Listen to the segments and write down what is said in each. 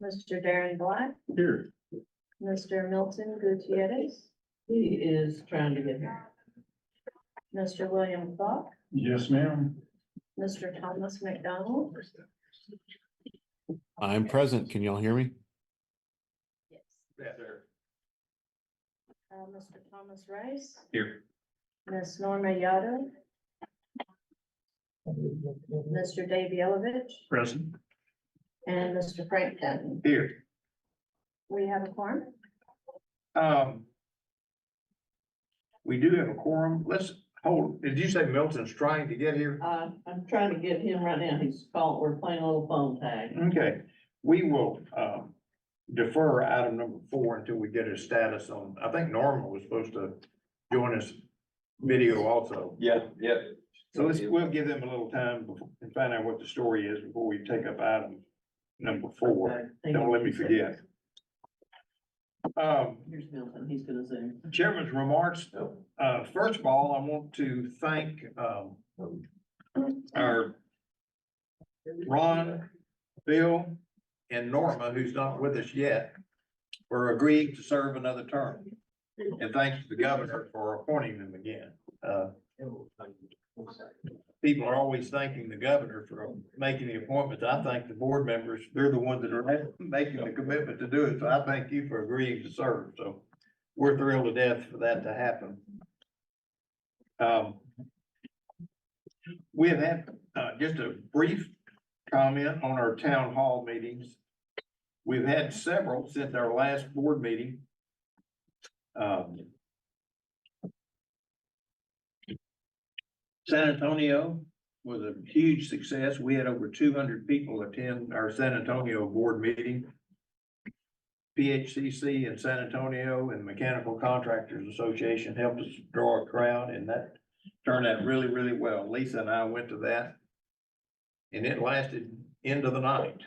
Mr. Darren Black, Here. Mr. Milton Gutierrez, He is trying to get here. Mr. William Clark, Yes, ma'am. Mr. Thomas McDonald. I'm present. Can y'all hear me? Yes. Yeah, there. Mr. Thomas Rice, Here. Miss Norma Yato, Mr. Dave Yelovich, Present. and Mr. Frank Denton. Here. We have a quorum. We do have a quorum. Let's hold, did you say Milton's trying to get here? I'm trying to get him right now. He's calling, we're playing a little phone tag. Okay, we will, defer item number 4 until we get his status on, I think Norma was supposed to join us video also. Yeah. So we'll give them a little time and find out what the story is before we take up item number 4. Okay, thank Don't you. let me forget. Here's Milton. He's gonna zoom. Chairman's remarks. First of all, I want to thank, our Ron, Bill, and Norma, who's not with us yet, for agreeing to serve another term. And thanks to the governor for appointing them again. People are always thanking the governor for making the appointments. I thank the board members. They're the ones that are making the commitment to do it. So I thank you for agreeing to serve. So we're thrilled to death for that to happen. We have had, just a brief comment on our town hall meetings. We've had several since our last board meeting. San Antonio was a huge success. We had over 200 people attend our San Antonio board meeting. PHCC in San Antonio and Mechanical Contractors Association helped us draw a crowd, and that turned out really, really well. Lisa and I went to that, and it lasted into the night.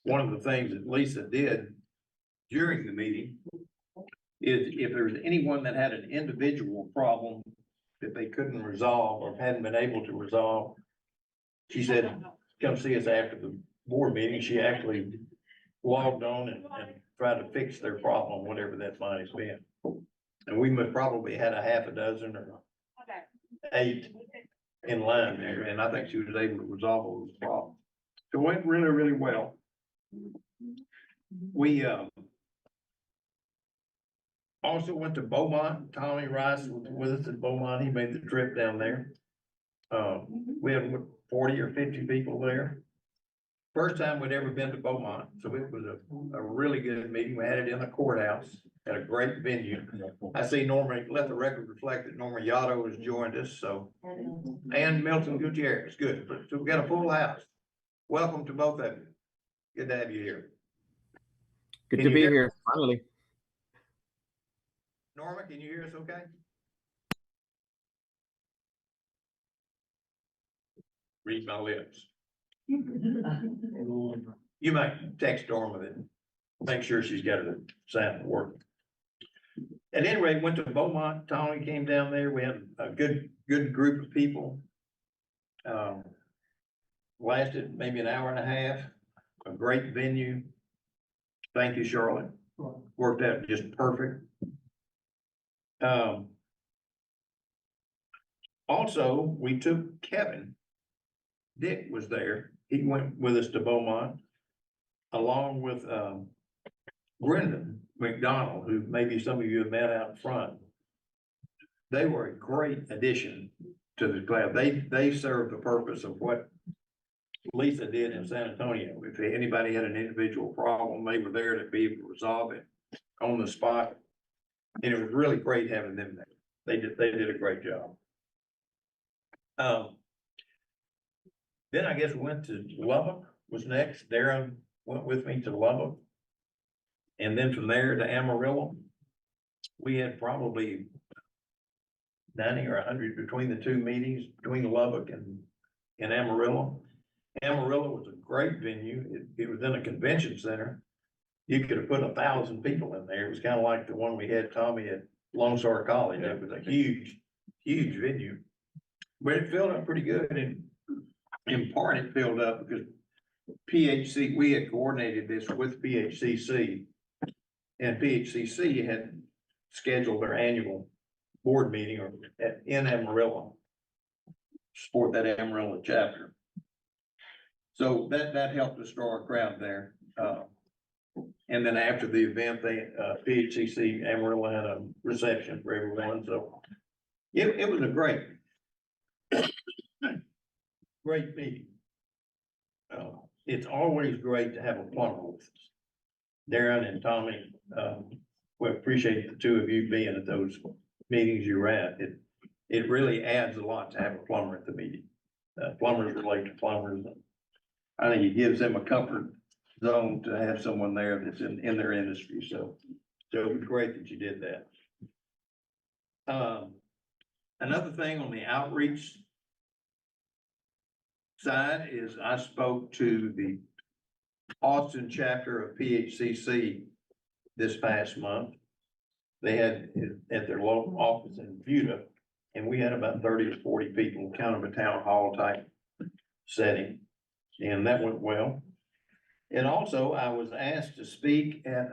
One of the things that Lisa did during the meeting is if there's anyone that had an individual problem that they couldn't resolve or hadn't been able to resolve, she said, come see us after the board meeting. She actually logged on and tried to fix their problem, whatever that might have been. And we must probably had a half a dozen or 8 in line there, and I think she was able to resolve all those problems. So it went really, really well. We also went to Beaumont. Tommy Rice was with us at Beaumont. He made the trip down there. We had 40 or 50 people there. First time we'd ever been to Beaumont, so it was a really good meeting. We had it in the courthouse at a great venue. I see Norma, let the record reflect that Norma Yato has joined us, so, and Milton Gutierrez, good. So we got a full house. Welcome to both of you. Good to have you here. Good Can to you be hear- here, finally. Norma, can you hear us okay? Read my lips. You might text Norma and make sure she's got the sound working. At any rate, went to Beaumont. Tommy came down there. We had a good group of people. Lasted maybe an hour and a half, a great venue. Thank you, Charlotte. Worked out just perfect. Also, we took Kevin. Dick was there. He went with us to Beaumont, along with, Brendan McDonald, who maybe some of you have met out front. They were a great addition to the club. They served the purpose of what Lisa did in San Antonio. If anybody had an individual problem, they were there to be able to resolve it on the spot. And it was really great having them there. They did a great job. Then I guess we went to Lubbock was next. Darren went with me to Lubbock. And then from there to Amarillo. We had probably 90 or 100 between the two meetings, between Lubbock and Amarillo. Amarillo was a great venue. It was in a convention center. You could have put 1,000 people in there. It was kind of like the one we had, Tommy, at Lone Star College. It was a huge venue. But it filled up pretty good, and in part it filled up because PHC, we had coordinated this with PHCC. And PHCC had scheduled their annual board meeting in Amarillo. Support that Amarillo chapter. So that helped us draw a crowd there. And then after the event, PHCC Amarillo had a reception for everyone, so it was a great meeting. It's always great to have a plumber with us. Darren and Tommy, we appreciate the two of you being at those meetings you were at. It really adds a lot to have a plumber at the meeting. Plumbers relate to plumbers. I think it gives them a comfort zone to have someone there that's in their industry, so it was great that you did that. Another thing on the outreach side is I spoke to the Austin chapter of PHCC this past month. They had at their local office in Buda, and we had about 30 to 40 people, kind of a town hall type setting, and that went well. And also I was asked to speak at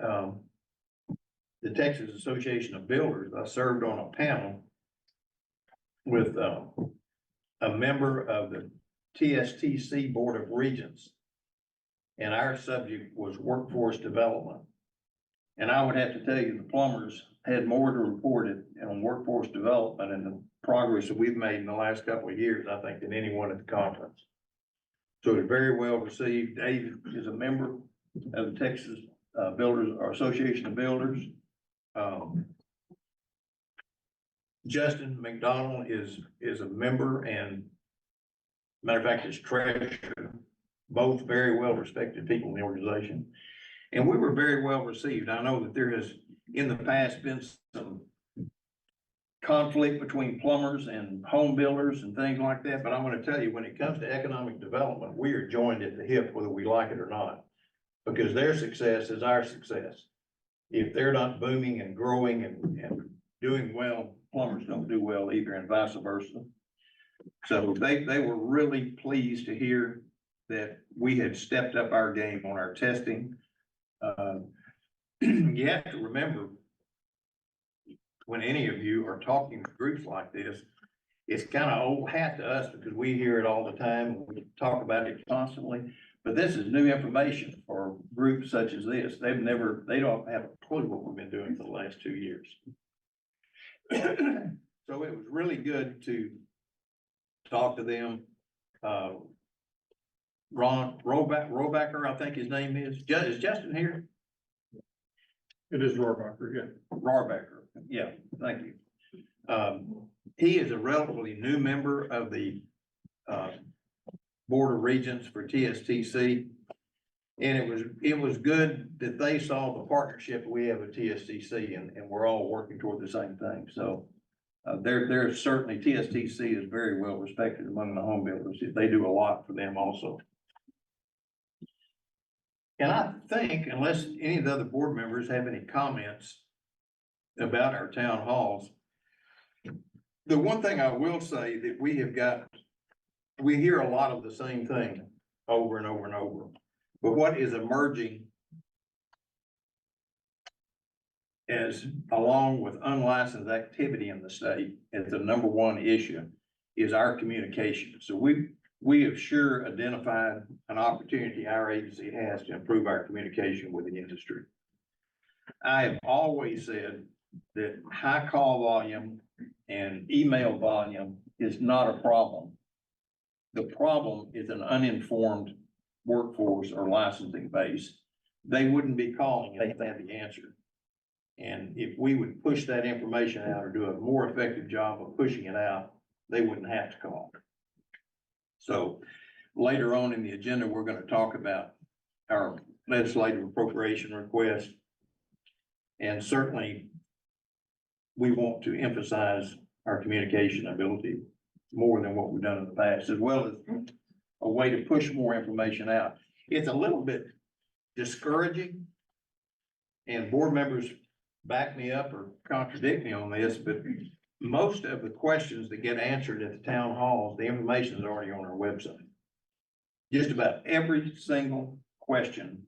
the Texas Association of Builders. I served on a panel with a member of the TSTC Board of Regents. And our subject was workforce development. And I would have to tell you, the plumbers had more to report on workforce development and the progress that we've made in the last couple of years, I think, than anyone at the conference. So it was very well received. Dave is a member of the Texas Builders or Association of Builders. Justin McDonald is a member and matter of fact is treasurer, both very well respected people in the organization. And we were very well received. I know that there has in the past been some conflict between plumbers and home builders and things like that, but I'm going to tell you, when it comes to economic development, we are joined at the hip whether we like it or not, because their success is our success. If they're not booming and growing and doing well, plumbers don't do well either, and vice versa. So they were really pleased to hear that we had stepped up our game on our testing. You have to remember, when any of you are talking to groups like this, it's kind of old hat to us because we hear it all the time and we talk about it constantly. But this is new information for groups such as this. They don't have a clue what we've been doing for the last 2 years. So it was really good to talk to them. Ron Robacker, I think his name is. Is Justin here? It is Rohrbacher, yeah. Rohrbacher, yeah, thank you. He is a relatively new member of the Board of Regents for TSTC. And it was good that they saw the partnership we have with TSTC and we're all working toward the same thing. So they're certainly, TSTC is very well respected among the home builders. They do a lot for them also. And I think, unless any of the other board members have any comments about our town halls, the one thing I will say that we hear a lot of the same thing over and over and over. But what is emerging as, along with unlicensed activity in the state, as the number one issue is our communication. So we have sure identified an opportunity our agency has to improve our communication with the industry. I have always said that high call volume and email volume is not a problem. The problem is an uninformed workforce or licensing base. They wouldn't be calling if they had the answer. And if we would push that information out or do a more effective job of pushing it out, they wouldn't have to call. So later on in the agenda, we're going to talk about our legislative appropriation request. And certainly we want to emphasize our communication ability more than what we've done in the past, as well as a way to push more information out. It's a little bit discouraging, and board members back me up or contradict me on this, but most of the questions that get answered at the town halls, the information is already on our website. just about every single question,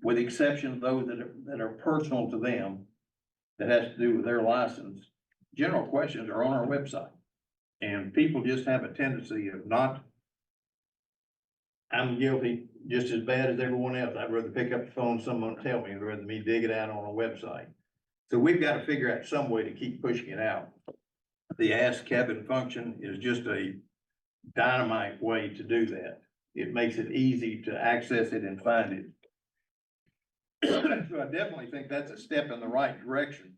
with the exception of those that are personal to them, that has to do with their license, general questions are on our website. And people just have a tendency of not, I'm guilty just as bad as everyone else. I'd rather pick up the phone, someone tell me, rather than me dig it out on a website. So we've got to figure out some way to keep pushing it out. The Ask Kevin function is just a dynamite way to do that. It makes it easy to access it and find it. So I definitely think that's a step in the right direction.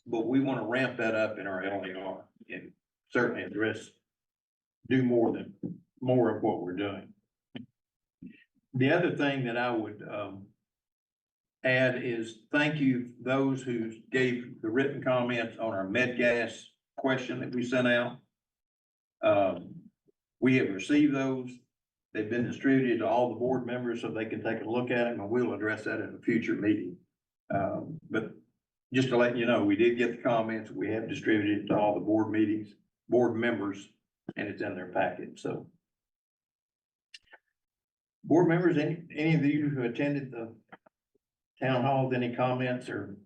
But we want to ramp that up in our LAR and certainly do more of what we're doing. The other thing that I would add is thank you those who gave the written comments on our med gas question that we sent out. We have received those. They've been distributed to all the board members so they can take a look at them, and we'll address that in a future meeting. But just to let you know, we did get the comments. We have distributed it to all the board members, and it's in their packet, so. Board members, any of you who attended the town hall, any comments or?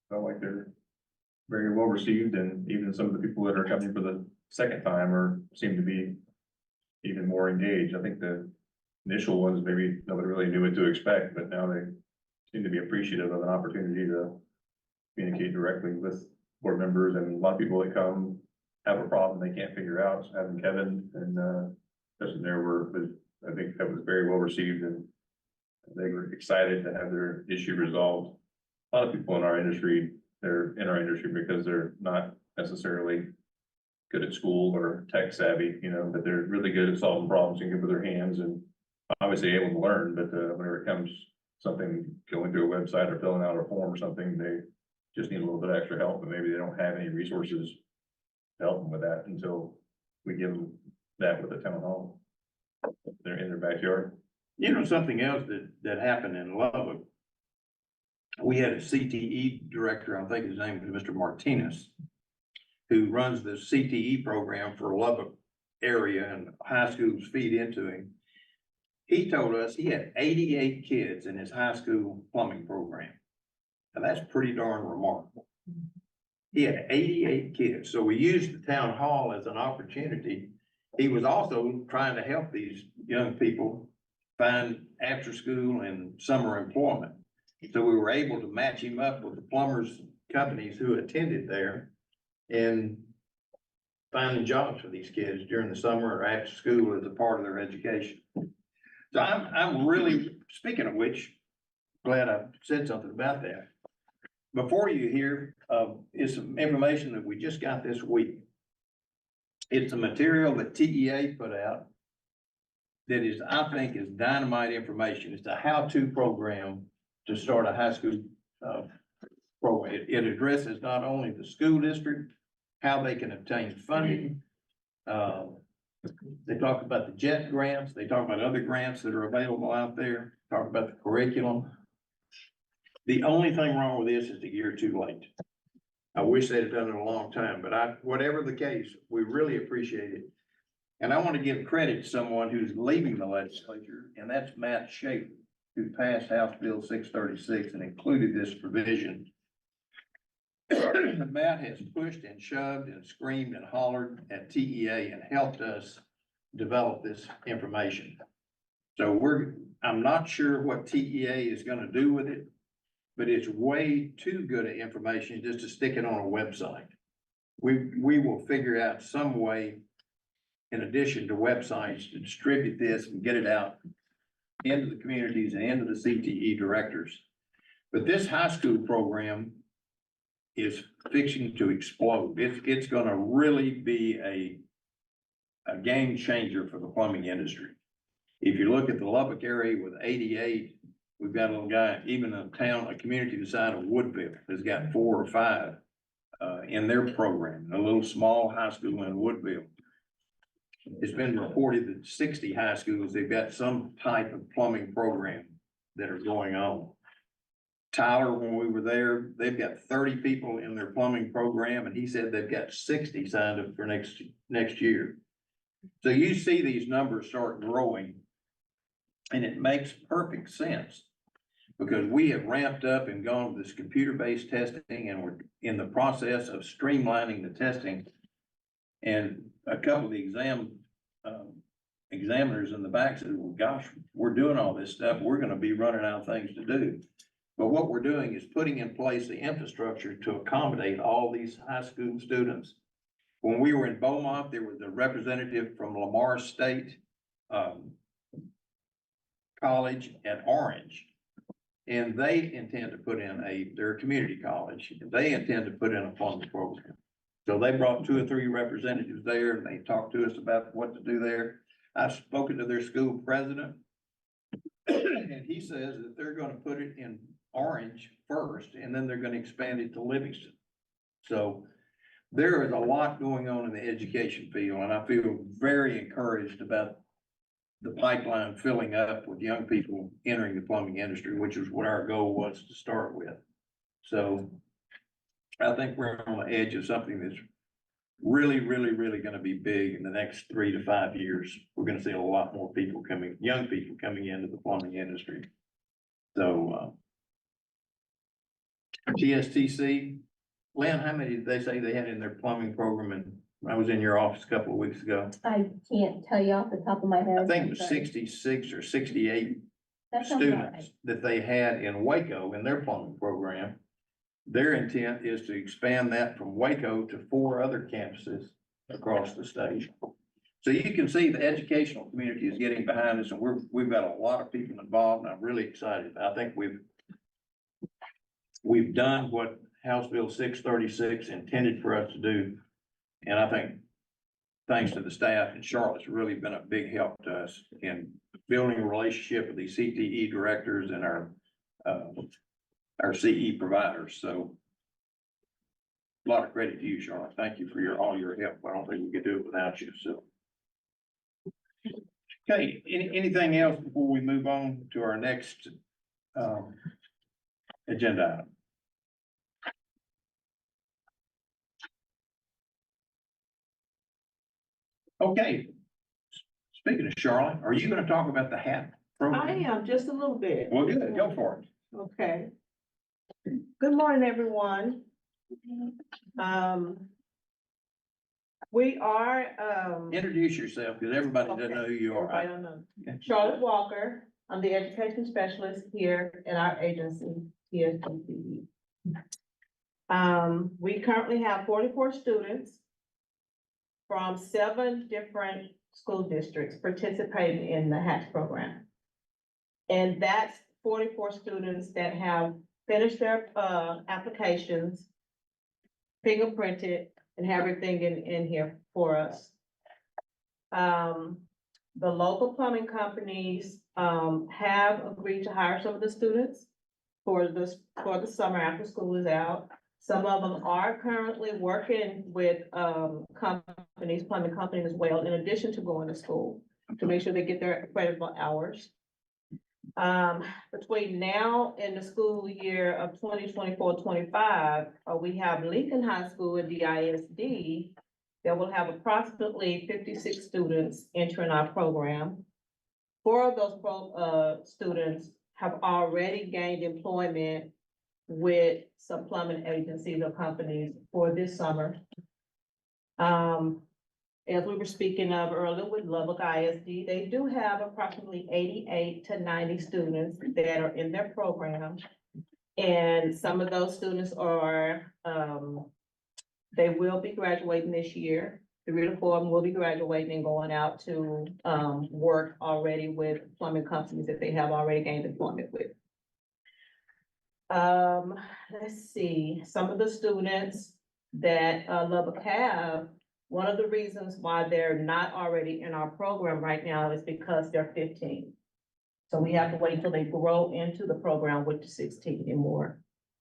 Felt like they're very well received, and even some of the people that are coming for the second time seem to be even more engaged. I think the initial ones, maybe nobody really knew what to expect, but now they seem to be appreciative of an opportunity to communicate directly with board members, and a lot of people that come have a problem they can't figure out. So having Kevin and Justin there I think that was very well received, and they were excited to have their issue resolved. A lot of people in our industry, they're in our industry because they're not necessarily good at school or tech savvy, but they're really good at solving problems and good with their hands and obviously able to learn. But whenever it comes something going through a website or filling out a form or something, they just need a little bit extra help, but maybe they don't have any resources to help them with that until we give them that with the town hall. They're in their backyard. Something else that happened in Lubbock. We had a CTE director, I think his name was Mr. Martinez, who runs the CTE program for Lubbock area, and high schools feed into him. He told us he had 88 kids in his high school plumbing program. And that's pretty darn remarkable. He had 88 kids. So we used the town hall as an opportunity. He was also trying to help these young people find after school and summer employment. So we were able to match him up with the plumbers companies who attended there and finding jobs for these kids during the summer or after school as a part of their education. So I'm really, speaking of which, glad I said something about that. Before you hear is some information that we just got this week. It's a material that TEA put out that is, I think, is dynamite information. It's a how-to program to start a high school program. It addresses not only the school district, how they can obtain funding. They talk about the JET grants. They talk about other grants that are available out there. Talk about the curriculum. The only thing wrong with this is the year too late. I wish they'd have done it a long time, but whatever the case, we really appreciate it. And I want to give credit to someone who's leaving the legislature, and that's Matt Schaefer, who passed House Bill 636 and included this provision. Matt has pushed and shoved and screamed and hollered at TEA and helped us develop this information. So I'm not sure what TEA is going to do with it, but it's way too good of information just to stick it on a website. We will figure out some way, in addition to websites, to distribute this and get it out into the communities and into the CTE directors. But this high school program is fixing to explode. It's gonna really be a game changer for the plumbing industry. If you look at the Lubbock area with 88, we've got a little guy, even a community the size of Woodville has got 4 or 5 in their program, a little small high school in Woodville. It's been reported that 60 high schools, they've got some type of plumbing program that are going on. Tyler, when we were there, they've got 30 people in their plumbing program, and he said they've got 60 signed up for next year. So you see these numbers start growing. And it makes perfect sense. Because we have ramped up and gone with this computer-based testing, and we're in the process of streamlining the testing. And a couple of the examiners in the back said, well, gosh, we're doing all this stuff, we're gonna be running out of things to do. But what we're doing is putting in place the infrastructure to accommodate all these high school students. When we were in Beaumont, there was a representative from Lamar State College at Orange. And they intend to put in they're a community college, they intend to put in a plumbing program. So they brought 2 or 3 representatives there, and they talked to us about what to do there. I've spoken to their school president. And he says that they're gonna put it in Orange first, and then they're gonna expand it to Livingston. So there is a lot going on in the education field, and I feel very encouraged about the pipeline filling up with young people entering the plumbing industry, which is what our goal was to start with. So I think we're on the edge of something that's really, really, really gonna be big in the next 3 to 5 years. We're gonna see a lot more people young people coming into the plumbing industry. So, TSTC, Lynn, how many did they say they had in their plumbing program? And I was in your office a couple of weeks ago. I can't tell you off the top of my head. I think it I'm was sorry. 66 or 68 That sounds about right. students that they had in Waco in their plumbing program. Their intent is to expand that from Waco to 4 other campuses across the state. So you can see the educational community is getting behind us, and we've got a lot of people involved, and I'm really excited. I think we've done what House Bill 636 intended for us to do. And I think, thanks to the staff in Charlotte, it's really been a big help to us in building a relationship with these CTE directors and our CE providers. So a lot of credit to you, Charlotte. Thank you for all your help. I don't think we could do it without you, so. Okay, anything else before we move on to our next agenda item? Okay. Speaking of Charlotte, are you gonna talk about the HAP program? I am, just a little bit. Well, good, go for it. Okay. Good morning, everyone. We are, Introduce yourself, because everybody doesn't know who you everybody are. don't know. Okay. Charlotte Walker, I'm the education specialist here at our agency, TSBPE. We currently have 44 students from 7 different school districts participating in the HATS program. And that's 44 students that have finished their applications, fingerprinted, and have everything in here for us. The local plumbing companies have agreed to hire some of the students for the summer after school is out. Some of them are currently working with companies, plumbing companies as well, in addition to going to school, to make sure they get their credible hours. Between now and the school year of 2024-25, we have Lincoln High School and DISD that will have approximately 56 students entering our program. 4 of those students have already gained employment with some plumbing agencies or companies for this summer. As we were speaking of earlier with Lubbock ISD, they do have approximately 88 to 90 students that are in their program. And some of those students are, they will be graduating this year. 3 to 4 of them will be graduating and going out to work already with plumbing companies that they have already gained employment with. Let's see, some of the students that Lubbock have, one of the reasons why they're not already in our program right now is because they're 15. So we have to wait until they grow into the program with 16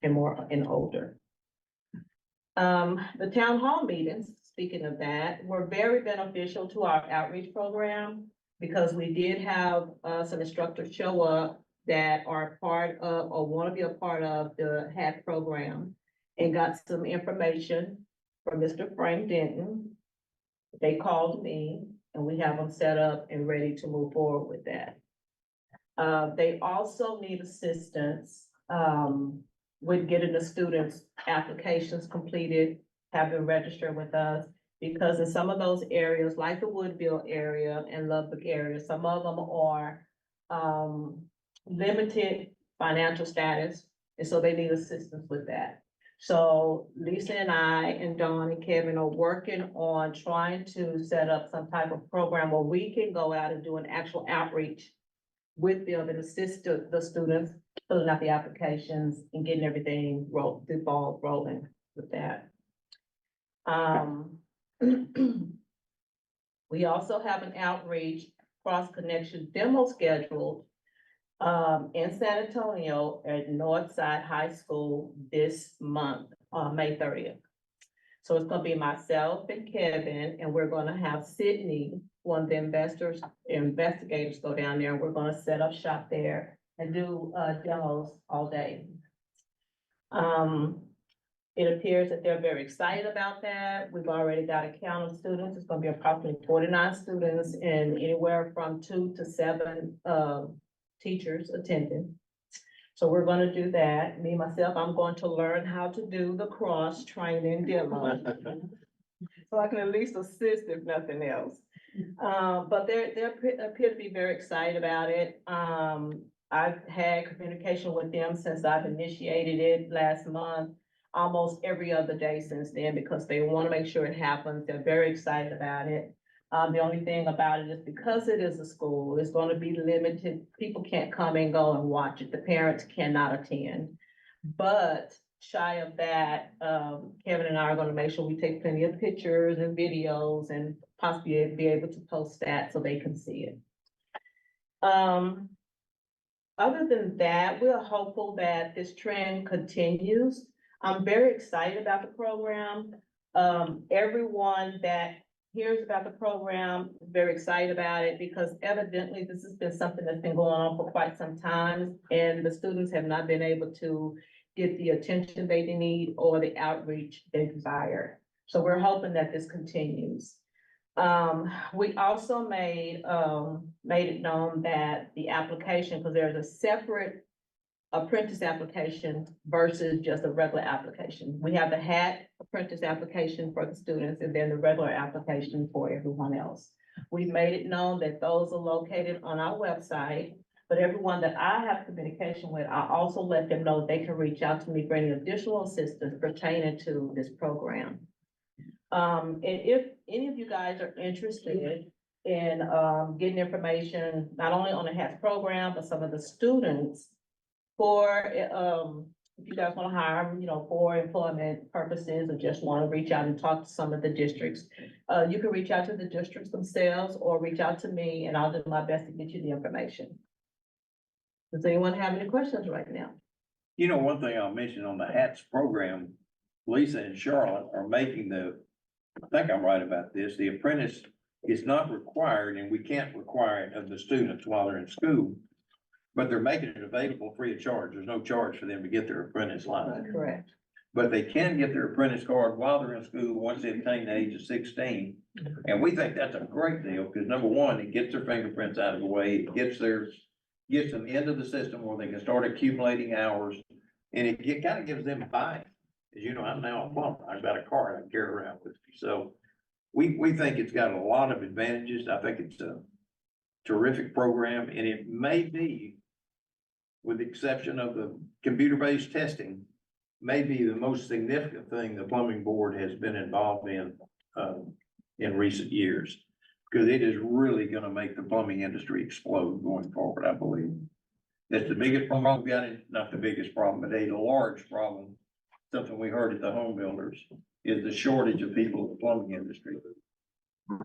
and older. The town hall meetings, speaking of that, were very beneficial to our outreach program because we did have some instructors show up that are part of or want to be a part of the HAT program and got some information from Mr. Frank Denton. They called me and we have them set up and ready to move forward with that. They also need assistance, with getting the students' applications completed, have them register with us. Because in some of those areas, like the Woodville area and Lubbock area, some of them are, limited financial status, and so they need assistance with that. So Lisa and I and Dawn and Kevin are working on trying to set up some type of program where we can go out and do an actual outreach with them and assist the students filling out the applications and getting everything the ball rolling with that. We also have an outreach cross-connection demo scheduled in San Antonio at Northside High School this month, May 30th. So it's gonna be myself and Kevin, and we're gonna have Sydney, one of the investigators go down there, and we're gonna set up shop there and do demos all day. It appears that they're very excited about that. We've already got a count of students. It's gonna be approximately 49 students and anywhere from 2 to 7 teachers attending. So we're gonna do that. Me, myself, I'm going to learn how to do the cross training demo. So I can at least assist if nothing else. But they appear to be very excited about it. I've had communication with them since I've initiated it last month, almost every other day since then, because they want to make sure it happens. They're very excited about it. The only thing about it is because it is a school, it's going to be limited. People can't come and go and watch it. The parents cannot attend. But shy of that, Kevin and I are going to make sure we take plenty of pictures and videos and possibly be able to post that so they can see it. Other than that, we're hopeful that this trend continues. I'm very excited about the program. Everyone that hears about the program is very excited about it because evidently this has been something that's been going on for quite some time, and the students have not been able to get the attention they need or the outreach they desire. So we're hoping that this continues. We also made it known that the application, because there's a separate apprentice application versus just a regular application. We have the HAT apprentice application for the students and then the regular application for everyone else. We've made it known that those are located on our website, but everyone that I have communication with, I also let them know they can reach out to me for any additional assistance pertaining to this program. And if any of you guys are interested in getting information, not only on the HAT program, but some of the students for, if you guys want to hire them, for employment purposes or just want to reach out and talk to some of the districts, you can reach out to the districts themselves or reach out to me and I'll do my best to get you the information. Does anyone have any questions right now? One thing I'll mention on the HATS program, Lisa and Charlotte are making I think I'm right about this, the apprentice is not required and we can't require it of the students while they're in school. But they're making it available free of charge. There's no charge for them to get their apprentice license. Correct. But they can get their apprentice card while they're in school, once they attain the age of 16. And we think that's a great deal, because number one, it gets their fingerprints out of the way, it gets them into the system where they can start accumulating hours. And it kind of gives them buy. As you know, I'm now a plumber. I've got a card I can carry around with me. So we think it's got a lot of advantages. I think it's a terrific program, and it may be, with the exception of the computer-based testing, may be the most significant thing the plumbing board has been involved in recent years. Because it is really gonna make the plumbing industry explode going forward, I believe. That's the biggest problem we've got, not the biggest problem, but a large problem. Something we heard at the home builders is the shortage of people in the plumbing industry.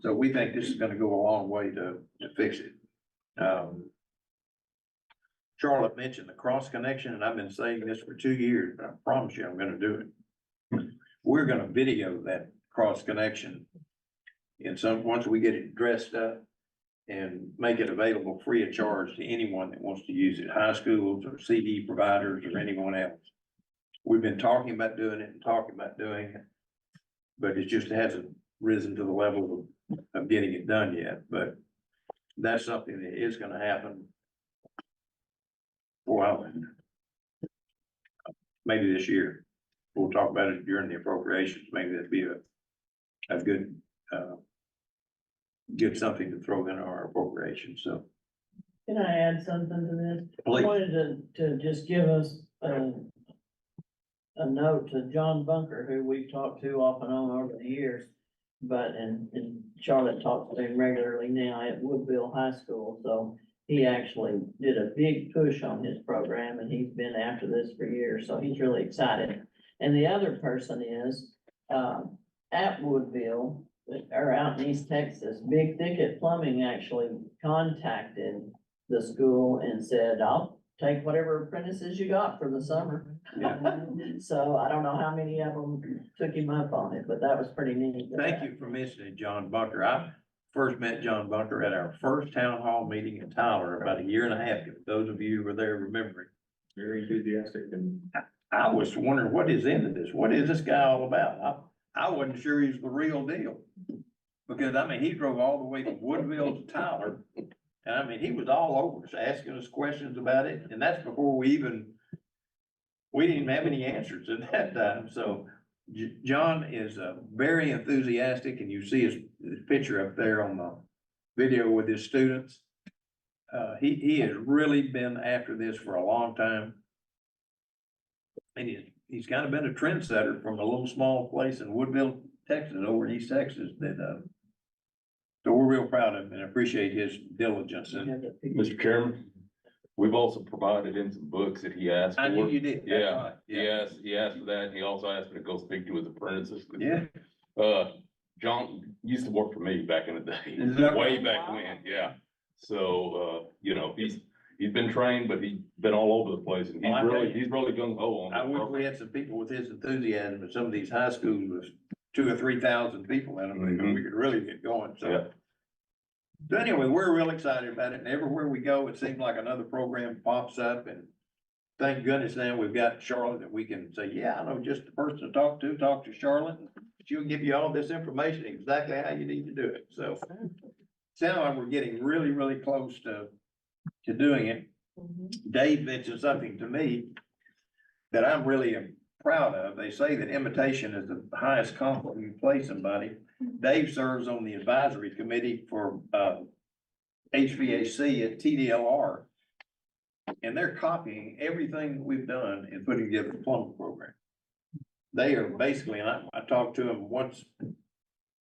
So we think this is gonna go a long way to fix it. Charlotte mentioned the cross connection, and I've been saying this for 2 years, but I promise you I'm gonna do it. We're gonna video that cross connection. And once we get it dressed up and make it available free of charge to anyone that wants to use it, high schools or CD providers or anyone else. We've been talking about doing it and talking about doing it, but it just hasn't risen to the level of of getting it done yet, but that's something that is gonna happen. Well, maybe this year. We'll talk about it during the appropriations. Maybe that'd be a good, good something to throw in our appropriations, so. Can I add something to this? I Please. wanted to just give us a note to John Bunker, who we've talked to off and on over the years. And Charlotte talks to him regularly now at Woodville High School, so he actually did a big push on his program, and he's been after this for years, so he's really excited. And the other person is, at Woodville, or out in East Texas, Big Thicket Plumbing actually contacted the school and said, I'll take whatever apprentices you got for the summer. So I don't know how many of them took him up on it, but that was pretty neat. Thank you for mentioning John Bunker. I first met John Bunker at our first town hall meeting in Tyler about a year and a half ago. Those of you who were there remembering. Very enthusiastic and I was wondering, what is into this? What is this guy all about? I wasn't sure he was the real deal. Because I mean, he drove all the way from Woodville to Tyler. And I mean, he was all over us, asking us questions about it. And that's before we didn't even have any answers at that time. So John is very enthusiastic, and you see his picture up there on the video with his students. He has really been after this for a long time. And he's kind of been a trendsetter from a little small place in Woodville, Texas, over in East Texas that, so we're real proud of him and appreciate his diligence. And Mr. Chairman, we've also provided him some books that he asked for. I knew you did. That's Yeah, right. he asked for that. He also asked me to go speak to his apprentices. Yeah. John used to work for me back in the day, Is that way right? back when, yeah. So, you know, he's been trained, but he's been all over the place, and Well, I tell you, he's really gung ho on I this wish program. we had some people with his enthusiasm, but some of these high schools with 2,000 or 3,000 people in them, we could really get going, so. Yeah. So anyway, we're real excited about it, and everywhere we go, it seems like another program pops up, and thank goodness now we've got Charlotte that we can say, yeah, I know just the person to talk to Charlotte. She'll give you all this information, exactly how you need to do it, so. Sound like we're getting really, really close to doing it. Dave mentioned something to me that I'm really proud of. They say that imitation is the highest compliment you can play somebody. Dave serves on the advisory committee for HVAC at TDLR. And they're copying everything we've done in putting together the plumbing program. They are basically, and I talk to them once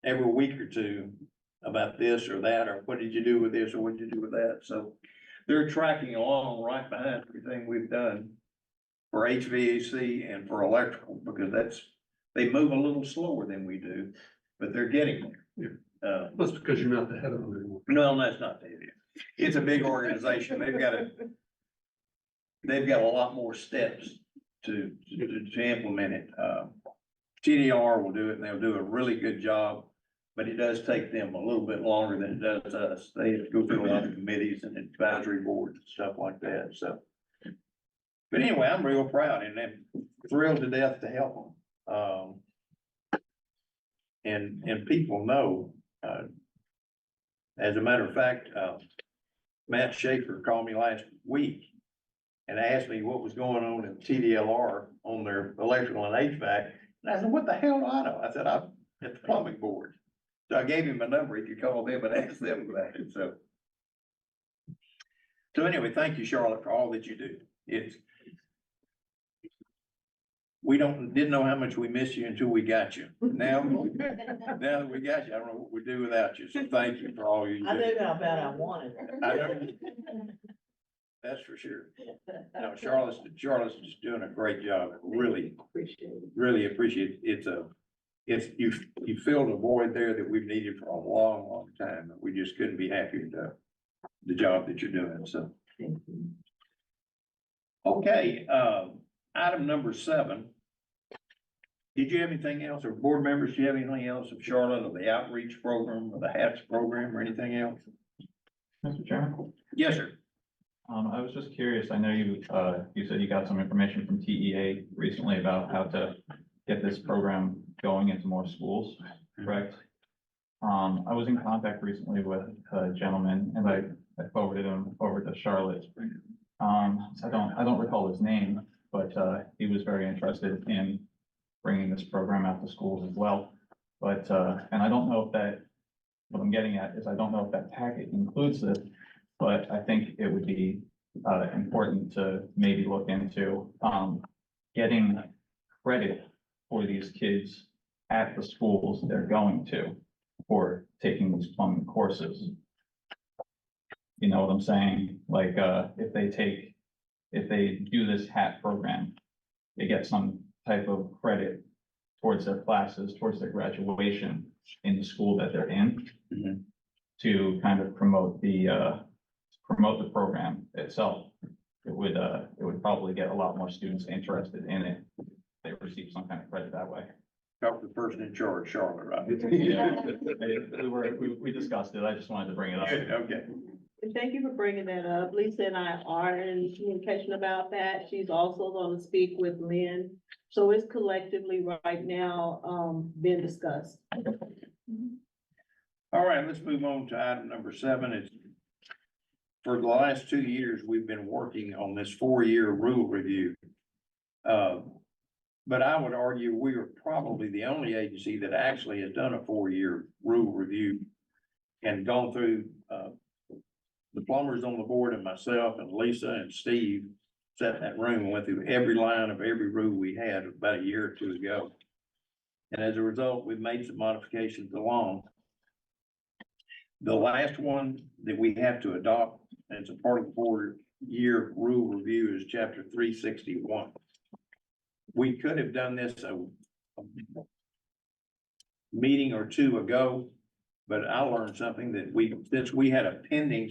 every week or two about this or that, or what did you do with this, or what did you do with that? So they're tracking along right behind everything we've done for HVAC and for electrical, because they move a little slower than we do, but they're getting there. That's because you're not the head of them anymore. No, that's not the idea. It's a big organization. They've got a lot more steps to implement it. TDR will do it, and they'll do a really good job, but it does take them a little bit longer than it does us. They have to go through a lot of committees and advisory boards and stuff like that, so. But anyway, I'm real proud and I'm thrilled to death to help them. And people know, as a matter of fact, Matt Schaefer called me last week and asked me what was going on in TDLR on their electrical and HVAC. And I said, what the hell do I know? I said, I'm at the plumbing board. So I gave him a number. He could call them and ask them about it, so. So anyway, thank you, Charlotte, for all that you do. We didn't know how much we missed you until we got you. Now that we got you, I don't know what we'd do without you. So thank you for all you I do. knew how bad I wanted. I know. That's for sure. No, Charlotte's just doing a great job. Really, Appreciate it. really appreciate it. You filled a void there that we've needed for a long, long time. And we just couldn't be happier with the job that you're doing. So, Thank you. okay, item number 7. Did you have anything else, or board members, do you have anything else of Charlotte, or the outreach program, or the HATS program, or anything else? Mr. Chairman, Yes, sir. I was just curious, I know you said you got some information from TEA recently about how to get this program going into more schools, correct? I was in contact recently with a gentleman and I forwarded him over to Charlotte. I don't recall his name, but, he was very interested in bringing this program out to schools as well. But, and I don't know if that, what I'm getting at is I don't know if that packet includes this, but I think it would be, important to maybe look into, getting credit for these kids at the schools they're going to for taking these plumbing courses. You know what I'm saying? Like, if they do this HAT program, they get some type of credit towards their classes, towards their graduation in the school that they're in. Mhm. To kind of promote the program itself. It would probably get a lot more students interested in it. If they receive some kind of credit that way. Talk to the person in charge, Charlotte, right? We discussed it. I just wanted to bring it up. Good, okay. And thank you for bringing that up. Lisa and I are in communication about that. She's also going to speak with Lynn. So it's collectively right now, being discussed. All right, let's move on to item number 7. It's for the last 2 years, we've been working on this 4-year rule review. But I would argue we are probably the only agency that actually has done a 4-year rule review and gone through, the plumbers on the board and myself and Lisa and Steve sat in that room and went through every line of every rule we had about a year or 2 ago. And as a result, we've made some modifications along. The last one that we have to adopt as a part of the 4-year rule review is chapter 361. We could have done this a meeting or 2 ago, but I learned something that since we had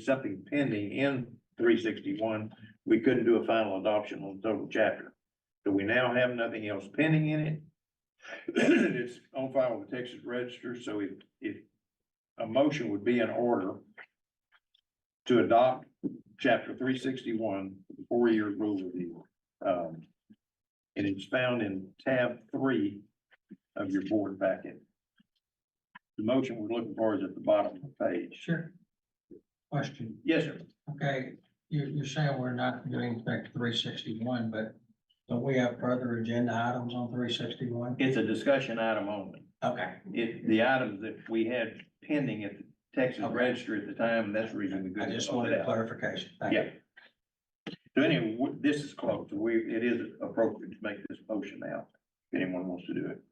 something pending in 361, we couldn't do a final adoption on the total chapter. So we now have nothing else pending in it. It's on file with the Texas Register, so if a motion would be in order to adopt chapter 361, 4-year rule review. And it's found in tab 3 of your board packet. The motion we're looking for is at the bottom of the page. Sure. Question. Yes, sir. Okay, you're saying we're not doing back to 361, but don't we have further agenda items on 361? It's a discussion item only. Okay, The items that we had pending at the Texas Okay. Register at the time, and that's the reason we I couldn't. just vote wanted it out. clarification. Thank you. Yeah. So anyway, this is close. It is appropriate to make this motion now, if anyone wants to do it.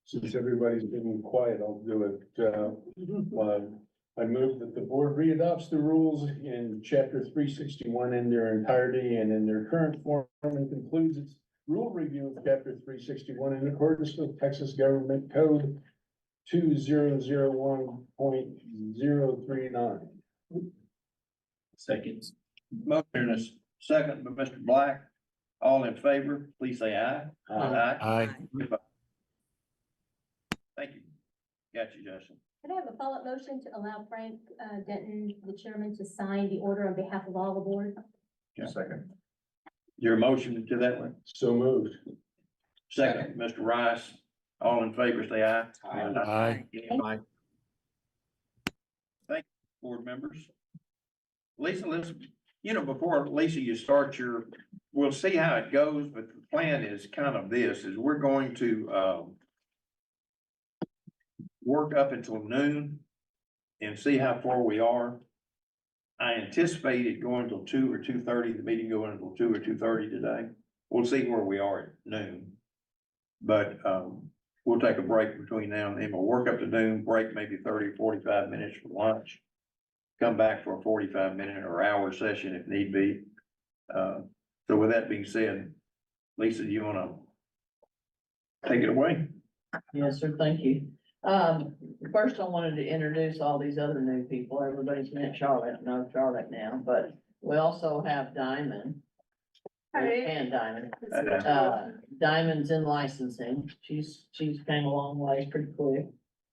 Since everybody's been quiet, I'll do it. I move that the board readopts the rules in chapter 361 in their entirety and in their current form and concludes its rule review of chapter 361 in accordance with Texas Government Code 2001.039. Second. Motion and a second by Mr. Black. All in favor, please say aye. Aye. Thank you. Got you, Justin. Could I have a follow-up motion to allow Frank Denton, the chairman, to sign the order on behalf of all the board? Yeah. Second. Your motion to that one? So moved. Second, Mr. Rice. All in favor, say aye. Aye. Aye. Thank you, board members. Lisa, before Lisa, you start we'll see how it goes, but the plan is kind of this, is we're going to, work up until noon and see how far we are. I anticipate it going till 2 or 2:30, the meeting going until 2 or 2:30 today. We'll see where we are at noon. But, we'll take a break between now and then. We'll work up to noon, break maybe 30 or 45 minutes for lunch. Come back for a 45-minute or hour session if need be. So with that being said, Lisa, do you want to take it away? Yes, sir, thank you. First I wanted to introduce all these other new people. Everybody's met Charlotte, knows Charlotte now, but we also have Diamond. And Diamond. Diamond's in licensing. She's came a long way pretty quick.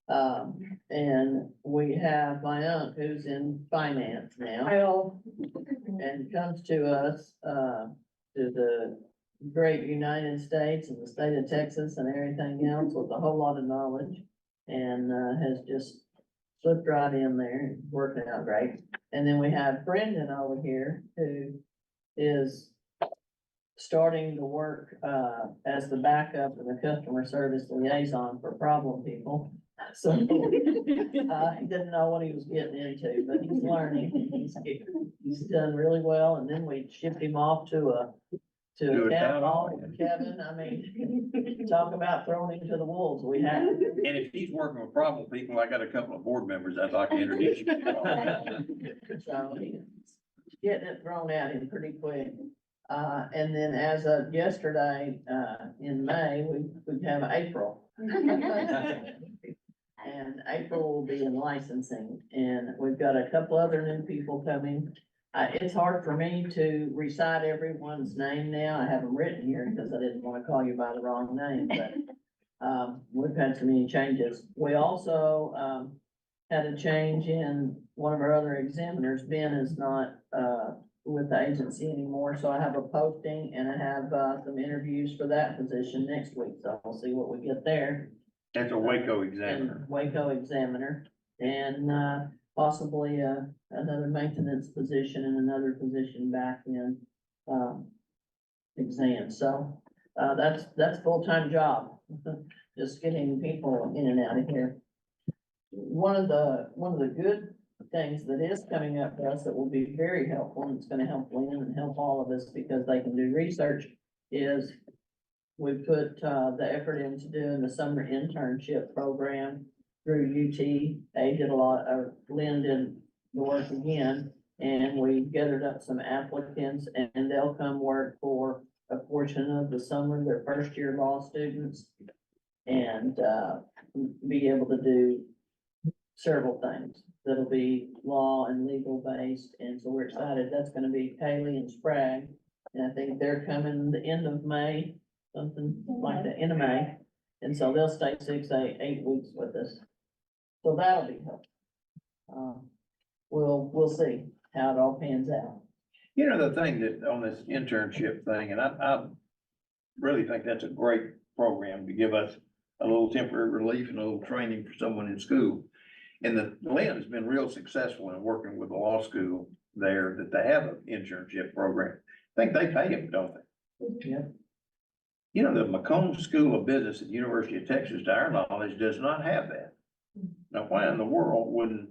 And we have my aunt who's in finance now. And comes to us, to the great United States and the state of Texas and everything else with a whole lot of knowledge. and, has just slipped right in there, working out great. And then we have Brendan over here, who is starting to work, as the backup and the customer service liaison for problem people. So, he didn't know what he was getting into, but he's learning. He's done really well, and then we shipped him off to a To a town town hall hall. with Kevin. I mean, talk about throwing him to the wolves. We have. And if he's working with problem people, I got a couple of board members I'd like to introduce you to. So he's getting it thrown at him pretty quick. And then as of yesterday, in May, we have April. And April will be in licensing, and we've got a couple other new people coming. It's hard for me to recite everyone's name now. I have them written here because I didn't want to call you by the wrong name, but we've had so many changes. We also had a change in one of our other examiners. Ben is not with the agency anymore, so I have a posting and I have some interviews for that position next week, so we'll see what we get there. That's a Waco And examiner. Waco examiner, and possibly another maintenance position and another position back in exam. So that's full-time job, just getting people in and out of here. One of the good things that is coming up for us that will be very helpful, and it's gonna help Lynn and help all of us because they can do research, is we put the effort into doing the summer internship program through UT. They did a lot, Lynn did the work again, and we gathered up some applicants, and they'll come work for a portion of the summer, their first year law students, and be able to do several things that'll be law and legal based, and so we're excited. That's gonna be Paley and Sprague, and I think they're coming the end of May, something like the end of May, and so they'll stay 8 weeks with us. So that'll be helpful. We'll see how it all pans out. You know, the thing that on this internship thing, and I really think that's a great program to give us a little temporary relief and a little training for someone in school. And the Lynn has been real successful in working with the law school there, that they have an internship program. I think they pay them, don't they? Yep. You know, the Macomb School of Business at University of Texas, to our knowledge, does not have that. Now, why in the world wouldn't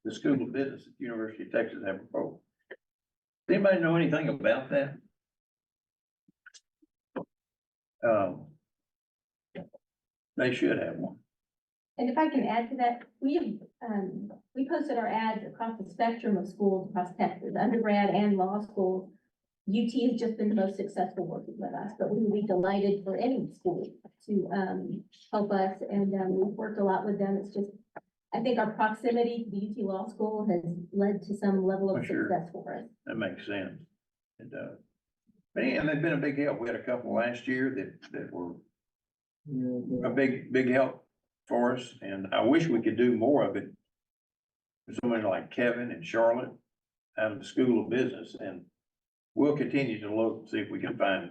the School of Business at University of Texas have a program? Does anybody know anything about that? They should have one. And if I can add to that, we posted our ads across the spectrum of schools across Texas, undergrad and law schools. UT has just been the most successful working with us, but we would be delighted for any school to help us, and we've worked a lot with them. It's just, I think our proximity to the UT Law School has led to some level of Oh, sure. success for us. That makes sense. And, and they've been a big help. We had a couple last year that were a big help for us, and I wish we could do more of it. There's somebody like Kevin and Charlotte out of the School of Business, and we'll continue to look, see if we can find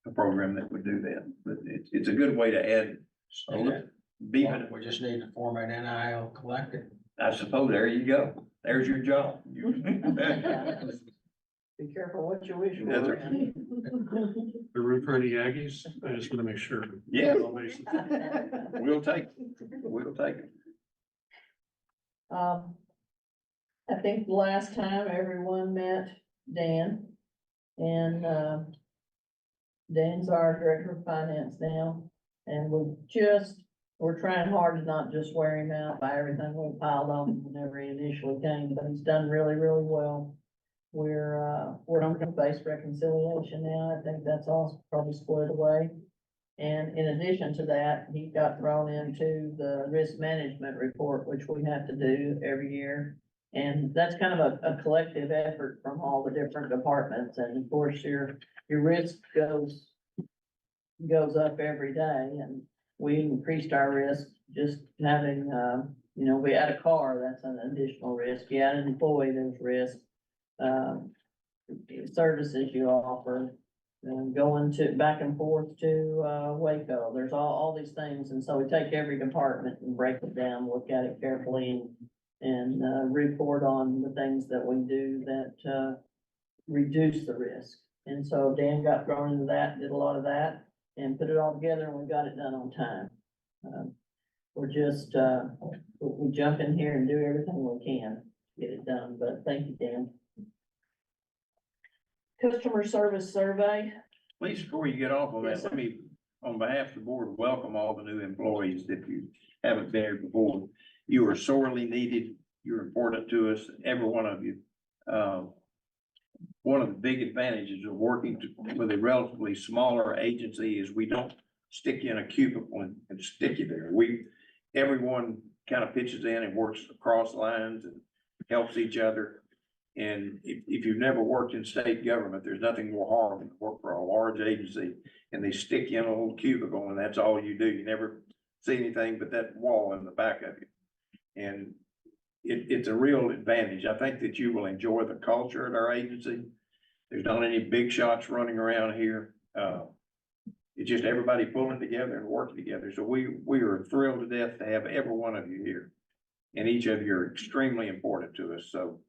a program that would do that. But it's a good way to add, beefing. We just need to form an NIL collective. I suppose, there you go. There's your job. Be careful what you wish That's for. right. The room for any Aggies, I just want to make sure. Yeah. We'll take it. I think the last time everyone met Dan, and, Dan's our director of finance now, and we're trying hard to not just wear him out by everything we piled on him whenever he initially came, but he's done really, really well. We're on base reconciliation now. I think that's all probably squared away. And in addition to that, he got thrown into the risk management report, which we have to do every year. And that's kind of a collective effort from all the different departments. And of course, your risk goes up every day, and we increased our risk just having, we add a car, that's an additional risk. You add an employee, there's risk. Services you offer, and going to, back and forth to, Waco. There's all these things, and so we take every department and break it down, look at it carefully and report on the things that we do that, reduce the risk. And so Dan got thrown into that, did a lot of that, and put it all together, and we got it done on time. We're just, we jump in here and do everything we can to get it done, but thank you, Dan. Customer service survey. Please, before you get off of Yes, that, sir. let me, on behalf of the board, welcome all the new employees that you haven't been here before. You are sorely needed. You're important to us, every one of you. One of the big advantages of working with a relatively smaller agency is we don't stick you in a cubicle and stick you there. Everyone kind of pitches in and works across lines and helps each other. And if you've never worked in state government, there's nothing more hard than to work for a large agency and they stick you in a little cubicle and that's all you do. You never see anything but that wall in the back of you. And it's a real advantage. I think that you will enjoy the culture at our agency. There's not any big shots running around here. It's just everybody pulling together and working together. So we are thrilled to death to have every one of you here. And each of you are extremely important to us. So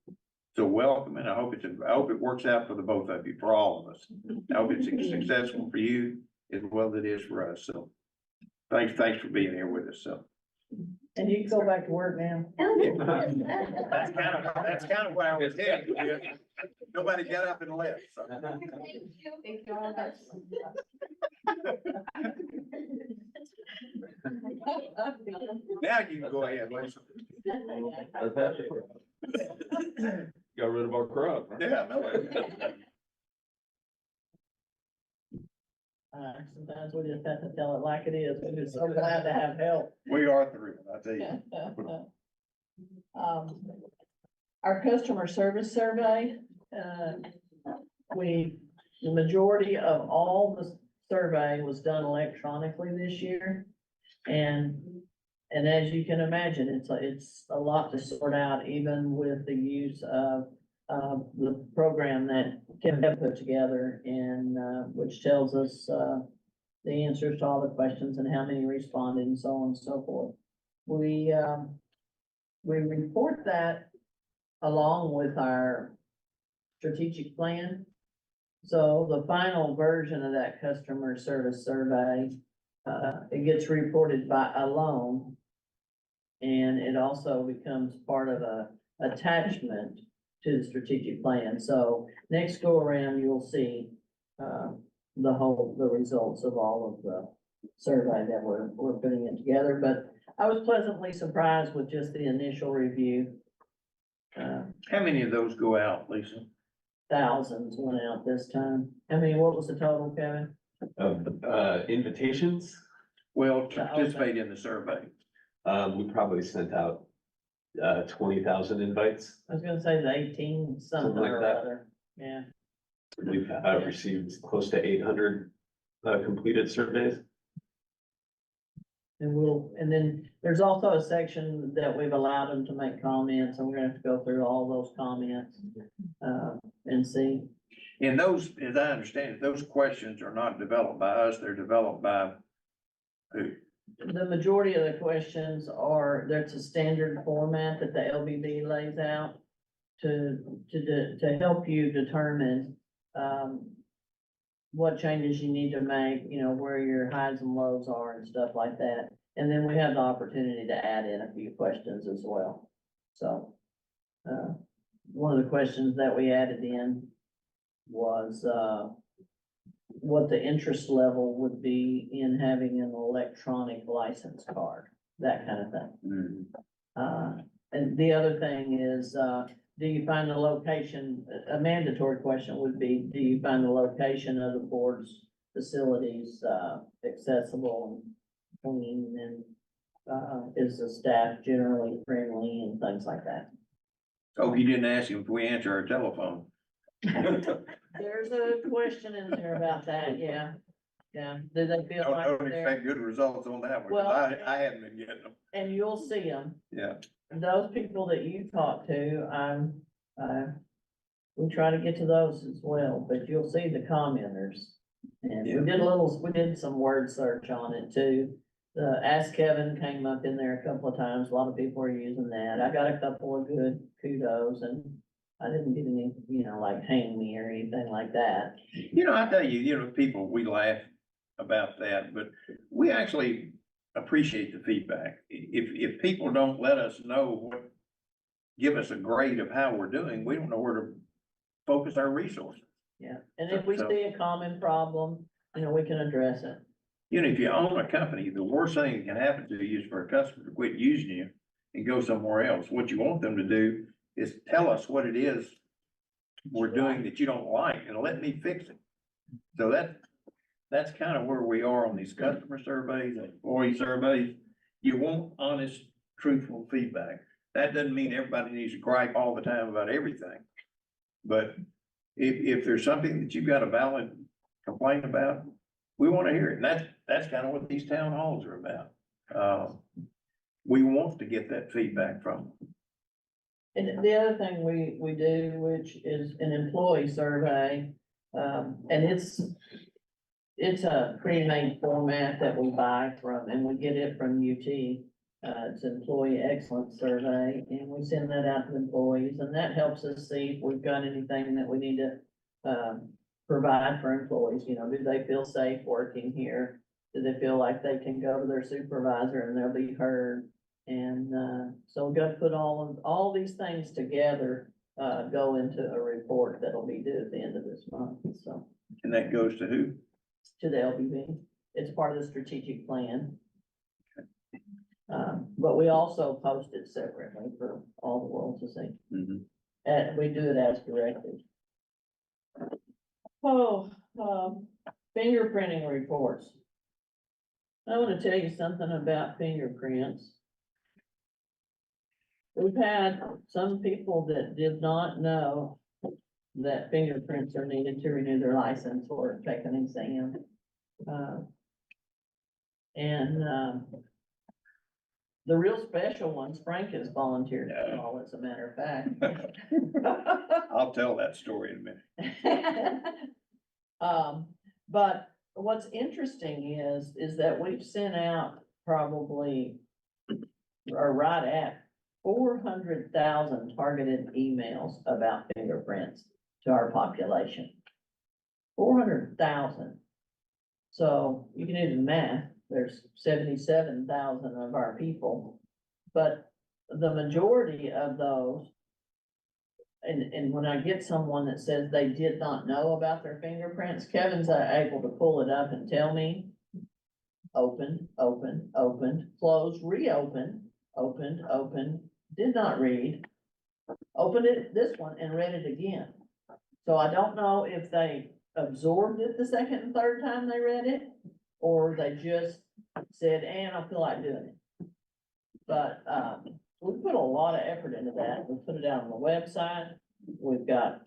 welcome, and I hope it works out for the both of you, for all of us. I hope it's successful for you as well as it is for us. So thanks for being here with us. So. And you can go back to work now. That's kind of where I was headed. Nobody got up and left, so. Now you can go ahead, Lisa. Got rid of our crowd. huh? Yeah, no. Sometimes we just have to tell it like it is. We're just so glad to have help. We are thrilled, I tell you. Our customer service survey, the majority of all the survey was done electronically this year. And as you can imagine, it's a lot to sort out, even with the use of the program that Kevin put together and, which tells us, the answers to all the questions and how many responded and so on and so forth. We report that along with our strategic plan. So the final version of that customer service survey, it gets reported by alone. And it also becomes part of a attachment to the strategic plan. So next go around, you'll see, the results of all of the survey that we're putting it together. But I was pleasantly surprised with just the initial review. How many of those go out, Lisa? Thousands went out this time. What was the total, Kevin? Invitations, Well, to participate in the survey. we probably sent out 20,000 invites. I was gonna say the 18 something Something like or that. other, yeah. We've received close to 800 completed surveys. And then there's also a section that we've allowed them to make comments, and we're gonna have to go through all those comments, and see. And those, as I understand it, those questions are not developed by us, they're developed by who? The majority of the questions are, there's a standard format that the LBB lays out to help you determine, what changes you need to make, where your highs and lows are and stuff like that. And then we have the opportunity to add in a few questions as well. So, one of the questions that we added in was, what the interest level would be in having an electronic license card, that kind of thing. And the other thing is, do you find the location, a mandatory question would be, do you find the location of the board's facilities, accessible and clean, and, is the staff generally friendly and things like that? Oh, you didn't ask him if we answer our telephone. There's a question in there about that, yeah. Yeah, do they feel Don't like they're, expect good results on that one, 'cause Well- I haven't been getting them, and you'll see them. yeah. Those people that you talk to, we try to get to those as well, but you'll see the commenters. And Yeah. we did some word search on it too. The Ask Kevin came up in there a couple of times. A lot of people are using that. I got a couple of good kudos and I didn't get any, like hang me or anything like that. I tell you, people, we laugh about that, but we actually appreciate the feedback. If people don't let us know give us a grade of how we're doing, we don't know where to focus our resources. Yeah, and if we So- see a common problem, we can address it. If you own a company, the worst thing that can happen to you is for a customer to quit using you and go somewhere else. What you want them to do is tell us what it is we're doing that you don't like and let me fix it. So that's kind of where we are on these customer surveys and employee surveys. You want honest, truthful feedback. That doesn't mean everybody needs to gripe all the time about everything. But if there's something that you've got a valid complaint about, we want to hear it. And that's kind of what these town halls are about. We want to get that feedback from them. And the other thing we do, which is an employee survey, and it's a pre-made format that we buy from, and we get it from UT. It's an employee excellence survey, and we send that out to employees, and that helps us see if we've got anything that we need to, provide for employees. Do they feel safe working here? Do they feel like they can go to their supervisor and they'll be heard? And, so we've got to put all these things together, go into a report that'll be due at the end of this month, so. And that goes to who? To the LBV. It's part of the strategic plan. But we also post it separately for all the world to see. Mhm. And we do it as directed. Oh, fingerprinting reports. I want to tell you something about fingerprints. We've had some people that did not know that fingerprints are needed to renew their license or take an exam. The real special ones, Frank has volunteered to call, as a matter of fact. I'll tell that story in a minute. But what's interesting is that we've sent out probably, or right at 400,000 targeted emails about fingerprints to our population. 400,000. So you can do the math, there's 77,000 of our people, but the majority of those, and when I get someone that says they did not know about their fingerprints, Kevin's able to pull it up and tell me, opened, closed, reopened, opened, did not read, opened it, this one, and read it again. So I don't know if they absorbed it the second and third time they read it, or they just said, I don't feel like doing it. But, we put a lot of effort into that. We put it out on the website. We've got,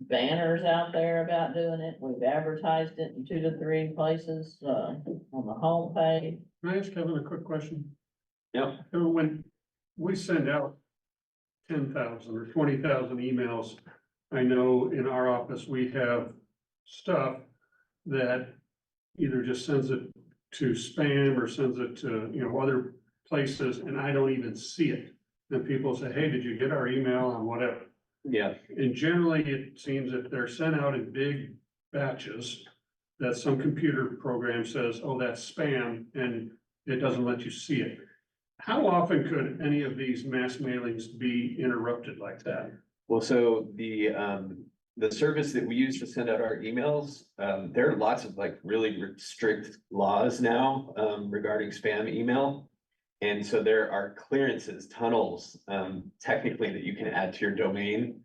banners out there about doing it. We've advertised it in 2 to 3 places, on the homepage. Can I ask Kevin a quick question? Yep. When we send out 10,000 or 20,000 emails, I know in our office, we have stuff that either just sends it to spam or sends it to, other places, and I don't even see it. And people say, hey, did you get our email on whatever? Yeah, And generally, it seems if they're sent out in big batches, that some computer program says, oh, that's spam, and it doesn't let you see it. How often could any of these mass mailings be interrupted like that? well, so the service that we use to send out our emails, there are lots of really strict laws now, regarding spam email. And so there are clearances, tunnels, technically that you can add to your domain,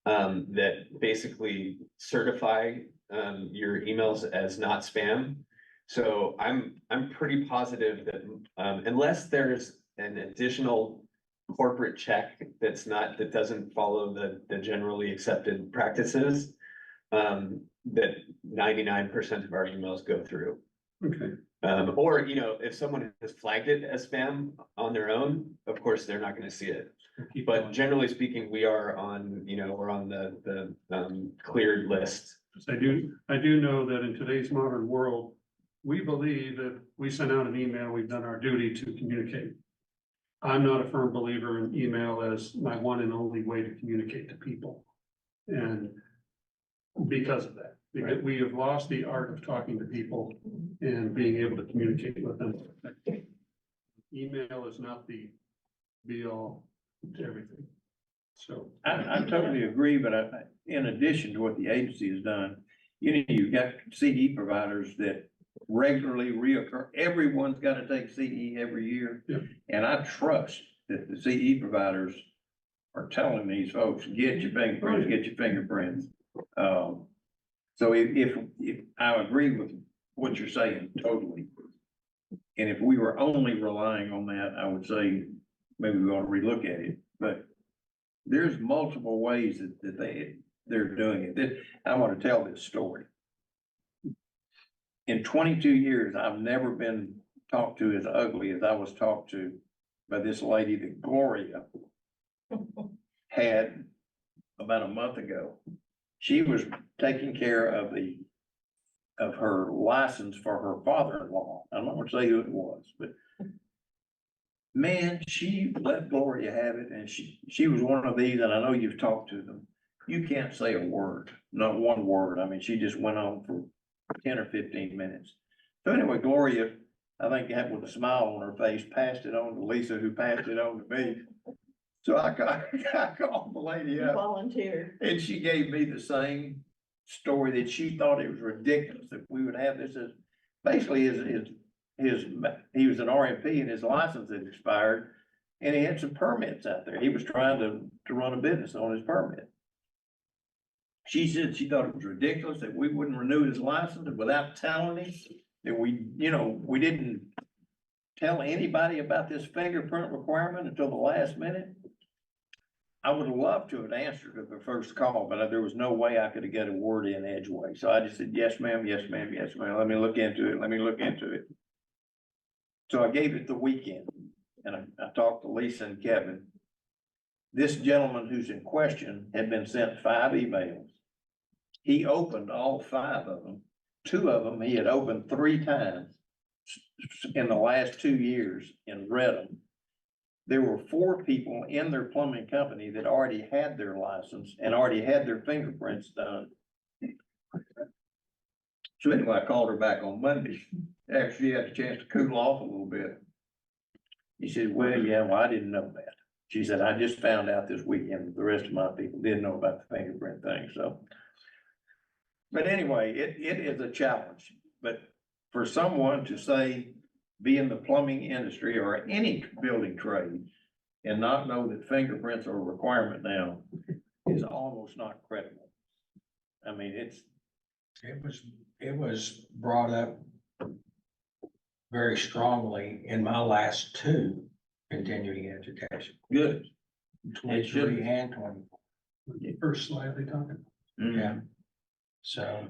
that basically certify, your emails as not spam. So I'm pretty positive that, unless there's an additional corporate check that doesn't follow the generally accepted practices, that 99% of our emails go through. Okay. Or, if someone has flagged it as spam on their own, of course, they're not gonna see it. But generally speaking, we are on, we're on the cleared list I do know that in today's modern world, we believe that we send out an email, we've done our duty to communicate. I'm not a firm believer in email as my one and only way to communicate to people. And because of that, because we have lost the art of talking to people and being able to communicate with them. Email is not the be all to everything. So. I totally agree, but in addition to what the agency has done, you've got CD providers that regularly reoccur. Everyone's got to take CE every year. Yeah. And I trust that the CE providers are telling these folks, get your fingerprints, get your fingerprints. So if I agree with what you're saying totally. And if we were only relying on that, I would say maybe we ought to relook at it, but there's multiple ways that they're doing it. I want to tell this story. In 22 years, I've never been talked to as ugly as I was talked to by this lady that Gloria had about a month ago. She was taking care of her license for her father-in-law. I'm not gonna say who it was, but man, she let Gloria have it, and she was one of these, and I know you've talked to them. You can't say a word, not one word. I mean, she just went on for 10 or 15 minutes. So anyway, Gloria, I think with a smile on her face, passed it on to Lisa, who passed it on to me. So I called the lady up, Volunteer. and she gave me the same story, that she thought it was ridiculous that we would have this as basically he was an RMP and his license had expired, and he had some permits out there. He was trying to run a business on his permit. She said she thought it was ridiculous that we wouldn't renew his license without telling him that we didn't tell anybody about this fingerprint requirement until the last minute. I would have loved to have answered at the first call, but there was no way I could have got a word in edgeway. So I just said, yes, ma'am, yes, ma'am, yes, ma'am. Let me look into it. So I gave it the weekend, and I talked to Lisa and Kevin. This gentleman who's in question had been sent 5 emails. He opened all 5 of them. 2 of them he had opened 3 times in the last 2 years and read them. There were 4 people in their plumbing company that already had their license and already had their fingerprints done. So anyway, I called her back on Monday after she had a chance to cool off a little bit. He said, well, I didn't know that. She said, I just found out this weekend. The rest of my people didn't know about the fingerprint thing, so. But anyway, it is a challenge, but for someone to say, be in the plumbing industry or any building trade and not know that fingerprints are a requirement now is almost not credible. I mean, It was brought up very strongly in my last 2 continuing education, good. 23 and 24. First slide they talking. Yeah. So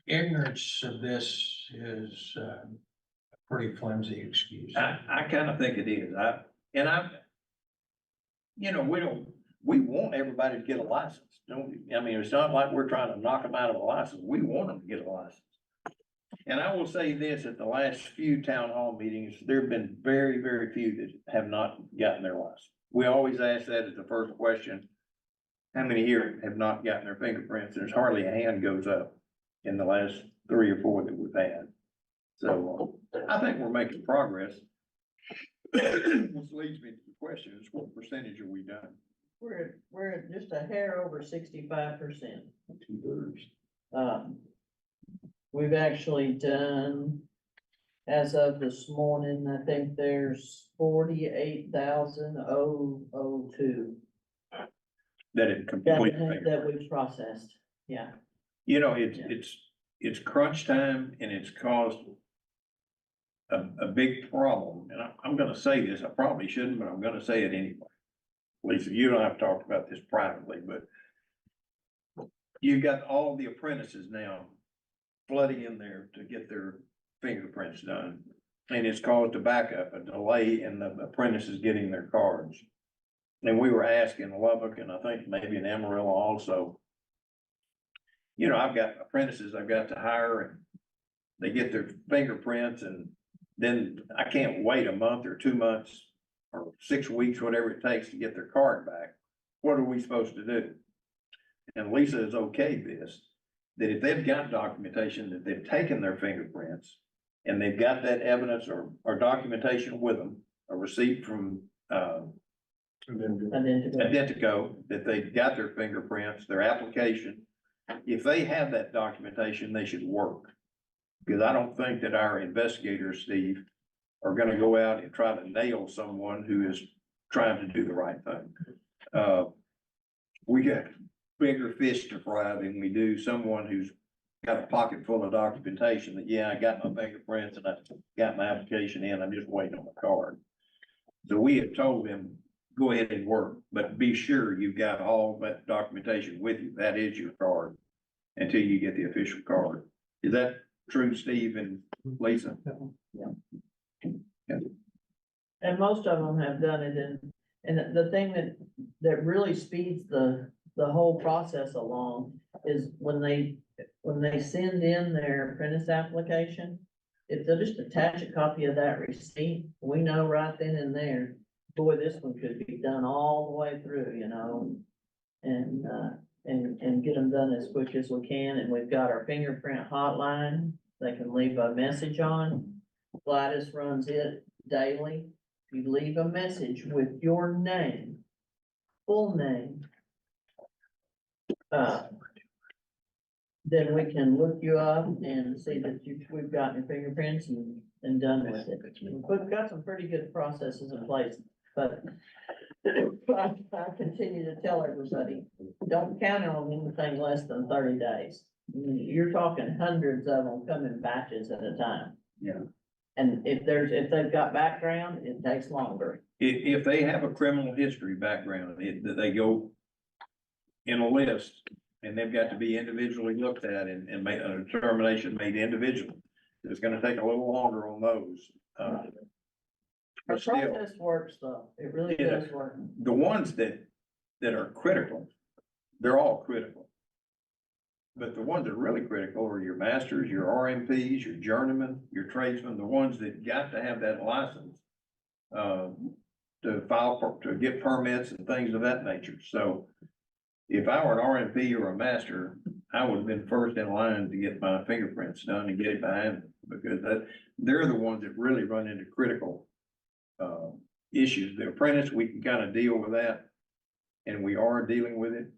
ignorance of this is a pretty flimsy excuse. I kind of think it is. We want everybody to get a license, don't we? I mean, it's not like we're trying to knock them out of a license. We want them to get a license. And I will say this, at the last few town hall meetings, there have been very, very few that have not gotten their license. We always ask that as the first question. How many here have not gotten their fingerprints? There's hardly a hand goes up in the last 3 or 4 that we've had. So I think we're making progress. Which leads me to the question is, what percentage are we done? We're at just a hair over 65%. 2/3. We've actually done, as of this morning, I think there's 48,002 That it completely. that we've processed, yeah. It's crunch time, and it's caused a big problem. And I'm gonna say this, I probably shouldn't, but I'm gonna say it anyway. Lisa, you and I have talked about this privately, but you've got all the apprentices now flooding in there to get their fingerprints done. And it's caused a backup, a delay in the apprentices getting their cards. And we were asking Lubbock, and I think maybe in Amarillo also. You know, I've got apprentices I've got to hire, and they get their fingerprints, and then I can't wait a month or 2 months or 6 weeks, whatever it takes to get their card back. What are we supposed to do? And Lisa has okayed this, that if they've got documentation that they've taken their fingerprints and they've got that evidence or documentation with them, a receipt from, Identico, that they've got their fingerprints, their application. If they have that documentation, they should work. Because I don't think that our investigators, Steve, are gonna go out and try to nail someone who is trying to do the right thing. We got bigger fish to fry than we do someone who's got a pocket full of documentation that, yeah, I got my fingerprints and I got my application in, I'm just waiting on the card. So we have told them, go ahead and work, but be sure you've got all that documentation with you. That is your card until you get the official card. Is that true, Steve and Lisa? And most of them have done it and the thing that really speeds the whole process along is when they send in their apprentice application, if they'll just attach a copy of that receipt, we know right then and there, boy, this one could be done all the way through, you know, and get them done as quick as we can. And we've got our fingerprint hotline they can leave a message on. Gladys runs it daily. If you leave a message with your name, full name, then we can look you up and see that we've gotten your fingerprints and done with it. We've got some pretty good processes in place, but I continue to tell everybody, don't count on anything less than 30 days. You're talking hundreds of them come in batches at a time. Yeah. And if they've got background, it takes longer. If they have a criminal history background, that they go in a list and they've got to be individually looked at and make a determination made individually. It's gonna take a little longer on those. Our But still, process works though. It really Yeah. does work. the ones that are critical, they're all critical. But the ones that are really critical are your masters, your RMPs, your journeymen, your tradesmen, the ones that got to have that license. To file for, to get permits and things of that nature. So if I were an RMP or a master, I would have been first in line to get my fingerprints done and get it behind them, because they're the ones that really run into critical issues. The apprentice, we can kind of deal with that, and we are dealing with it.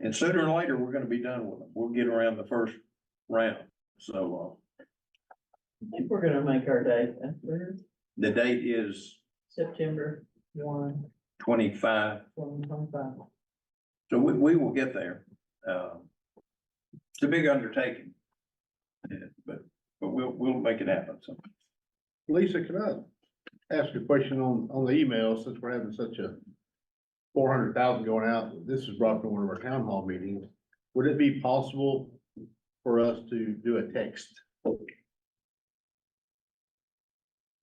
And sooner or later, we're gonna be done with them. We'll get around the first round. So I think we're gonna make our date. the date is September 1, 25. 2025. So we will get there. It's a big undertaking. But we'll make it happen, so. Lisa, can I ask a question on the email, since we're having such a 400,000 going out? This was brought up in one of our town hall meetings. Would it be possible for us to do a text?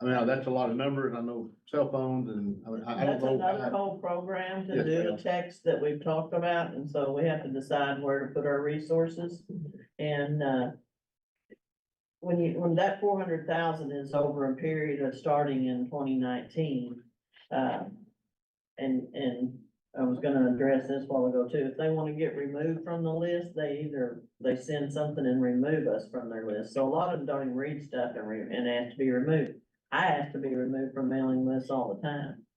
I mean, that's a lot of numbers. I know cell phones and I don't That's know. another whole program to Yes, do the ma'am. text that we've talked about, and so we have to decide where to put our resources. And, when that 400,000 is over a period of starting in 2019, and I was gonna address this a while ago too, if they wanna get removed from the list, they send something and remove us from their list. So a lot of them don't even read stuff and ask to be removed. I ask to be removed from mailing lists all the time.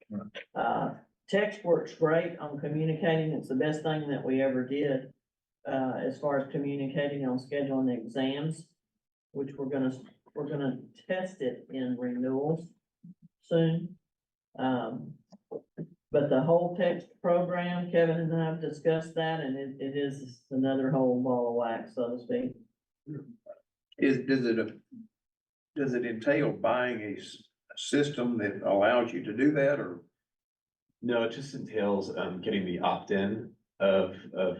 Text works great on communicating. It's the best thing that we ever did, as far as communicating on scheduling exams, which we're gonna test it in renewals soon. But the whole text program, Kevin and I have discussed that, and it is another whole ball of wax, so to speak. Does it entail buying a system that allows you to do that, or? No, it just entails getting the opt-in of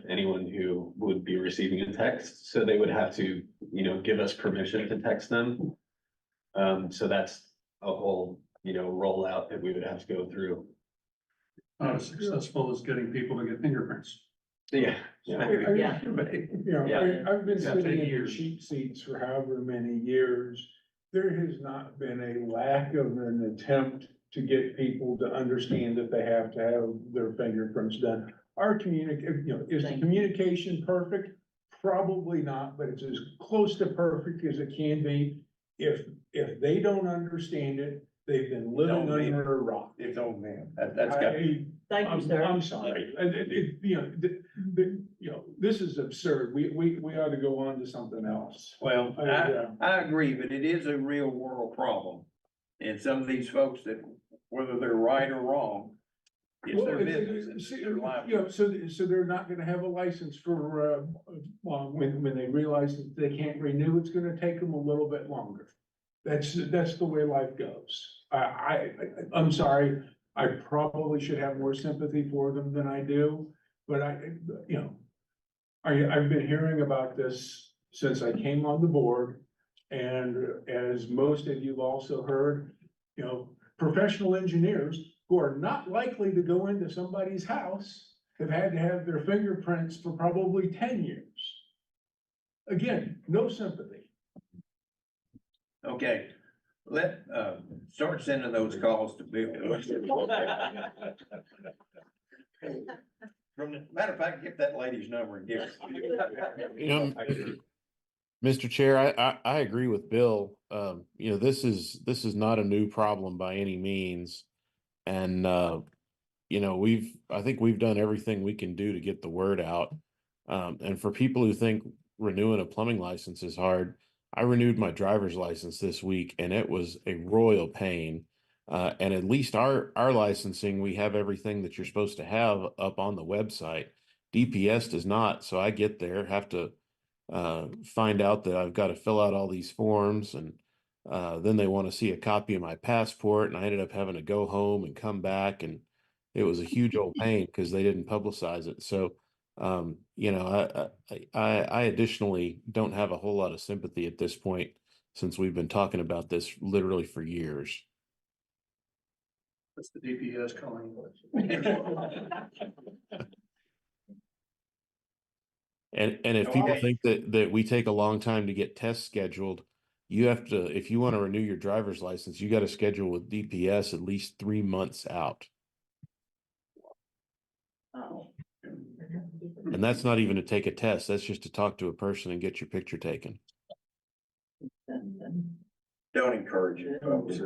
anyone who would be receiving a text. So they would have to, give us permission to text them. So that's a whole, rollout that we would have to go through. not as successful as getting people to get fingerprints. Yeah. Yeah. You know, Yeah. I've been Yeah, sitting 10 in the years. cheap seats for however many years. There has not been a lack of an attempt to get people to understand that they have to have their fingerprints done. Our is the communication perfect? Probably not, but it's as close to perfect as it can be. If they don't understand it, they've been living Don't be. under a rock. It's on them. That's got. Thank you, sir. I'm sorry, this is absurd, we ought to go on to something else. Well, I agree, but it is a real world problem. And some of these folks that, whether they're right or wrong, it's their business. It's their livelihood. So they're not gonna have a license for, when they realize that they can't renew, it's gonna take them a little bit longer. That's the way life goes. I'm sorry, I probably should have more sympathy for them than I do, but I've been hearing about this since I came on the board. And as most of you've also heard, professional engineers who are not likely to go into somebody's house have had to have their fingerprints for probably 10 years. Again, no sympathy. Okay, start sending those calls to Bill. Matter of fact, get that lady's number and give it. Mr. Chair, I agree with Bill. This is not a new problem by any means. And, I think we've done everything we can do to get the word out. And for people who think renewing a plumbing license is hard, I renewed my driver's license this week and it was a royal pain. And at least our licensing, we have everything that you're supposed to have up on the website. DPS does not. So I get there, have to find out that I've got to fill out all these forms, and then they want to see a copy of my passport, and I ended up having to go home and come back, and it was a huge old pain because they didn't publicize it. So I additionally don't have a whole lot of sympathy at this point, since we've been talking about this literally for years. That's the DPS calling. And if people think that we take a long time to get tests scheduled, you have to, if you want to renew your driver's license, you got to schedule with DPS at least 3 months out. Oh. And that's not even to take a test. That's just to talk to a person and get your picture taken. Don't encourage it, folks.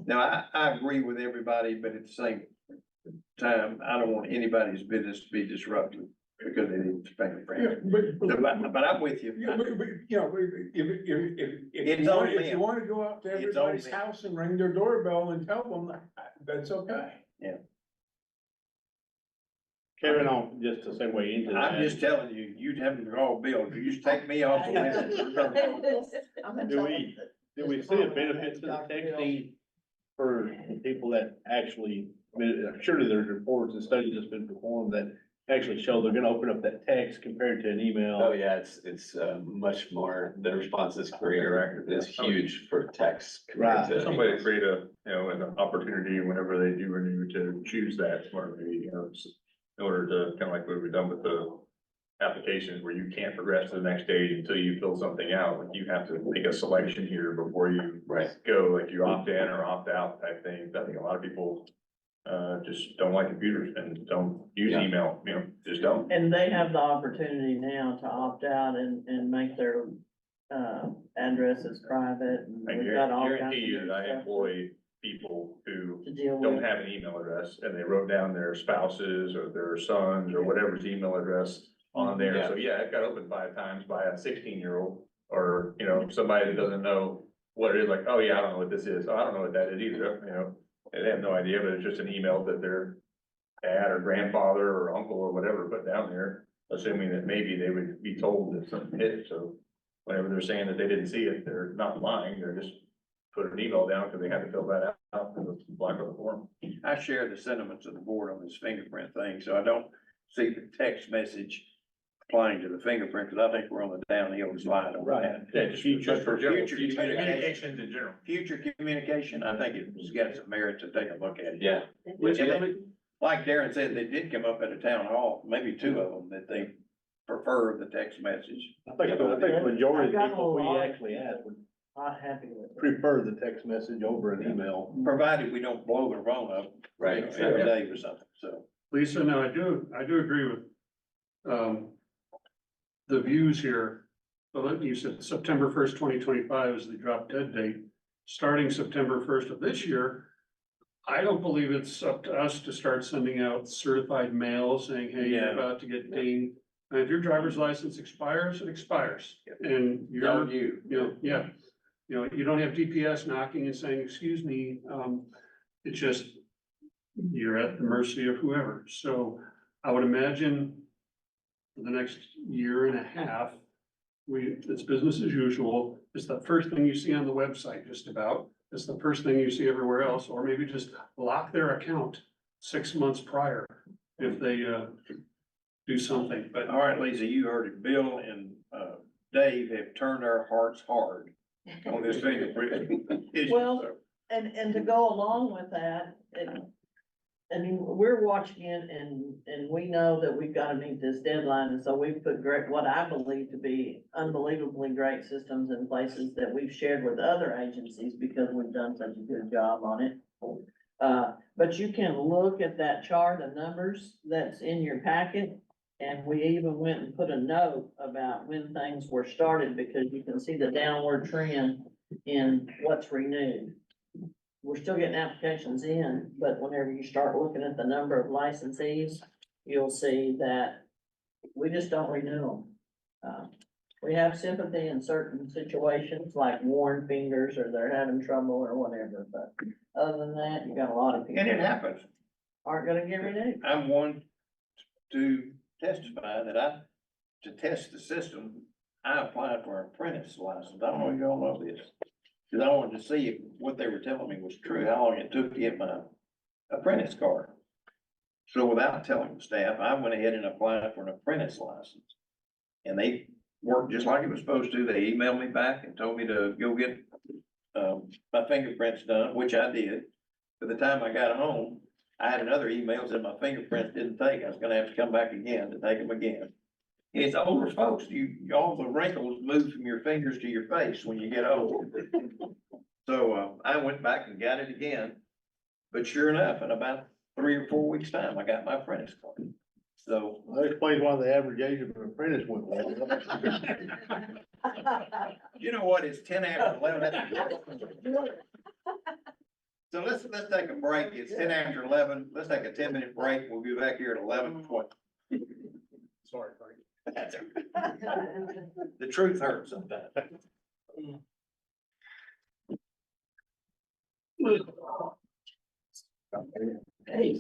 Now, I agree with everybody, but at the same time, I don't want anybody's business to be disrupted because they need fingerprints. But I'm with you. If you want to go out to everybody's house and ring their doorbell and tell them, that's okay. Yeah. Kevin, just to segue into I'm just telling you, you'd have to call Bill. You just take me off the list. Do we see a benefit to the texting for people that actually, surely there's reports and studies that's been performed that actually show they're gonna open up that text compared to an email? Oh, yeah, it's much more, the responses career is huge for text. compared to- Somebody create an opportunity whenever they do renew to choose that smartly, in order to, kind of like what we've done with the applications where you can't progress to the next stage until you fill something out. Like you have to make a selection here before you go, like you opt in or opt out type thing. I think a lot of people just don't like computers and don't use email, just don't. And they have the opportunity now to opt out and make their addresses private. And I we've got all kinds guarantee you of that I stuff employ people who to deal don't with. have an email address and they wrote down their spouses or their sons or whatever's email address on there. So yeah, it got opened 5 times by a 16-year-old or, somebody that doesn't know what it is, like, oh yeah, I don't know what this is. Oh, I don't know what that is either, They have no idea, but it's just an email that their dad or grandfather or uncle or whatever put down there, assuming that maybe they would be told that something hit. So whenever they're saying that they didn't see it, they're not lying. They're just put an email down because they had to fill that out because it's black on the form. I share the sentiments of the board on this fingerprint thing, so I don't see the text message applying to the fingerprint, because I think we're on the downhill slide on that. Yeah, just for Future communications in general. Future communication, I think it's got some merit to take a look at it. Yeah. like Darren said, they did come up at a town hall, maybe two of them, that they prefer the text message. I think the majority of I've got a people we lot. actually asked would Not happy with it. prefer the text message over an email. Provided we don't blow their phone up. Right. you know, every day or something, so. Lisa, no, I do agree with, the views here. Well, you said September 1st, 2025 is the drop dead date. Starting September 1st of this year, I don't believe it's up to us to start sending out certified mail saying, hey, you're Yeah. about to get dinged. And if your driver's license expires, it expires. And you're, On you. yeah. You don't have DPS knocking and saying, excuse me, it's just, you're at the mercy of whoever. So I would imagine for the next year and a half, it's business as usual. It's the first thing you see on the website, just about. It's the first thing you see everywhere else, or maybe just lock their account 6 months prior if they, do something, but. All right, Lisa, you heard it. Bill and, Dave have turned our hearts hard on this fingerprint issue. Well, so. And to go along with that, I mean, we're watching it and we know that we've got to meet this deadline. And so we've put what I believe to be unbelievably great systems in places that we've shared with other agencies because we've done such a good job on it. But you can look at that chart of numbers that's in your packet. And we even went and put a note about when things were started because you can see the downward trend in what's renewed. We're still getting applications in, but whenever you start looking at the number of licensees, you'll see that we just don't renew them. We have sympathy in certain situations like worn fingers or they're having trouble or whatever, but other than that, you got a lot of people. And it happens. Aren't gonna get renewed. I'm one to testify that to test the system, I applied for an apprentice license. I don't know if y'all know this. Cause I wanted to see if what they were telling me was true, how long it took to get my apprentice card. So without telling the staff, I went ahead and applied for an apprentice license. And they worked just like it was supposed to. They emailed me back and told me to go get, my fingerprints done, which I did. By the time I got home, I had another email that my fingerprints didn't take. I was gonna have to come back again to take them again. It's older folks, all the wrinkles move from your fingers to your face when you get old. So, I went back and got it again, but sure enough, in about 3 or 4 weeks' time, I got my apprentice card. So, That explains why the average age of an apprentice went down. you know what, it's 10 after 11. So let's take a break, it's 10 after 11, let's take a 10-minute break, we'll be back here at 11:20. Sorry, Frank. That's okay. The truth hurts sometimes. Hey.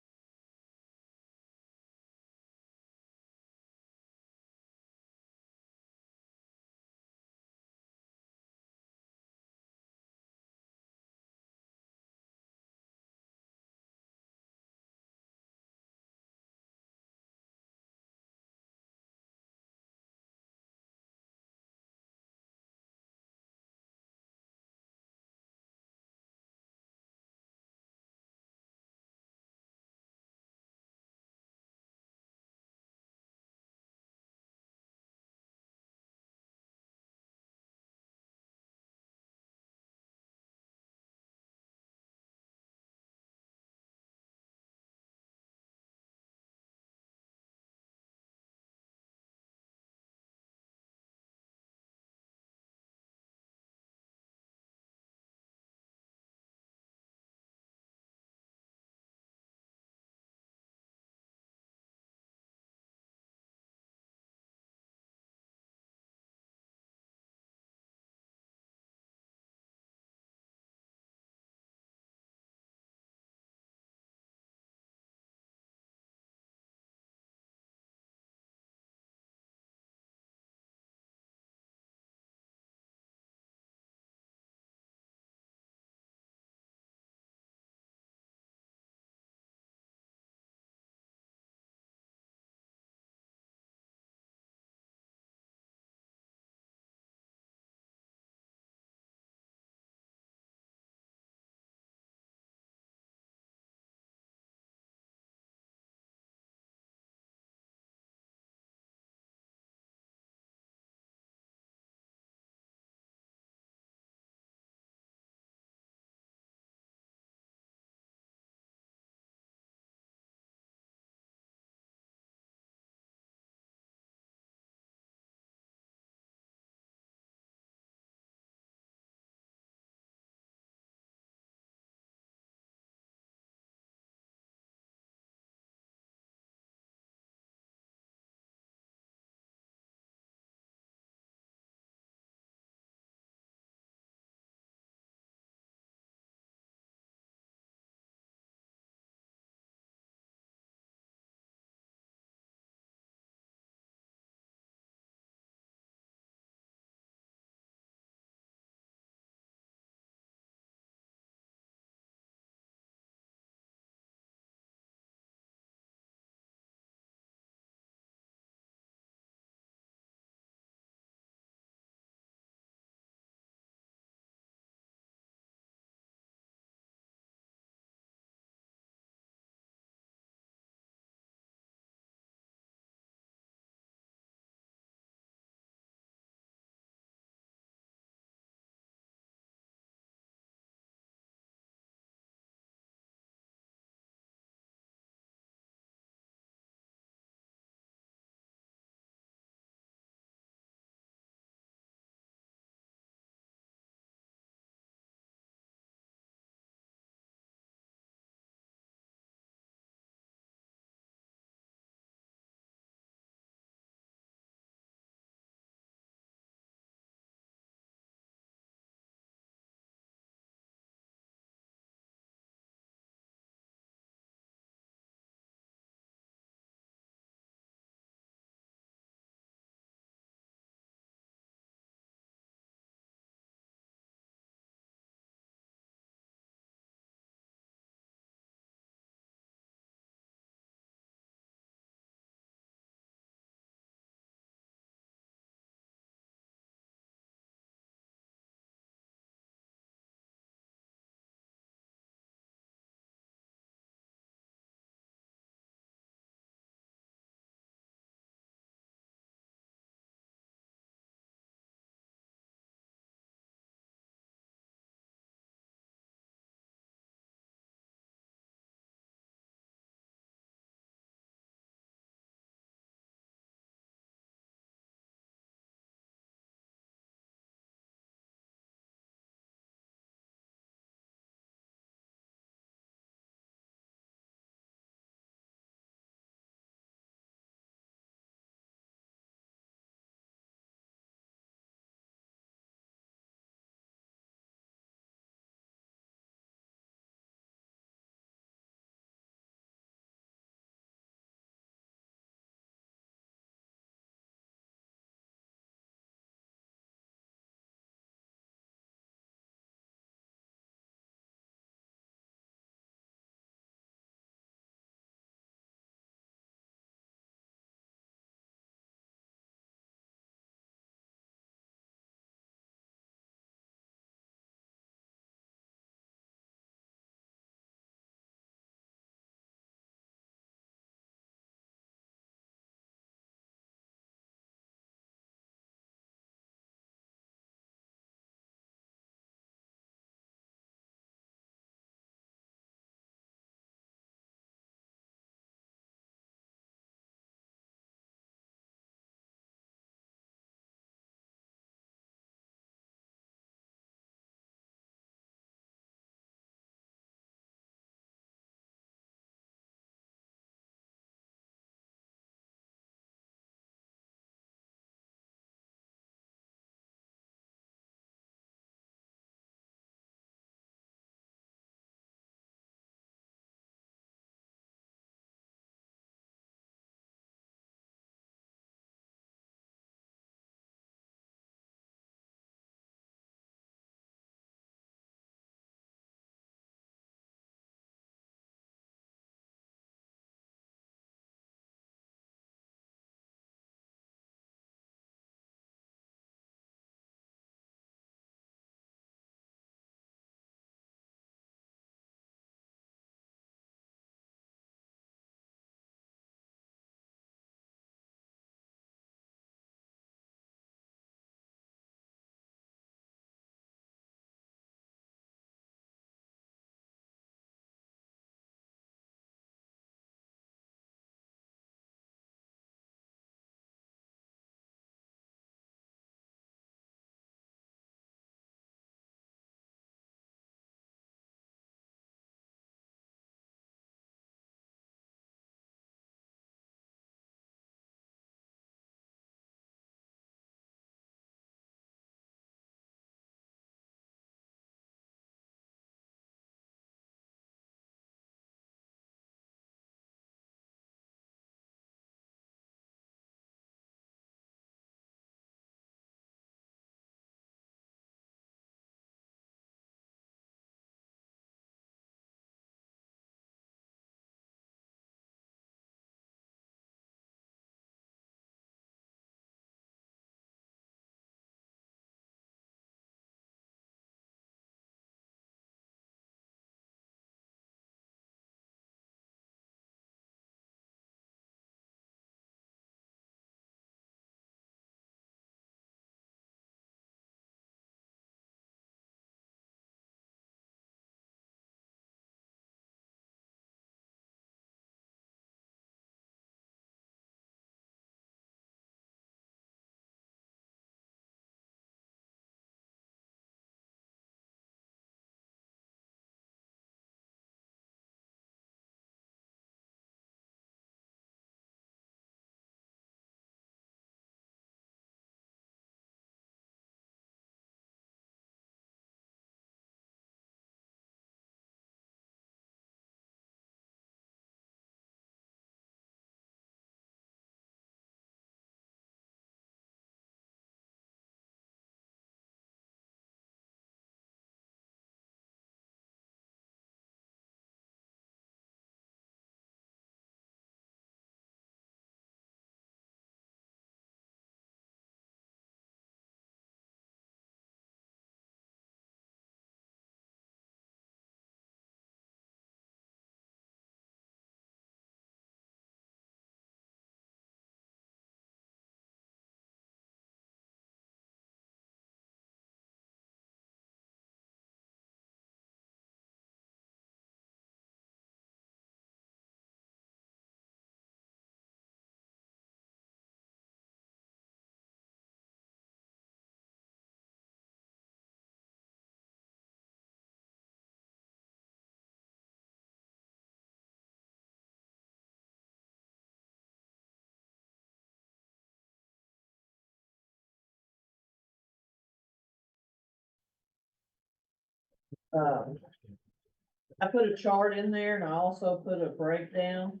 I put a chart in there and I also put a breakdown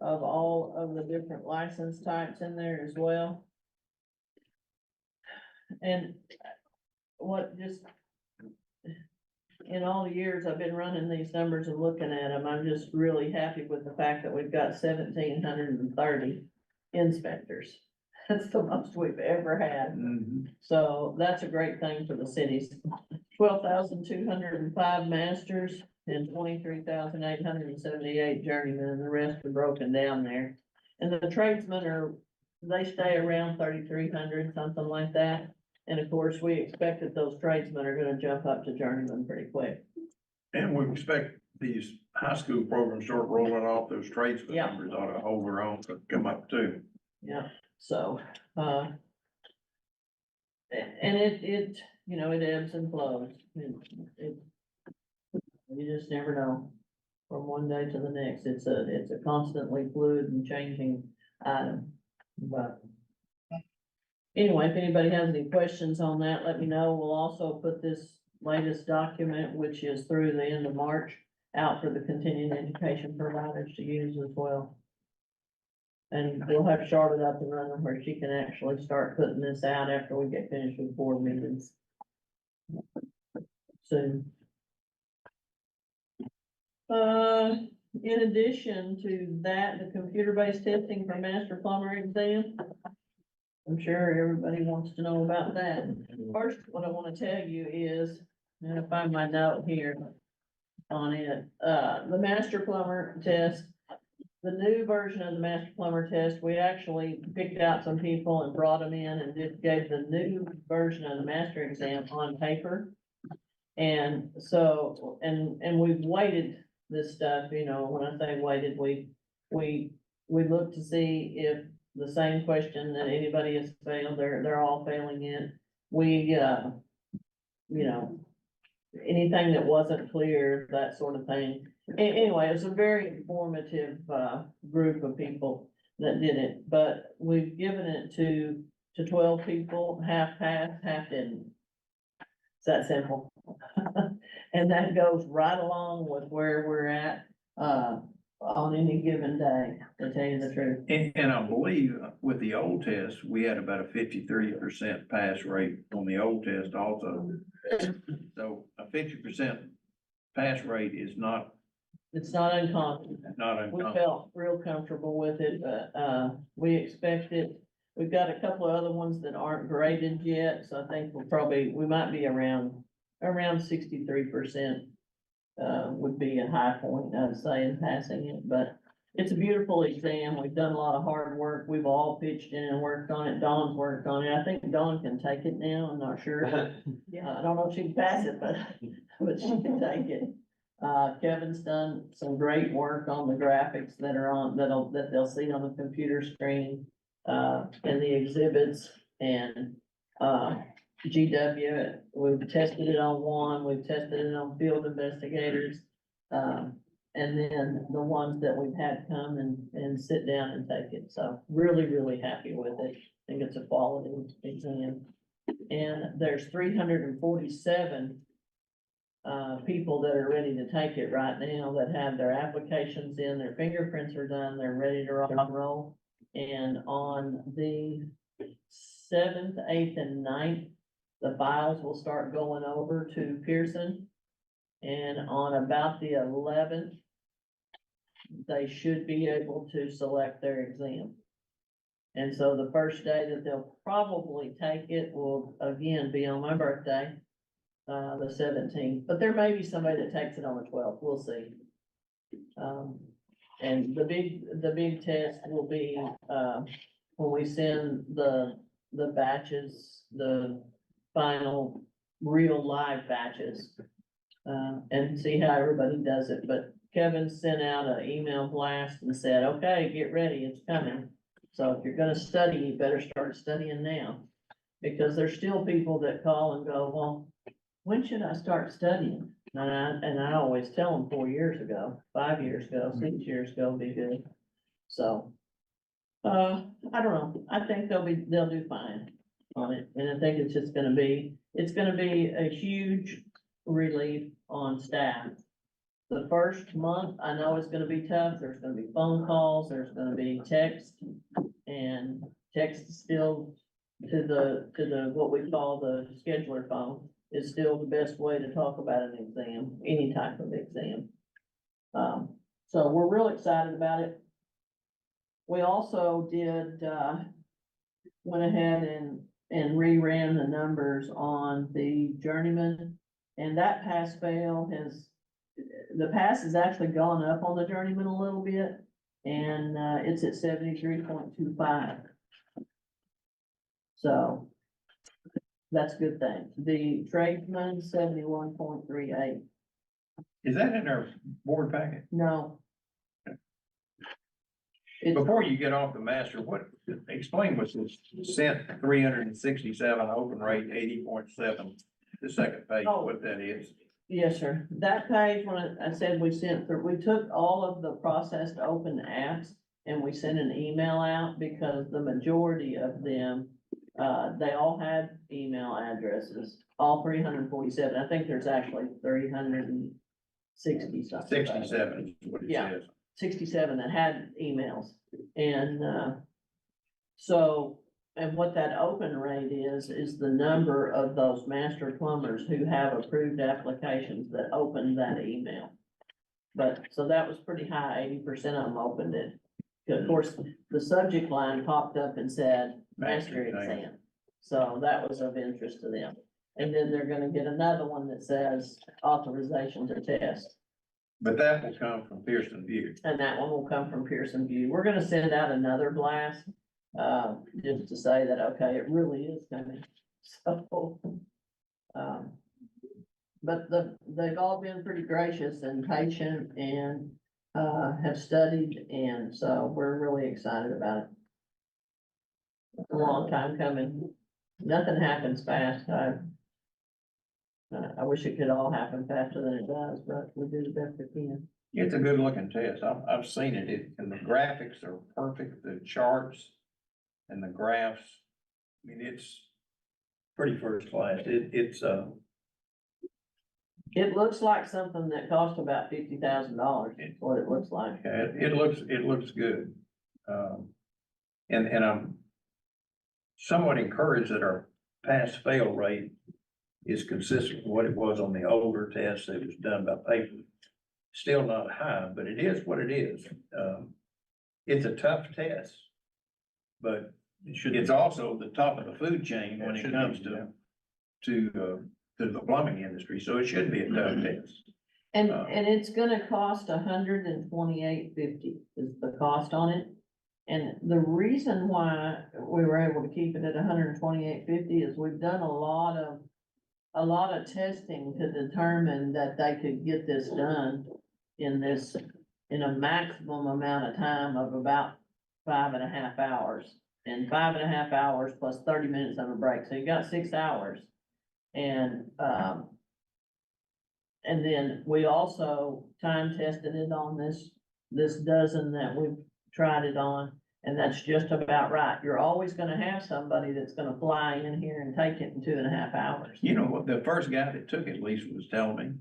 of all of the different license types in there as well. And what just, in all the years I've been running these numbers and looking at them, I'm just really happy with the fact that we've got 1,730 inspectors. That's the most we've ever had. So that's a great thing for the cities. 12,205 masters and 23,878 journeymen, and the rest are broken down there. And the tradesmen they stay around 3,300, something like that. And of course, we expect that those tradesmen are gonna jump up to journeyman pretty quick. And we expect these high school programs start rolling off, those tradesmen Yeah. numbers ought to hold their own, to come up too. Yeah, so, and it, you know, it ebbs and flows. You just never know from one day to the next. It's a constantly fluid and changing item, but. Anyway, if anybody has any questions on that, let me know. We'll also put this latest document, which is through the end of March, out for the continuing education providers to use as well. And we'll have Charlotte up and running where she can actually start putting this out after we get finished with board meetings soon. In addition to that, the computer-based testing for master plumber exam. I'm sure everybody wants to know about that. First, what I want to tell you is, I'm gonna find my note here on it, the master plumber test. The new version of the master plumber test, we actually picked out some people and brought them in and gave the new version of the master exam on paper. And so, and we've weighted this stuff, you know, when I say weighted, we look to see if the same question that anybody has failed, they're all failing it. We, you know, anything that wasn't clear, that sort of thing. Anyway, it was a very informative, group of people that did it, but we've given it to 12 people, half passed, half didn't. It's that simple. And that goes right along with where we're at, on any given day, to tell you the truth. And I believe with the old test, we had about a 53% pass rate on the old test also. So a 50% pass rate is not It's not uncommon. We uncommon. felt real comfortable with it, but, we expected, we've got a couple of other ones that aren't graded yet, so I think we might be around 63%. Would be a high point, I'd say, in passing it, but it's a beautiful exam. We've done a lot of hard work. We've all pitched in and worked on it. Dawn's worked on it. I think Dawn can take it now. I'm not sure. I don't know if she can pass it, but she can take it. Kevin's done some great work on the graphics that are on, that they'll see on the computer screen, and the exhibits, and, GW, we've tested it on one, we've tested it on field investigators. And then the ones that we've had come and sit down and take it. So really, really happy with it. I think it's a quality exam. And there's 347 people that are ready to take it right now, that have their applications in, their fingerprints are done, they're ready to rock and roll. And on the 7th, 8th, and 9th, the files will start going over to Pearson. And on about the 11th, they should be able to select their exam. And so the first day that they'll probably take it will again be on my birthday, the 17th, but there may be somebody that takes it on the 12th, we'll see. And the big test will be, when we send the batches, the final real live batches, and see how everybody does it. But Kevin sent out an email blast and said, okay, get ready, it's coming. So if you're gonna study, you better start studying now, because there's still people that call and go, well, when should I start studying? And I always tell them 4 years ago, 5 years ago, 6 years ago would be good. So, I don't know, I think they'll do fine on it, and I think it's just gonna be, a huge relief on staff. The first month, I know it's gonna be tough, there's gonna be phone calls, there's gonna be text, and text is still to the, what we call the scheduler phone, is still the best way to talk about an exam, any type of exam. So we're real excited about it. We also did, went ahead and reran the numbers on the journeyman, and that pass-fail the pass has actually gone up on the journeyman a little bit, and, it's at 73.25. So, that's a good thing. The tradesman, 71.38. Is that in our board packet? No. It's, Before you get off the master, explain what's this cent 367 open rate 80.7, the second page, Oh. what that is. yes, sir. That page, when I said we took all of the processed open apps and we sent an email out because the majority of them, they all had email addresses, all 347. I think there's actually 360 something. 67 is what it Yeah. says. 67 that had emails. And, and what that open rate is the number of those master plumbers who have approved applications that opened that email. But, so that was pretty high, 80% of them opened it. Of course, the subject line popped up and said, master exam. So that was of interest to them. And then they're gonna get another one that says authorization to test. But that will come from Pearson View. And that one will come from Pearson View. We're gonna send out another blast, just to say that, okay, it really is coming. So, but they've all been pretty gracious and patient and, have studied, and so we're really excited about it. It's a long time coming. Nothing happens fast. I wish it could all happen faster than it does, but we do the best we can. It's a good looking test. I've seen it, and the graphics are perfect, the charts and the graphs. I mean, it's pretty first class. It looks like something that cost about $50,000, is what it looks like. It looks good. And I'm somewhat encouraged that our pass-fail rate is consistent with what it was on the older test that was done by paper. Still not high, but it is what it is. It's a tough test, but it's also the top of the food chain when it comes to the plumbing industry, so it should be a tough test. And it's gonna cost $128.50 is the cost on it. And the reason why we were able to keep it at $128.50 is we've done a lot of testing to determine that they could get this done in a maximum amount of time of about 5.5 hours. And 5.5 hours plus 30 minutes of a break, so you got 6 hours. And then we also time tested it on this dozen that we've tried it on, and that's just about right. You're always gonna have somebody that's gonna fly in here and take it in 2.5 hours. You know, what the first guy that took it, Lisa, was telling me,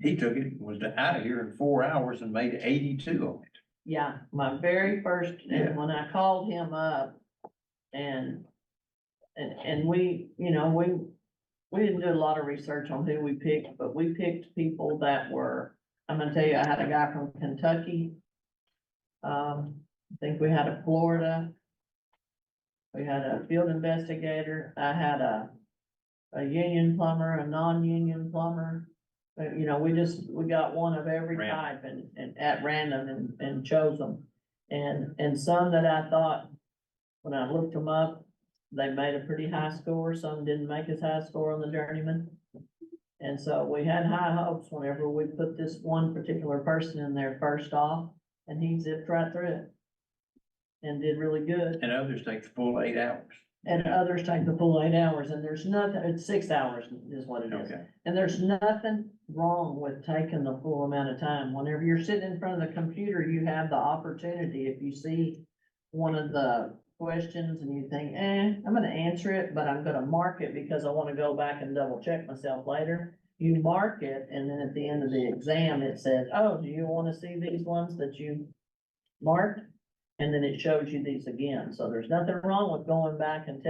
he took it, was out of here in 4 hours and made 82 on it. Yeah, my very first, Yeah. and when I called him up and we, you know, we didn't do a lot of research on who we picked, but we picked people that were, I'm gonna tell you, I had a guy from Kentucky. I think we had a Florida. We had a field investigator. I had a union plumber, a non-union plumber. You know, we got one of every type and at random and chose them. And some that I thought, when I looked them up, they made a pretty high score. Some didn't make as high a score on the journeyman. And so we had high hopes whenever we put this one particular person in there first off, and he zipped right through it and did really good. And others take the full 8 hours. And others take the full 8 hours, and there's nothing, it's 6 hours is what it is. Okay. And there's nothing wrong with taking the full amount of time. Whenever you're sitting in front of the computer, you have the opportunity, if you see one of the questions and you think, I'm gonna answer it, but I'm gonna mark it because I wanna go back and double check myself later. you mark it, and then at the end of the exam, it says, oh, do you wanna see these ones that you marked? And then it shows you these again, so there's nothing wrong with going back and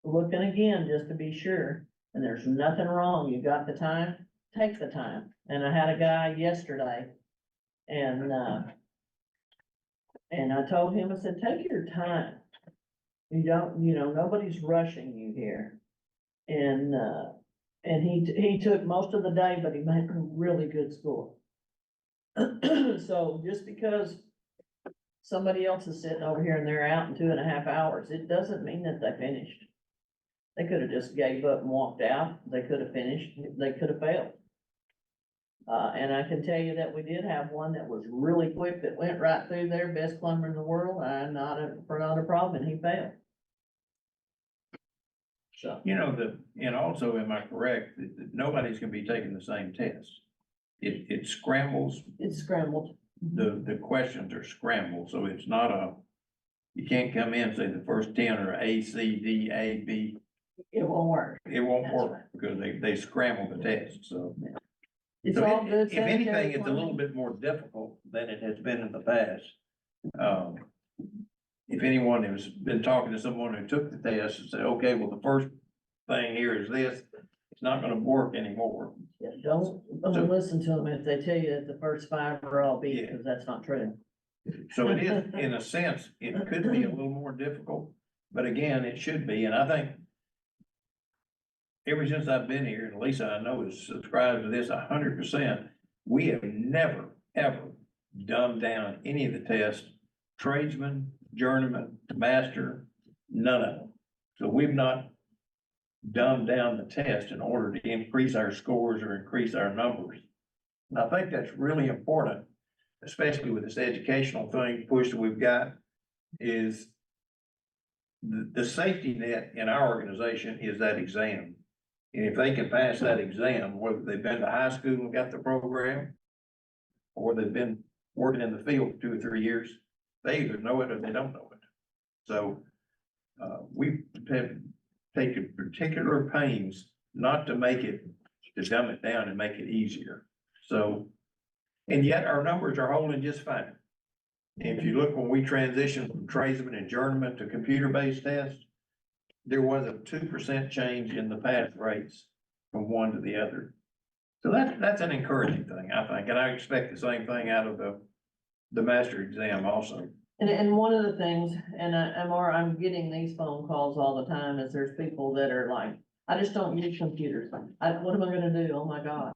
looking again just to be sure. And there's nothing wrong, you got the time, take the time. And I had a guy yesterday, and I told him, I said, take your time. You don't, nobody's rushing you here. And he took most of the day, but he made a really good score. So just because somebody else is sitting over here and they're out in 2.5 hours, it doesn't mean that they finished. They could have just gave up and walked out. They could have finished, they could have failed. And I can tell you that we did have one that was really quick, that went right through there, best climber in the world, and not a problem, and he failed. So, and also, am I correct, that nobody's gonna be taking the same test? It scrambles, it's scrambled. the questions are scrambled, so it's not you can't come in and say the first 10 are A, C, D, A, B. It won't work. It won't That's work right. because they scramble the test, so. It's So all good. If anything, sanitary it's a little plumbing. bit more difficult than it has been in the past. If anyone has been talking to someone who took the test and said, okay, well, the first thing here is this, it's not gonna work anymore. Yeah, don't listen to them if they tell you that the first 5 are all B, Yeah. because that's not true. So it is, in a sense, it could be a little more difficult, but again, it should be, and I think ever since I've been here, and Lisa, I know, is subscribed to this 100%, we have never, ever dumbed down any of the tests, tradesman, journeyman, master, none of them. So we've not dumbed down the test in order to increase our scores or increase our numbers. And I think that's really important, especially with this educational thing push that we've got, is the safety net in our organization is that exam. And if they can pass that exam, whether they've been to high school and got the program, or they've been working in the field for 2 or 3 years, they either know it or they don't know it. So, we have taken particular pains not to dumb it down and make it easier. So, and yet our numbers are holding just fine. If you look, when we transitioned from tradesman and journeyman to computer-based tests, there was a 2% change in the pass rates from one to the other. So that's an encouraging thing, I think, and I expect the same thing out of the master exam also. And one of the things, and I'm getting these phone calls all the time, is there's people that are like, I just don't use computers. What am I gonna do? Oh my God.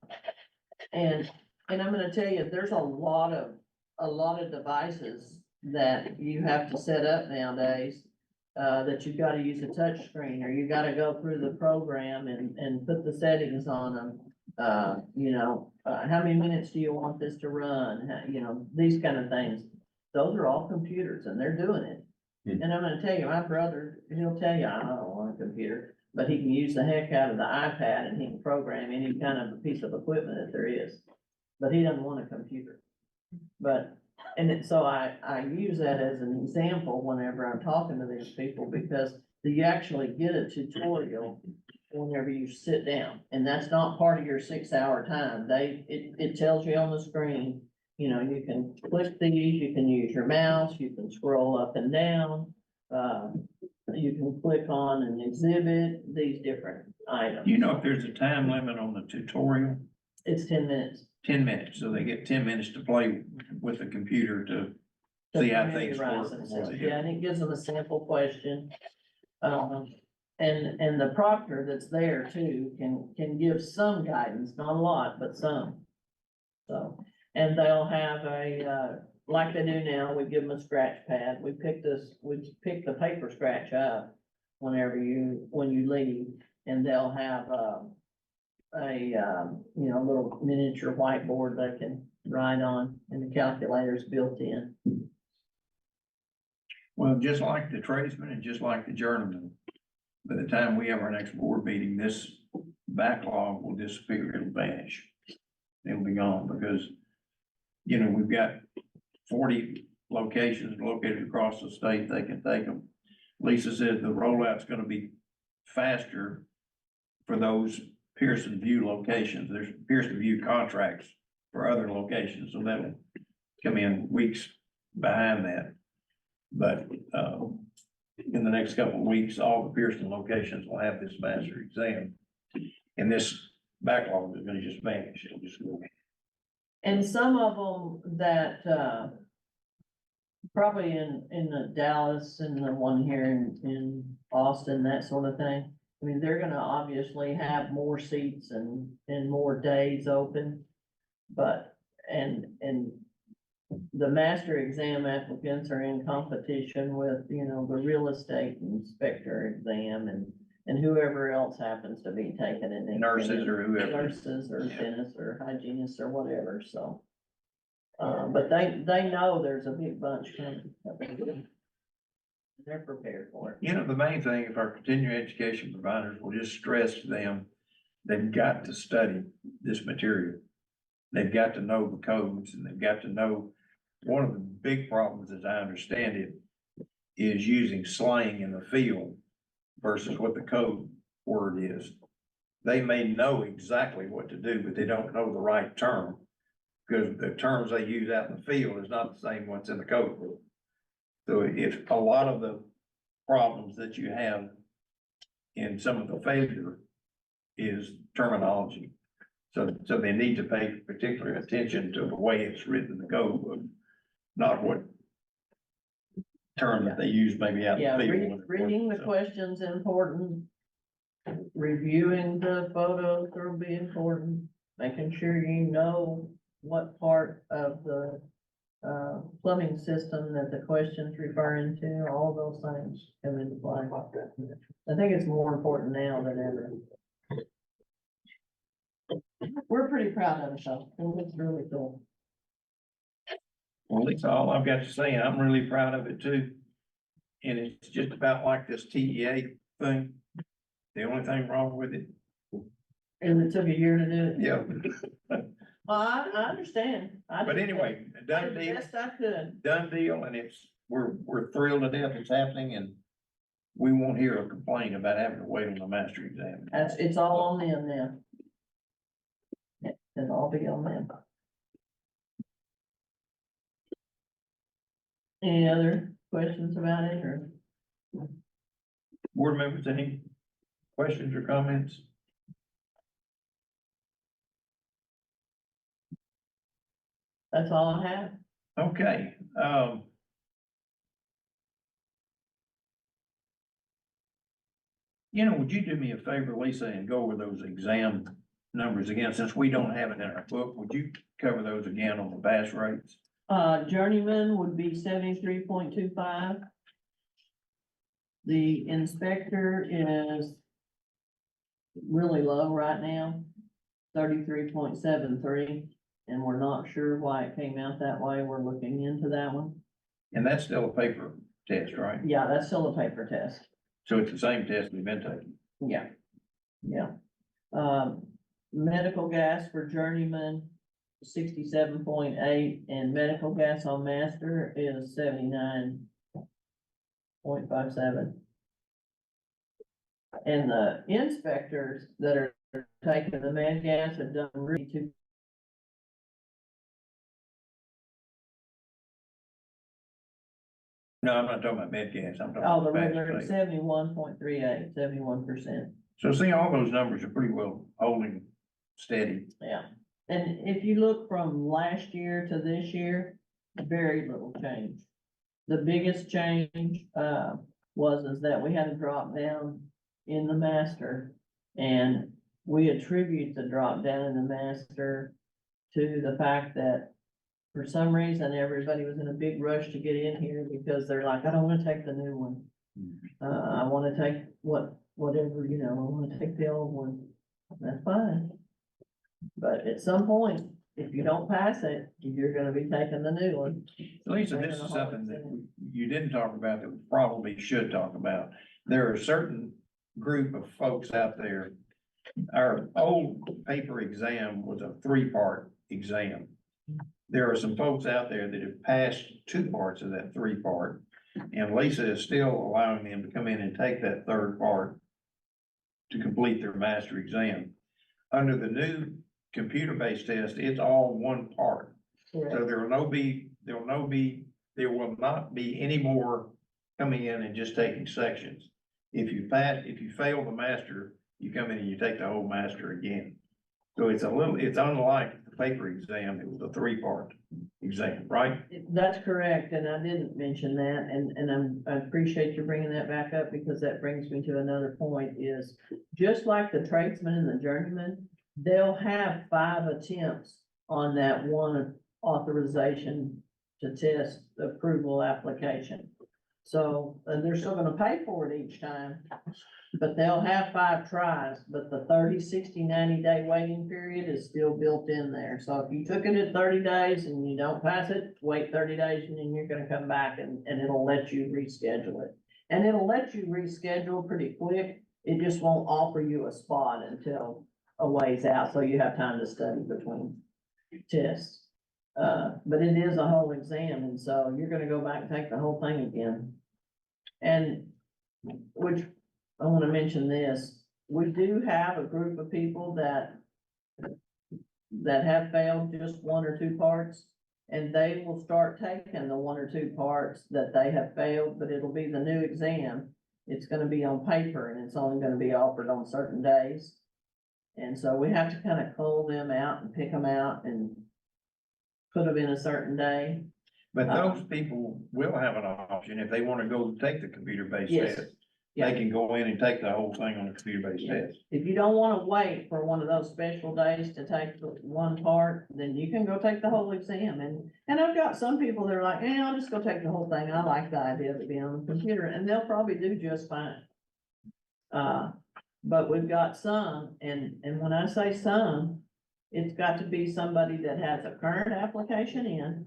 And I'm gonna tell you, there's a lot of devices that you have to set up nowadays. That you've gotta use a touch screen, or you gotta go through the program and put the settings on them. How many minutes do you want this to run? These kind of things. Those are all computers and they're doing it. And I'm gonna tell you, my brother, he'll tell you, I don't want a computer, but he can use the heck out of the iPad and he can program any kind of a piece of equipment that there is. But he doesn't want a computer. So I use that as an example whenever I'm talking to these people, because you actually get a tutorial whenever you sit down, and that's not part of your 6-hour time. It tells you on the screen, you can click these, you can use your mouse, you can scroll up and down. You can click on an exhibit, these different items. Do you know if there's a time limit on the tutorial? It's 10 minutes. 10 minutes, so they get 10 minutes to play with the computer to see how things Familiarize work. themselves. Yeah, and it gives them a sample question. And the proctor that's there too can give some guidance, not a lot, but some. So, and they'll have like they do now, we give them a scratch pad. We pick the paper scratch up when you leave, and they'll have a little miniature whiteboard they can write on, and the calculator's built in. Well, just like the tradesman and just like the journeyman, by the time we have our next board meeting, this backlog will disappear, it'll vanish. It'll be gone because, we've got 40 locations located across the state, they can take them. Lisa said the rollout's gonna be faster for those Pearson View locations. There's Pearson View contracts for other locations, so that'll come in weeks behind that. But, in the next couple of weeks, all the Pearson locations will have this master exam. And this backlog is gonna just vanish. It'll just go. And some of them that, probably in the Dallas and the one here in Austin, that sort of thing. I mean, they're gonna obviously have more seats and more days open. But, and the master exam applicants are in competition with, you know, the real estate inspector exam and whoever else happens to be taking it. Nurses or whoever. Nurses or Yeah. dentists or hygienists or whatever, so. But they know there's a big bunch coming. They're prepared for it. You know, the main thing, if our continuing education providers will just stress to them, they've got to study this material. They've got to know the codes and they've got to know, one of the big problems, as I understand it, is using slang in the field versus what the code word is. They may know exactly what to do, but they don't know the right term. Because the terms they use out in the field is not the same what's in the code book. So if a lot of the problems that you have in some of the failure is terminology. So they need to pay particular attention to the way it's written in the code book, not what term that they use maybe out in Yeah, the field. reading the So, questions important. Reviewing the photos will be important, making sure you know what part of the plumbing system that the question's referring to, all those things come into play. I think it's more important now than ever. We're pretty proud of it, though. It looks really cool. Well, that's all I've got to say. I'm really proud of it too. And it's just about like this TEA thing. The only thing wrong with it, And it took a year to do it. yeah. Well, I understand. But anyway, I done did the deal, best I could. done deal, and we're thrilled to death it's happening, and we won't hear a complaint about having to wait on the master exam. It's all on them now. It'll all be on them. Any other questions about it or? Board members, any questions or comments? That's all I have. Okay, you know, would you do me a favor, Lisa, and go over those exam numbers again, since we don't have it in our book, would you cover those again on the pass rates? Journeyman would be 73.25. The inspector is really low right now, 33.73, and we're not sure why it came out that way. We're looking into that one. And that's still a paper test, right? Yeah, that's still a paper test. So it's the same test we've been taking. Yeah, yeah. Medical gas for journeyman, 67.8, and medical gas on master is 79.57. And the inspectors that are taking the med gas have done really too. No, I'm not talking about med gas, I'm talking Oh, the about pass regular rate. 71.38, 71%. So see, all those numbers are pretty well holding steady. Yeah, and if you look from last year to this year, very little change. The biggest change, is that we had a drop down in the master. And we attribute the drop down in the master to the fact that for some reason, everybody was in a big rush to get in here because they're like, I don't wanna take the new one. I wanna take whatever, you know, I wanna take the old one. That's fine. But at some point, if you don't pass it, you're gonna be taking the new one. Lisa, this is something that you didn't talk about that we probably should talk about. There are a certain group of folks out there. Our old paper exam was a 3-part exam. There are some folks out there that have passed 2 parts of that 3-part. And Lisa is still allowing them to come in and take that 3rd part to complete their master exam. under the new computer-based test, it's all one part. So there will not be any more coming in and just taking sections. If you fail the master, you come in and you take the whole master again. So it's unlike the paper exam, it was a 3-part exam, right? That's correct, and I didn't mention that, and I appreciate you bringing that back up, because that brings me to another point, is just like the tradesman and the journeyman, they'll have 5 attempts on that one authorization to test approval application. So, and they're still gonna pay for it each time, but they'll have 5 tries, but the 30, 60, 90-day waiting period is still built in there. So if you took it at 30 days and you don't pass it, wait 30 days and then you're gonna come back and it'll let you reschedule it. And it'll let you reschedule pretty quick. It just won't offer you a spot until a ways out, so you have time to study between tests. But it is a whole exam, and so you're gonna go back and take the whole thing again. And which, I wanna mention this, we do have a group of people that have failed just 1 or 2 parts, and they will start taking the 1 or 2 parts that they have failed, but it'll be the new exam. It's gonna be on paper, and it's only gonna be offered on certain days. And so we have to kind of cull them out and pick them out and put them in a certain day. But those people will have an option if they wanna go take the computer-based Yes. test. Yeah. They can go in and take the whole thing on the computer-based Yeah. test. If you don't wanna wait for one of those special days to take the 1 part, then you can go take the whole exam. And I've got some people that are like, I'll just go take the whole thing. I like the idea of it being on the computer, and they'll probably do just fine. But we've got some, and when I say some, it's got to be somebody that has a current application in,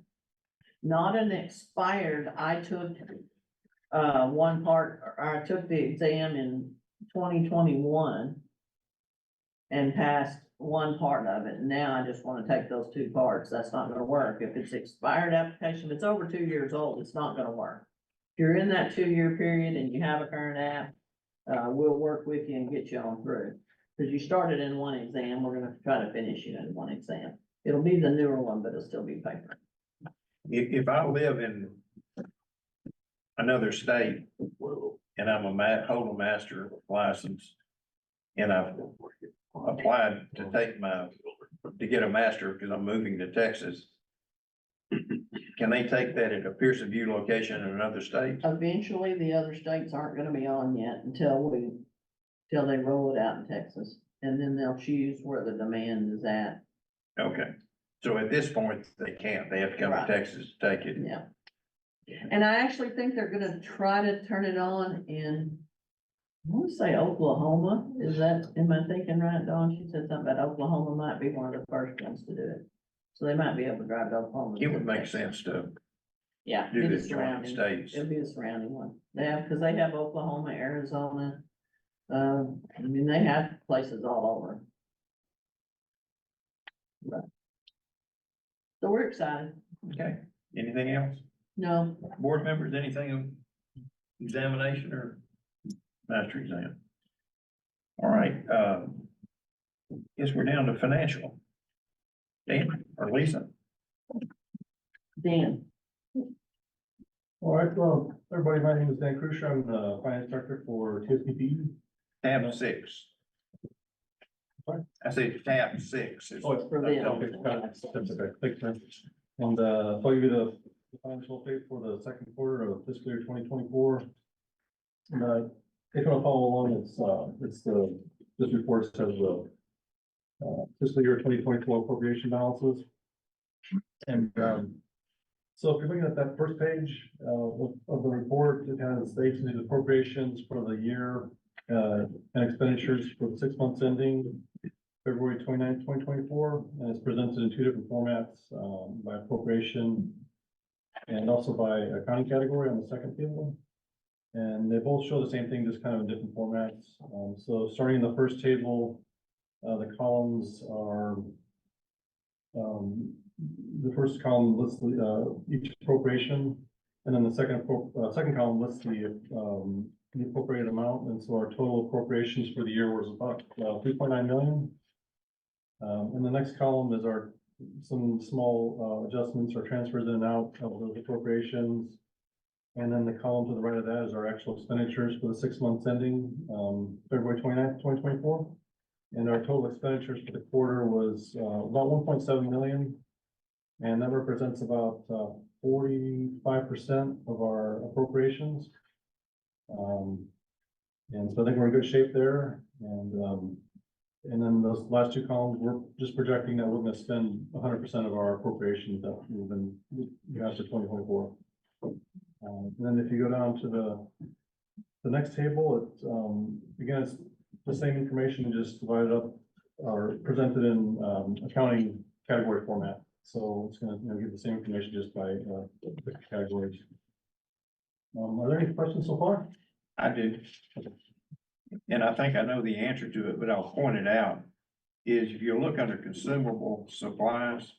not an expired. I took 1 part, or I took the exam in 2021 and passed 1 part of it. Now I just want to take those 2 parts. That's not gonna work. If it's expired application, if it's over 2 years old, it's not gonna work. If you're in that 2-year period and you have a current app, we'll work with you and get you on through. Cause you started in 1 exam, we're gonna try to finish you in 1 exam. It'll be the newer one, but it'll still be paper. If I live in another state and I'm hold a master license and I've applied to get a master because I'm moving to Texas, can they take that at a Pearson View location in another state? Eventually, the other states aren't gonna be on yet until they roll it out in Texas. And then they'll choose where the demand is at. Okay, so at this point, they can't. They have to come to Right. Texas to take it. Yeah. And I actually think they're gonna try to turn it on in, I wanna say Oklahoma. Am I thinking right, Dawn? She said something about Oklahoma might be one of the first ones to do it. So they might be able to drive to Oklahoma. It would make sense to Yeah. do be the this joint surrounding- states. It'll be the surrounding one. Because they have Oklahoma, Arizona. I mean, they have places all over. Right. So we're excited. Okay, anything else? No, Board members, anything on examination or master exam? All right, guess we're down to financial. Dan or Lisa? Dan. All right, well, everybody, my name is Dan Kruger. I'm the finance director for TSBPE. Tab 6. Sorry? I said tab 6. Oh, it's For them. Okay, got it. That's okay. Thanks, man. And, so I'll give you the financial update for the second quarter of fiscal year 2024. And, if you want to follow along, this report says the fiscal year 2024 appropriation balances. And, so if you're looking at that first page, of the report, it has states and appropriations for the year, and expenditures for the 6 months ending February 29th, 2024, and it's presented in 2 different formats, by appropriation and also by accounting category on the second table. And they both show the same thing, just kind of in different formats. So starting in the first table, the columns are, the first column lists each appropriation, and then the second column lists the appropriated amount. And so our total appropriations for the year was about 3.9 million. In the next column is some small, adjustments or transfers in and out of those appropriations. And then the column to the right of that is our actual expenditures for the 6 months ending, February 29th, 2024. And our total expenditures for the quarter was, about 1.7 million. And that represents about, 45% of our appropriations. And so I think we're in good shape there. And then those last two columns, we're just projecting that we're gonna spend 100% of our appropriations that we've been, after 2024. And then if you go down to the next table, it's, again, it's the same information, just divided up or presented in, accounting category format. So it's gonna, give the same information just by, the categories. Are there any questions so far? I do. And I think I know the answer to it, but I'll point it out, is if you look under consumable supplies,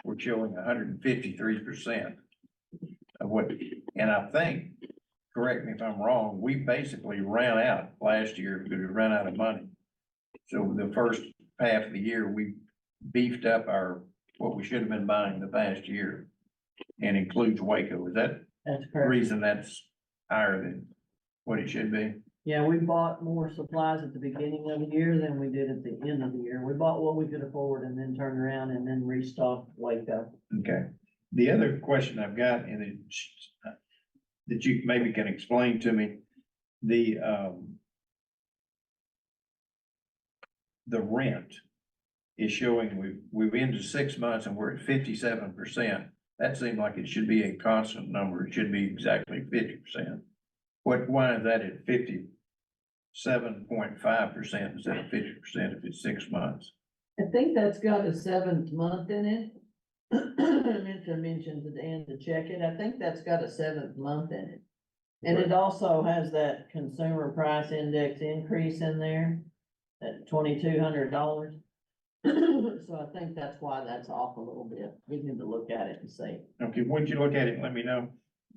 we're showing 153% of what, and I think, correct me if I'm wrong, we basically ran out last year because we ran out of money. So the first half of the year, we beefed up what we should have been buying the past year, and includes Waco. Is that That's the correct. reason that's higher than what it should be? Yeah, we bought more supplies at the beginning of the year than we did at the end of the year. We bought what we could afford and then turned around and then restocked Waco. Okay. The other question I've got, and that you maybe can explain to me, the rent is showing we've into 6 months and we're at 57%. That seemed like it should be a constant number. It should be exactly 50%. Why is that at 57.5% instead of 50% if it's 6 months? I think that's got a 7th month in it. I meant to mention to Dan to check it. I think that's got a 7th month in it. And it also has that consumer price index increase in there at $2,200. So I think that's why that's off a little bit. We need to look at it and see. Okay, once you look at it, let me know.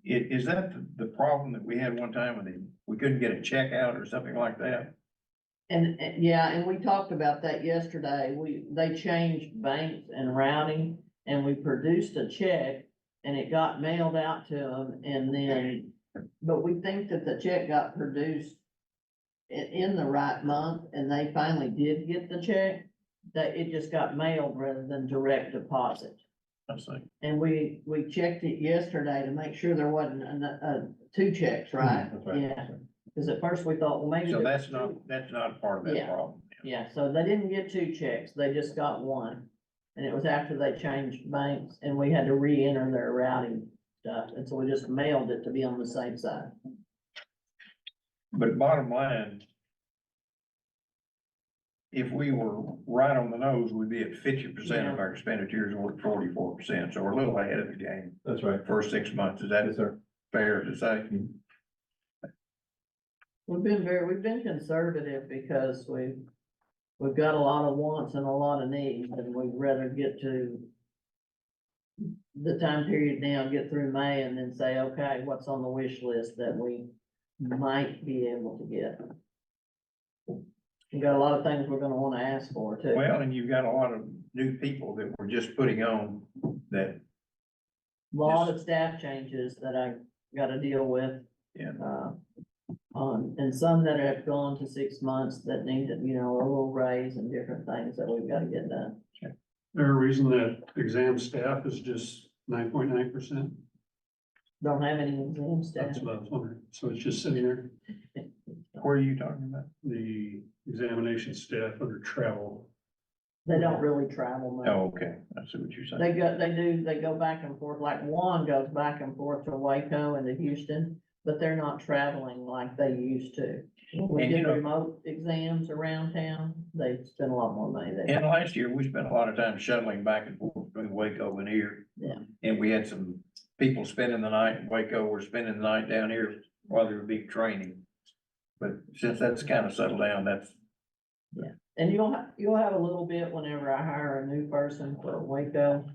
Is that the problem that we had one time when we couldn't get a check out or something like that? And yeah, and we talked about that yesterday. They changed banks and routing and we produced a check and it got mailed out to them and then, but we think that the check got produced in the right month and they finally did get the check, that it just got mailed rather than direct deposit. I see. And we checked it yesterday to make sure there wasn't two checks, right? That's right. Yeah, because at first we thought, well, maybe. So there was that's not part of that Yeah. problem. Yeah, so they didn't get two checks, they just got one. And it was after they changed banks and we had to re-enter their routing stuff. And so we just mailed it to be on the safe side. But bottom line, if we were right on the nose, we'd be at 50% of our expenditures and we're at 44%. So we're a little ahead of the game. That's right. First 6 months. Is that Yes, sir. fair to say? We've been conservative because we've got a lot of wants and a lot of needs and we'd rather get to the time period now, get through May and then say, okay, what's on the wish list that we might be able to get. We got a lot of things we're gonna wanna ask for too. Well, and you've got a lot of new people that we're just putting on that. Lot of staff changes that I gotta deal with. Yeah. And some that have gone to 6 months that need, a little raise and different things that we've gotta get done. There a reason that exam staff is just 9.9%? Don't have any exam staff. That's what I was wondering. So it's just sitting there, Where are you talking about? the examination staff under travel. They don't really travel much. Oh, okay. I see what you're saying. They go back and forth, like Juan goes back and forth to Waco and to Houston, but they're not traveling like they used to. When we And you did know- remote exams around town, they spend a lot more money there. And last year, we spent a lot of time shuttling back and forth between Waco and here. Yeah. And we had some people spending the night in Waco, were spending the night down here while they were being training. But since that's kind of settled down, that's, And you'll have a little bit whenever I hire a new person for Waco.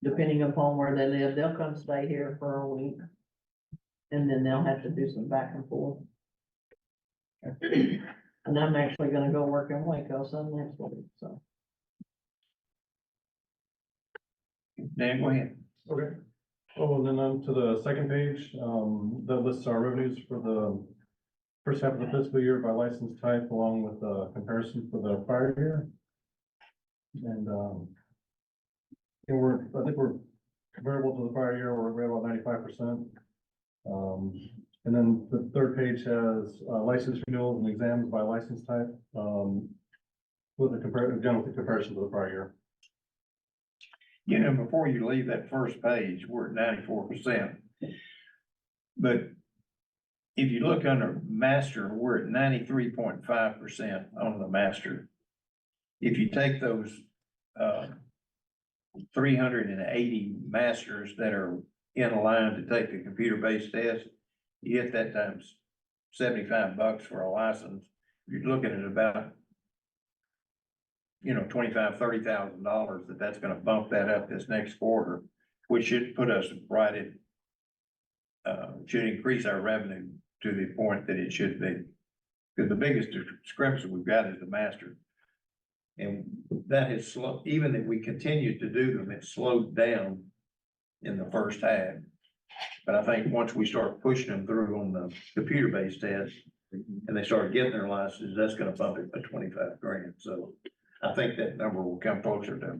Depending upon where they live, they'll come stay here for a week. And then they'll have to do some back and forth. And I'm actually gonna go work in Waco some next week, so. Dan, go ahead. Okay. Oh, and then on to the second page, that lists our revenues for the first half of the fiscal year by license type, along with the comparison for the prior year. And, I think we're comparable to the prior year, we're right about 95%. And then the third page has, license renewals and exams by license type, with the comparison to the prior year. You know, before you leave that first page, we're at 94%. But if you look under master, we're at 93.5% on the master. If you take those 380 masters that are in line to take the computer-based test, you get that times $75 for a license. You're looking at about, you know, $25,000-$30,000 that's gonna bump that up this next quarter, which should put us right at, should increase our revenue to the point that it should be. Because the biggest discrepancy we've got is the master. And that has slowed, even if we continue to do them, it slowed down in the first half. But I think once we start pushing them through on the computer-based test and they start getting their licenses, that's gonna bump it by 25 grand. So I think that number will come closer to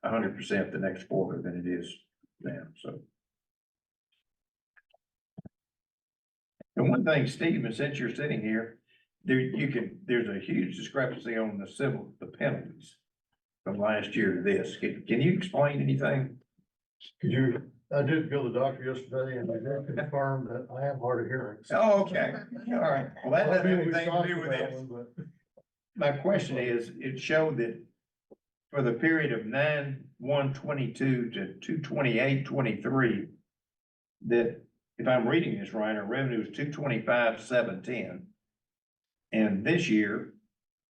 100% the next quarter than it is now, so. And one thing, Steve, and since you're sitting here, there's a huge discrepancy on the penalties from last year to this. Can you explain anything? I did go to the doctor yesterday and I did confirm that I have hard of hearing. Oh, okay, all right. Well, that doesn't have anything to do with this. My question is, it showed that for the period of 9/1/22 to 2/28/23, that if I'm reading this right, our revenue is 225,710. And this year,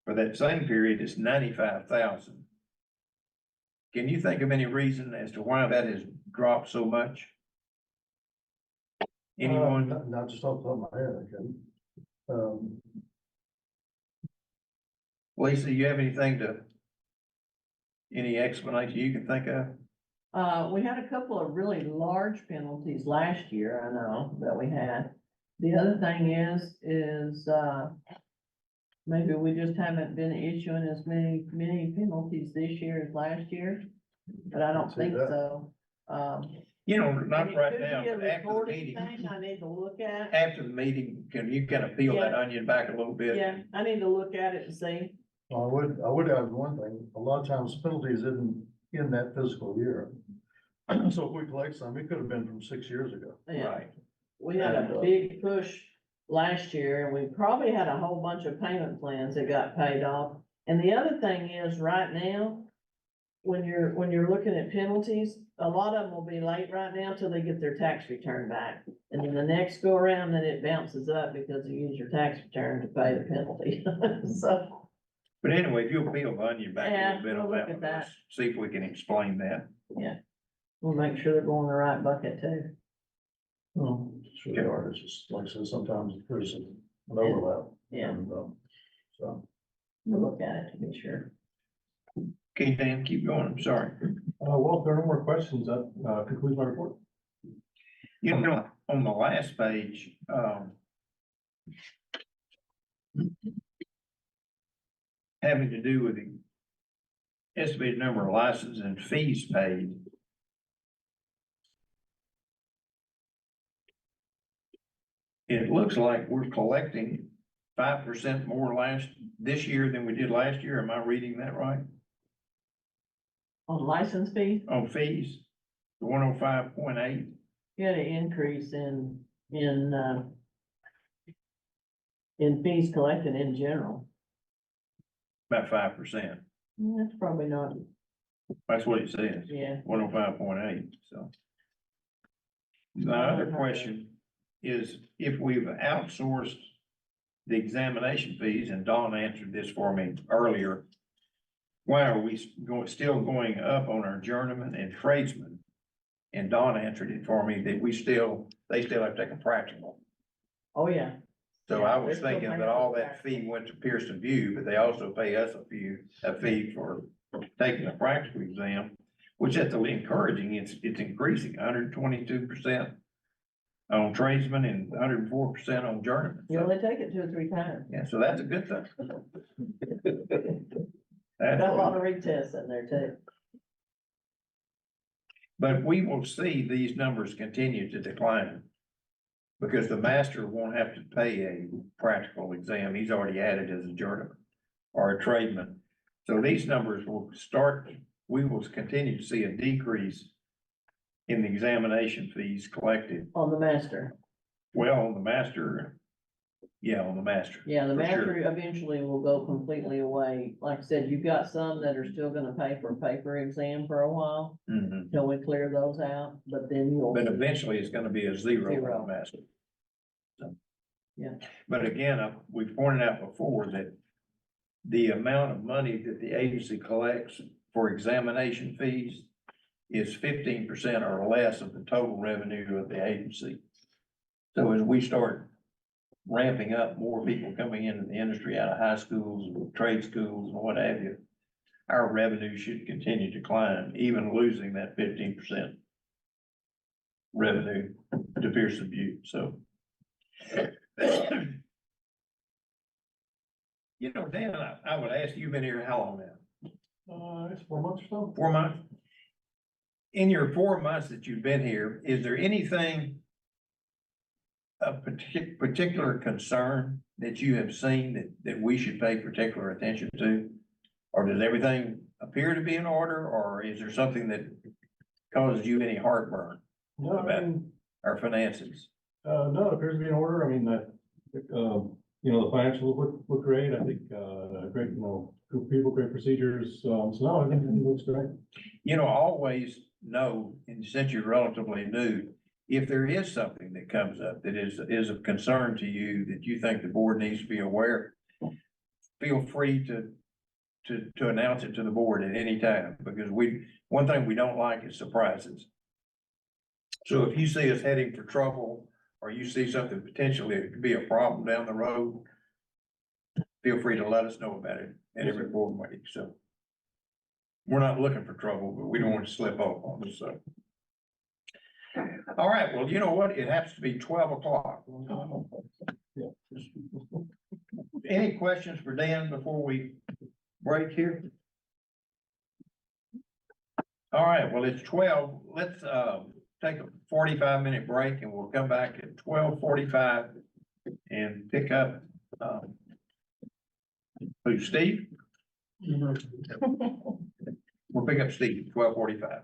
for that same period, it's 95,000. Can you think of any reason as to why that has dropped so much? Anyone? Not just off the top of my head, I can. Lisa, you have any explanation you can think of? We had a couple of really large penalties last year, I know, that we had. The other thing is, maybe we just haven't been issuing as many penalties this year as last year, but I don't think so. You know, not it right could now, be a but after the recording meeting, thing I need to look at. after the meeting, can you kind of peel that Yeah. onion back a little bit? Yeah, I need to look at it and see. I would add one thing, a lot of times penalties isn't in that fiscal year. So if we collect some, it could have been from 6 years ago. Yeah. Right. We had a big push last year and we probably had a whole bunch of payment plans that got paid off. And the other thing is right now, when you're looking at penalties, a lot of them will be late right now till they get their tax return back. And then the next go around, then it bounces up because you use your tax return to pay the penalty. So, But anyway, if you'll peel the onion back a Yeah, little bit we'll on look that at one, that. let's see if we can explain that. we'll make sure they're going in the right bucket too. Well, sure they are, it's just, like I said, sometimes there's an overlap. Yeah, And, so. we'll look at it to be sure. Okay, Dan, keep going, I'm sorry. Well, if there are no more questions, that concludes my report. You know, on the last page, having to do with the estimated number of licenses and fees paid. It looks like we're collecting 5% more this year than we did last year. Am I reading that right? On license fee, On fees, the 105.8, you had an increase in fees collected in general. about 5%. That's probably not, That's what it says. yeah. 105.8, so. My other question is, if we've outsourced the examination fees, and Dawn answered this for me earlier, why are we still going up on our journeyman and tradesmen? And Dawn answered it for me that they still have to take a practical. Oh, yeah. So Yeah, I was they're still thinking paying that all for that fee went to Pearson View, but they also pay us a fee for taking a practical exam, which is encouraging, it's increasing 122% on tradesmen and 104% on journeyman. You So, only take it 2 or 3 times. yeah, so that's a good thing. Got a That's- lot of retests in there too. But we will see these numbers continue to decline. Because the master won't have to pay a practical exam, he's already added as a journeyman or a tradesman. So these numbers will start, we will continue to see a decrease in the examination fees collected. On the master. Well, on the master, yeah, on the master. Yeah, the for sure. master eventually will go completely away. Like I said, you've got some that are still gonna pay for a paper exam for a while, Mhm. till we clear those out, but then you'll. But eventually it's gonna be a zero on Zero. the master. So. Yeah. But again, we pointed out before that the amount of money that the agency collects for examination fees is 15% or less of the total revenue of the agency. So as we start ramping up more people coming into the industry out of high schools, trade schools and what have you, our revenue should continue to climb, even losing that 15% revenue to Pearson Butte, so. You know, Dan, I would ask, you've been here how long now? It's 4 months or so. 4 months? In your 4 months that you've been here, is there anything of particular concern that you have seen that we should pay particular attention to? Or does everything appear to be in order, or is there something that causes you any heartburn No, I about mean, our finances? no, it appears to be in order. I mean, you know, the financials look great. I think, great, you know, group of people, great procedures. So no, I think it looks great. You know, always know, and since you're relatively new, if there is something that comes up that is of concern to you, that you think the board needs to be aware, feel free to announce it to the board at any time, because one thing we don't like is surprises. So if you see us heading for trouble, or you see something potentially that could be a problem down the road, feel free to let us know about it at every board meeting, so. We're not looking for trouble, but we don't want to slip up on us, so. All right, well, you know what? It happens to be 12 o'clock. Any questions for Dan before we break here? All right, well, it's 12. Let's take a 45-minute break and we'll come back at 12:45 and pick up who, Steve? We'll pick up Steve, 12:45.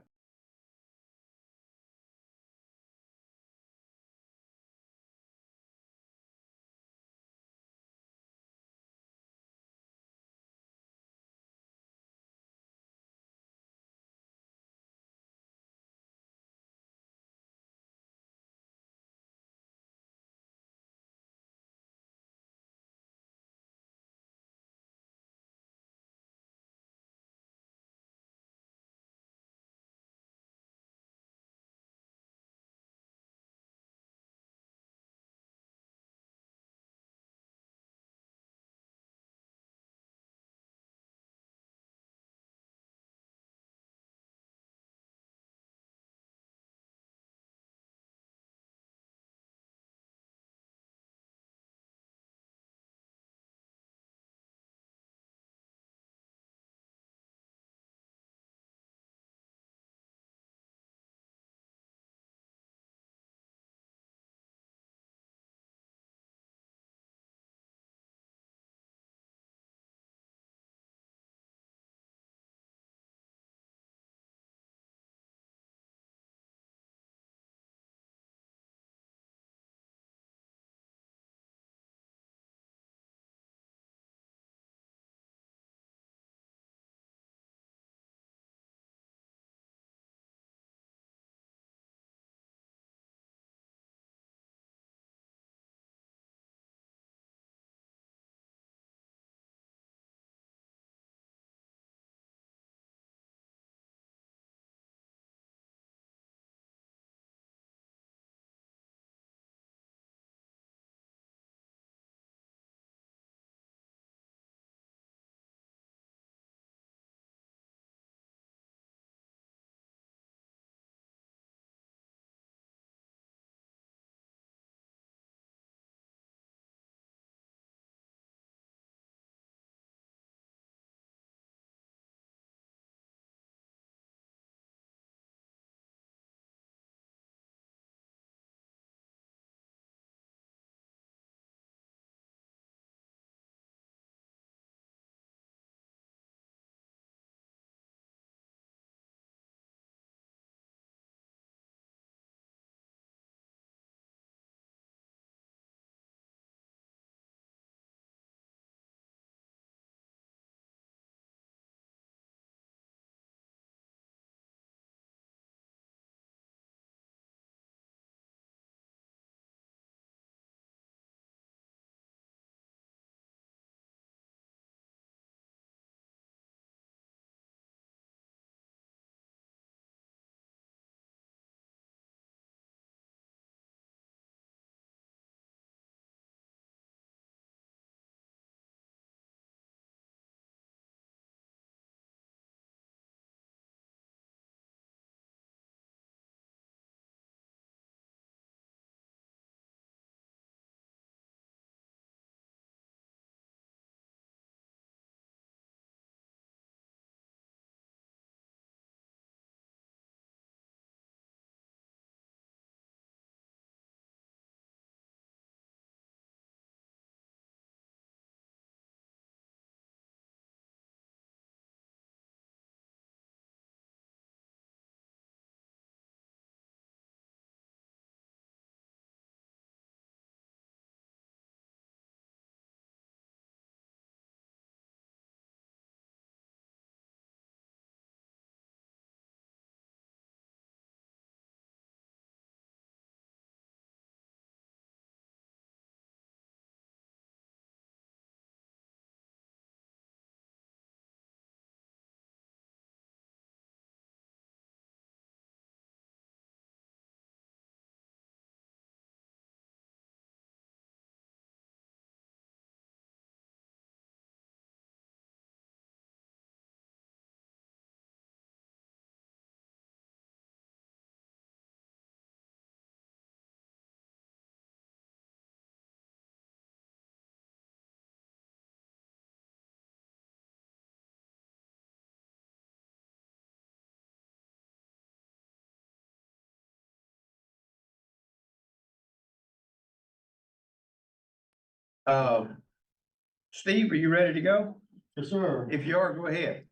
Steve, are you ready to go? Yes, sir. If you are, go ahead.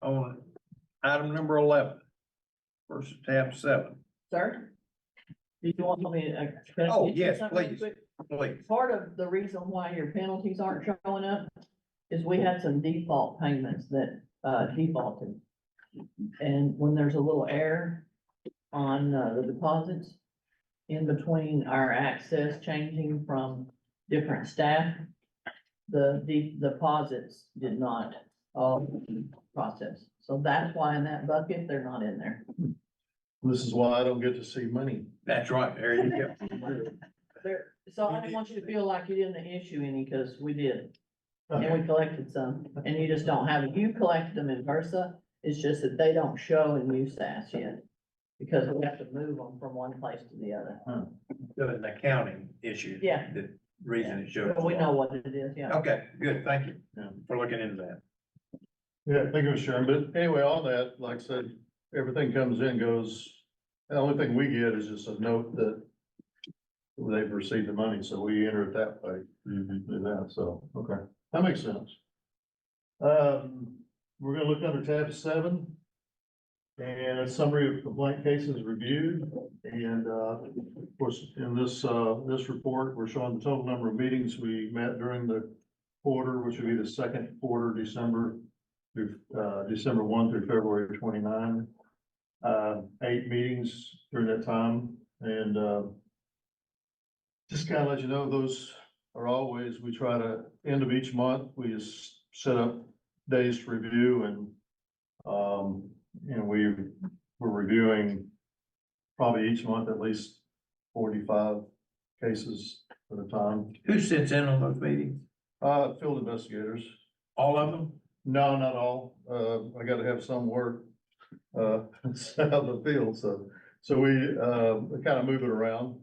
On item number 11, first tab 7. Sir? Do you want me to? can I Oh, get you yes, something really please. quick? Please. Part of the reason why your penalties aren't showing up is we had some default payments that, defaulted. And when there's a little error on, the deposits in between our access changing from different staff, the deposits did not, process. So that's why in that bucket, they're not in there. This is why I don't get to see money. That's right. There you go. So I didn't want you to feel like you didn't issue any, cause we did. And we collected some, and you just don't have it. You collected them in Versa. It's just that they don't show in USAS yet. Because we have to move them from one place to the other. An accounting issue. Yeah. The reason it shows. But we know what it is, yeah. Okay, good. Thank you for looking into that. Yeah, thank you, Sharon. But anyway, on that, like I said, everything comes in, goes, the only thing we get is just a note that they've received the money, so we enter it that way. Do that, so, okay, that makes sense. We're gonna look under tab 7. And a summary of complaint cases reviewed, and, of course, in this report, we're showing the total number of meetings we met during the quarter, which would be the second quarter, December through, December 1 through February 29. 8 meetings during that time, and, just kind of let you know, those are always, we try to, end of each month, we just set up days to review, and, we're reviewing probably each month at least 45 cases at a time. Who sits in on those meetings? Field investigators. All of them? No, not all. I gotta have some work, out of the field, so we kind of move it around.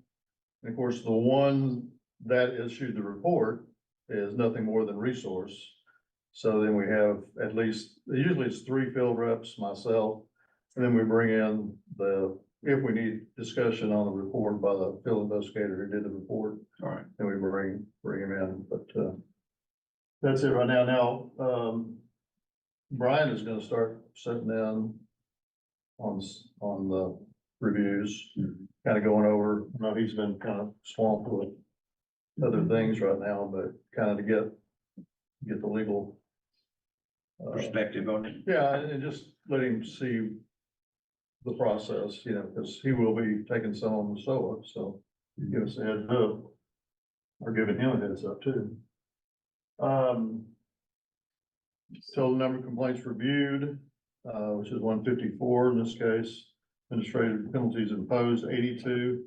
And of course, the one that issued the report is nothing more than resource. So then we have at least, usually it's 3 field reps, myself, and then we bring in if we need discussion on the report by the field investigator who did the report. All right. Then we bring him in, but, that's it right now. Now, Brian is gonna start sitting down on the reviews, kind of going over, I know he's been kind of swamped with other things right now, but kind of to get the legal Perspective on it. yeah, and just let him see the process, because he will be taking some on the SOA, so give us a heads up. Or giving him a heads up too. Total number of complaints reviewed, which is 154 in this case. Administrative penalties imposed 82.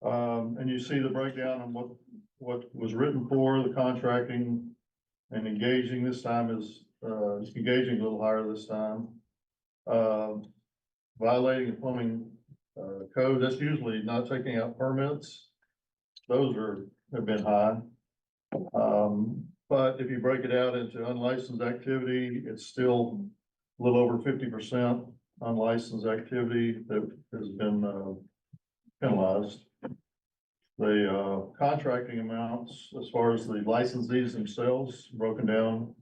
And you see the breakdown on what was written for, the contracting and engaging this time is, engaging a little higher this time. Violating the plumbing, code, that's usually not taking out permits. Those have been high. But if you break it out into unlicensed activity, it's still a little over 50% unlicensed activity that has been, penalized. The, contracting amounts, as far as the licensees themselves, broken down.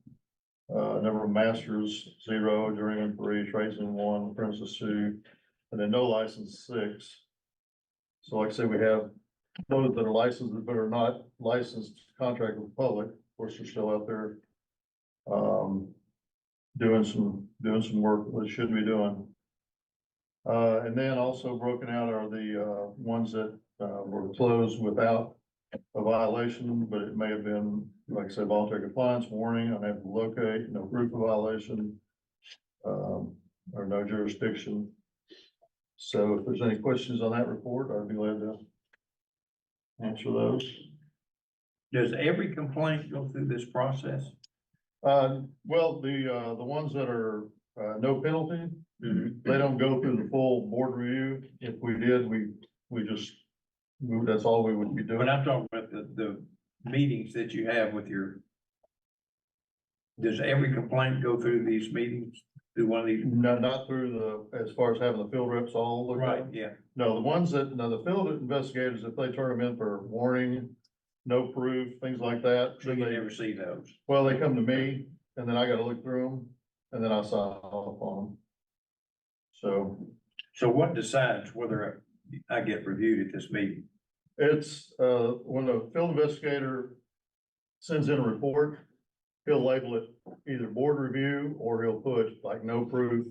Number of masters, 0, journeyman 3, tradesman 1, apprentices 2, and then no license 6. So like I said, we have those that are licensed but are not licensed to contract with the public. Of course, they're still out there doing some work that they should be doing. And then also broken out are the ones that were closed without a violation, but it may have been, like I said, voluntary compliance, warning, unable to locate, no proof of violation, or no jurisdiction. So if there's any questions on that report, I'd be glad to answer those. Does every complaint go through this process? Well, the ones that are, no penalty, they don't go through the full board review. If we did, we just, that's all we would be doing. But I'm talking about the meetings that you have with does every complaint go through these meetings, through one of these? No, not through as far as having the field reps all look at. Right, yeah. No, the ones that, the field investigators, if they turn them in for warning no proof, things like that. So you never see those. Well, they come to me and then I gotta look through them and then I sign off on them. So what decides whether I get reviewed at this meeting? It's, when the field investigator sends in a report, he'll label it either board review or he'll put like no proof,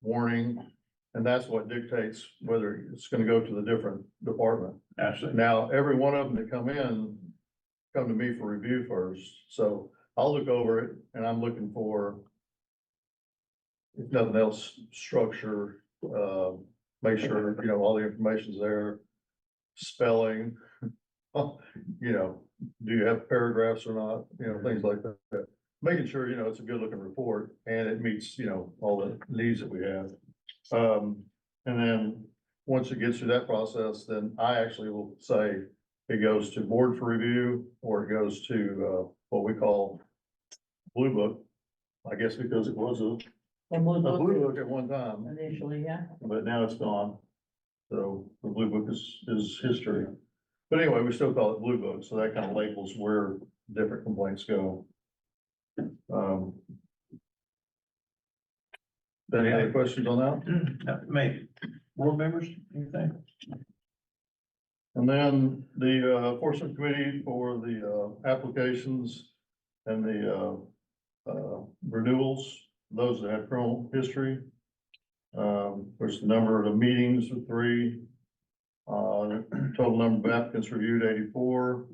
warning. And that's what dictates whether it's gonna go to the different department. Absolutely. Now, every one of them that come to me for review first. So I'll look over it and I'm looking for, if nothing else, structure, make sure, all the information's there, spelling, do you have paragraphs or not, things like that. Making sure, it's a good looking report and it meets, all the needs that we have. And then, once it gets through that process, then I actually will say it goes to board for review, or it goes to, what we call Blue Book. I guess because it was a Blue Book at one time, Initially, yeah. but now it's gone. So the Blue Book is history. But anyway, we still call it Blue Book, so that kind of labels where different complaints go. Any other questions on that? Maybe. Board members, anything? And then the enforcement committee for the applications and the renewals, those that have criminal history. There's the number of the meetings of 3. Total number of applicants reviewed 84.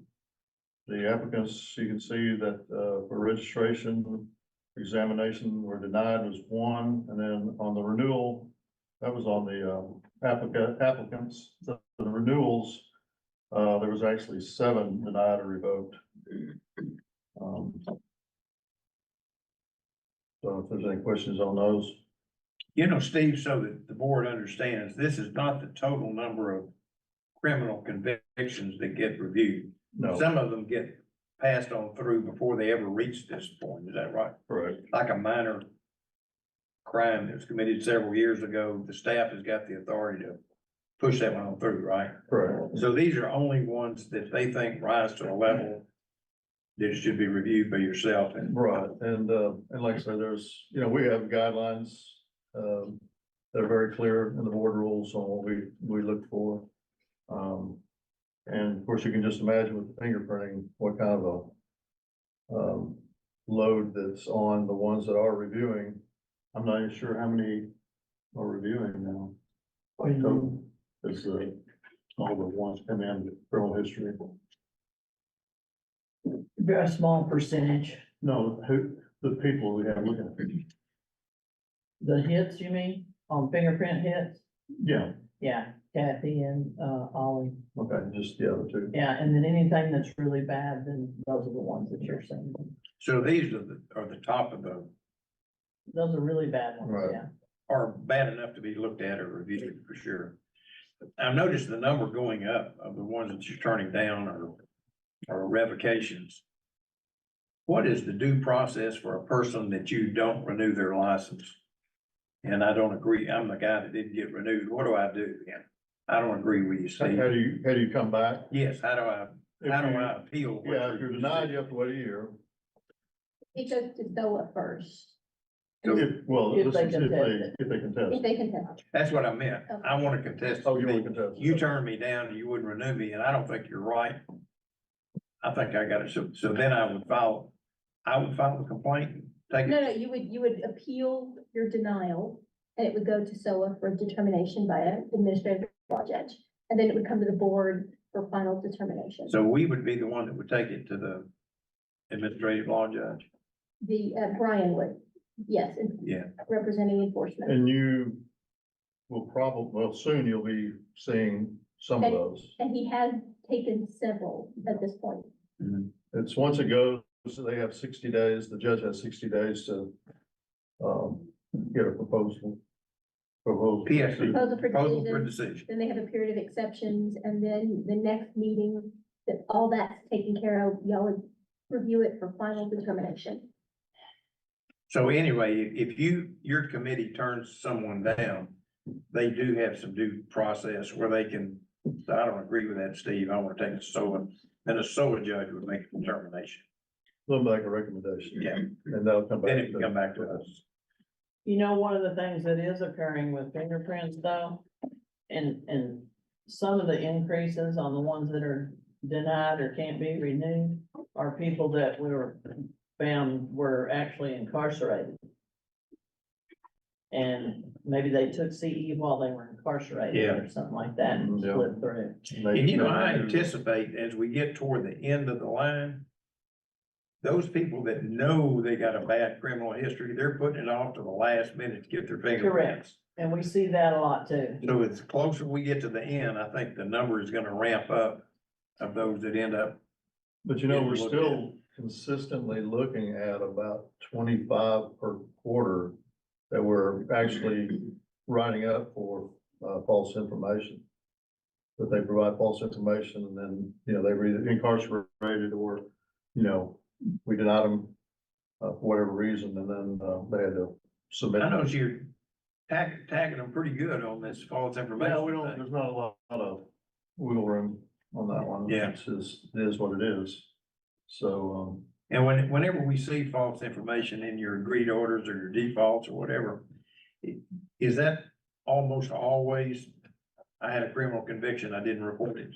The applicants, you can see that for registration, examination were denied was 1, and then on the renewal, that was on the applicants. The renewals, there was actually 7 denied or revoked. So if there's any questions on those. Steve, so that the board understands, this is not the total number of criminal convictions that get reviewed. No, Some of them get passed on through before they ever reach this point. Is that right? correct. Like a minor crime that was committed several years ago, the staff has got the authority to push that one on through, right? Correct. So these are only ones that they think rise to a level that it should be reviewed by yourself and. Right, and like I said, there's, we have guidelines, that are very clear in the board rules on what we look for. And of course, you can just imagine with the fingerprinting, what kind of a, load that's on the ones that are reviewing. I'm not even sure how many are reviewing now. So, it's, all the ones come in with criminal history. Very small percentage. No, the people we have looking at it. The hits, you mean, on fingerprint hits? Yeah, Yeah, Kathy and, Ollie. okay, just the other 2. Yeah, and then anything that's really bad, then those are the ones that you're saying. So these are the top of Those are really bad ones, Right. yeah. are bad enough to be looked at or reviewed for sure. I've noticed the number going up of the ones that you're turning down or revocations. What is the due process for a person that you don't renew their license? And I don't agree, I'm the guy that didn't get renewed, what do I do then? I don't agree with you, How Steve. do you come back? Yes, how do I appeal? what Yeah, if you're denied, you have to wait a year. It goes to SOA first, Well, If this they is contest if they contest. if they can tell. That's what I meant, I want to contest. Oh, you want to contest? You turned me down and you wouldn't renew me, and I don't think you're right. I think I got it, so then I would file a complaint, and take No, it. no, you would appeal your denial, and it would go to SOA for determination by an administrative law judge. And then it would come to the board for final determination. So we would be the one that would take it to the administrative law judge. The, Brian would, yes, and Yeah, representing enforcement. And you will probably, well, soon you'll be seeing some of those. And he has taken several at this point. It's once it goes, so they have 60 days, the judge has 60 days to get a proposal. Yes. Proposal for proposal for decision, decision. then they have a period of exceptions, and then the next meeting, that all that's taken care of, y'all would review it for final determination. So anyway, if your committee turns someone down, they do have some due process where they can, I don't agree with that, Steve, I want to take it so and a sole judge would make a determination. They'll make a recommendation. Yeah, And that'll come back. then it can come back to us. You know, one of the things that is occurring with fingerprints though, and some of the increases on the ones that are denied or can't be renewed are people that were found were actually incarcerated. And maybe they took CE while they were incarcerated Yeah. or something like that and Yeah. slipped through. And you know, I anticipate as we get toward the end of the line, those people that know they got a bad criminal history, they're putting it off to the last minute to get their fingerprints. And we see that a lot too. So it's closer we get to the end, I think the number is gonna ramp up of those that end up. But you know, we're Getting looked still consistently looking at about 25 per quarter that we're actually writing up for, false information. That they provide false information and then, you know, they were either incarcerated or, you know, we denied them, for whatever reason, and then, they had to submit. I know you're tagging them pretty good on this false information. Yeah, we don't, thing. there's not a lot of wiggle room on that one. Yeah. It's just, it is what it is. So, And whenever we see false information in your agreed orders or your defaults or whatever, is that almost always, I had a criminal conviction, I didn't report it?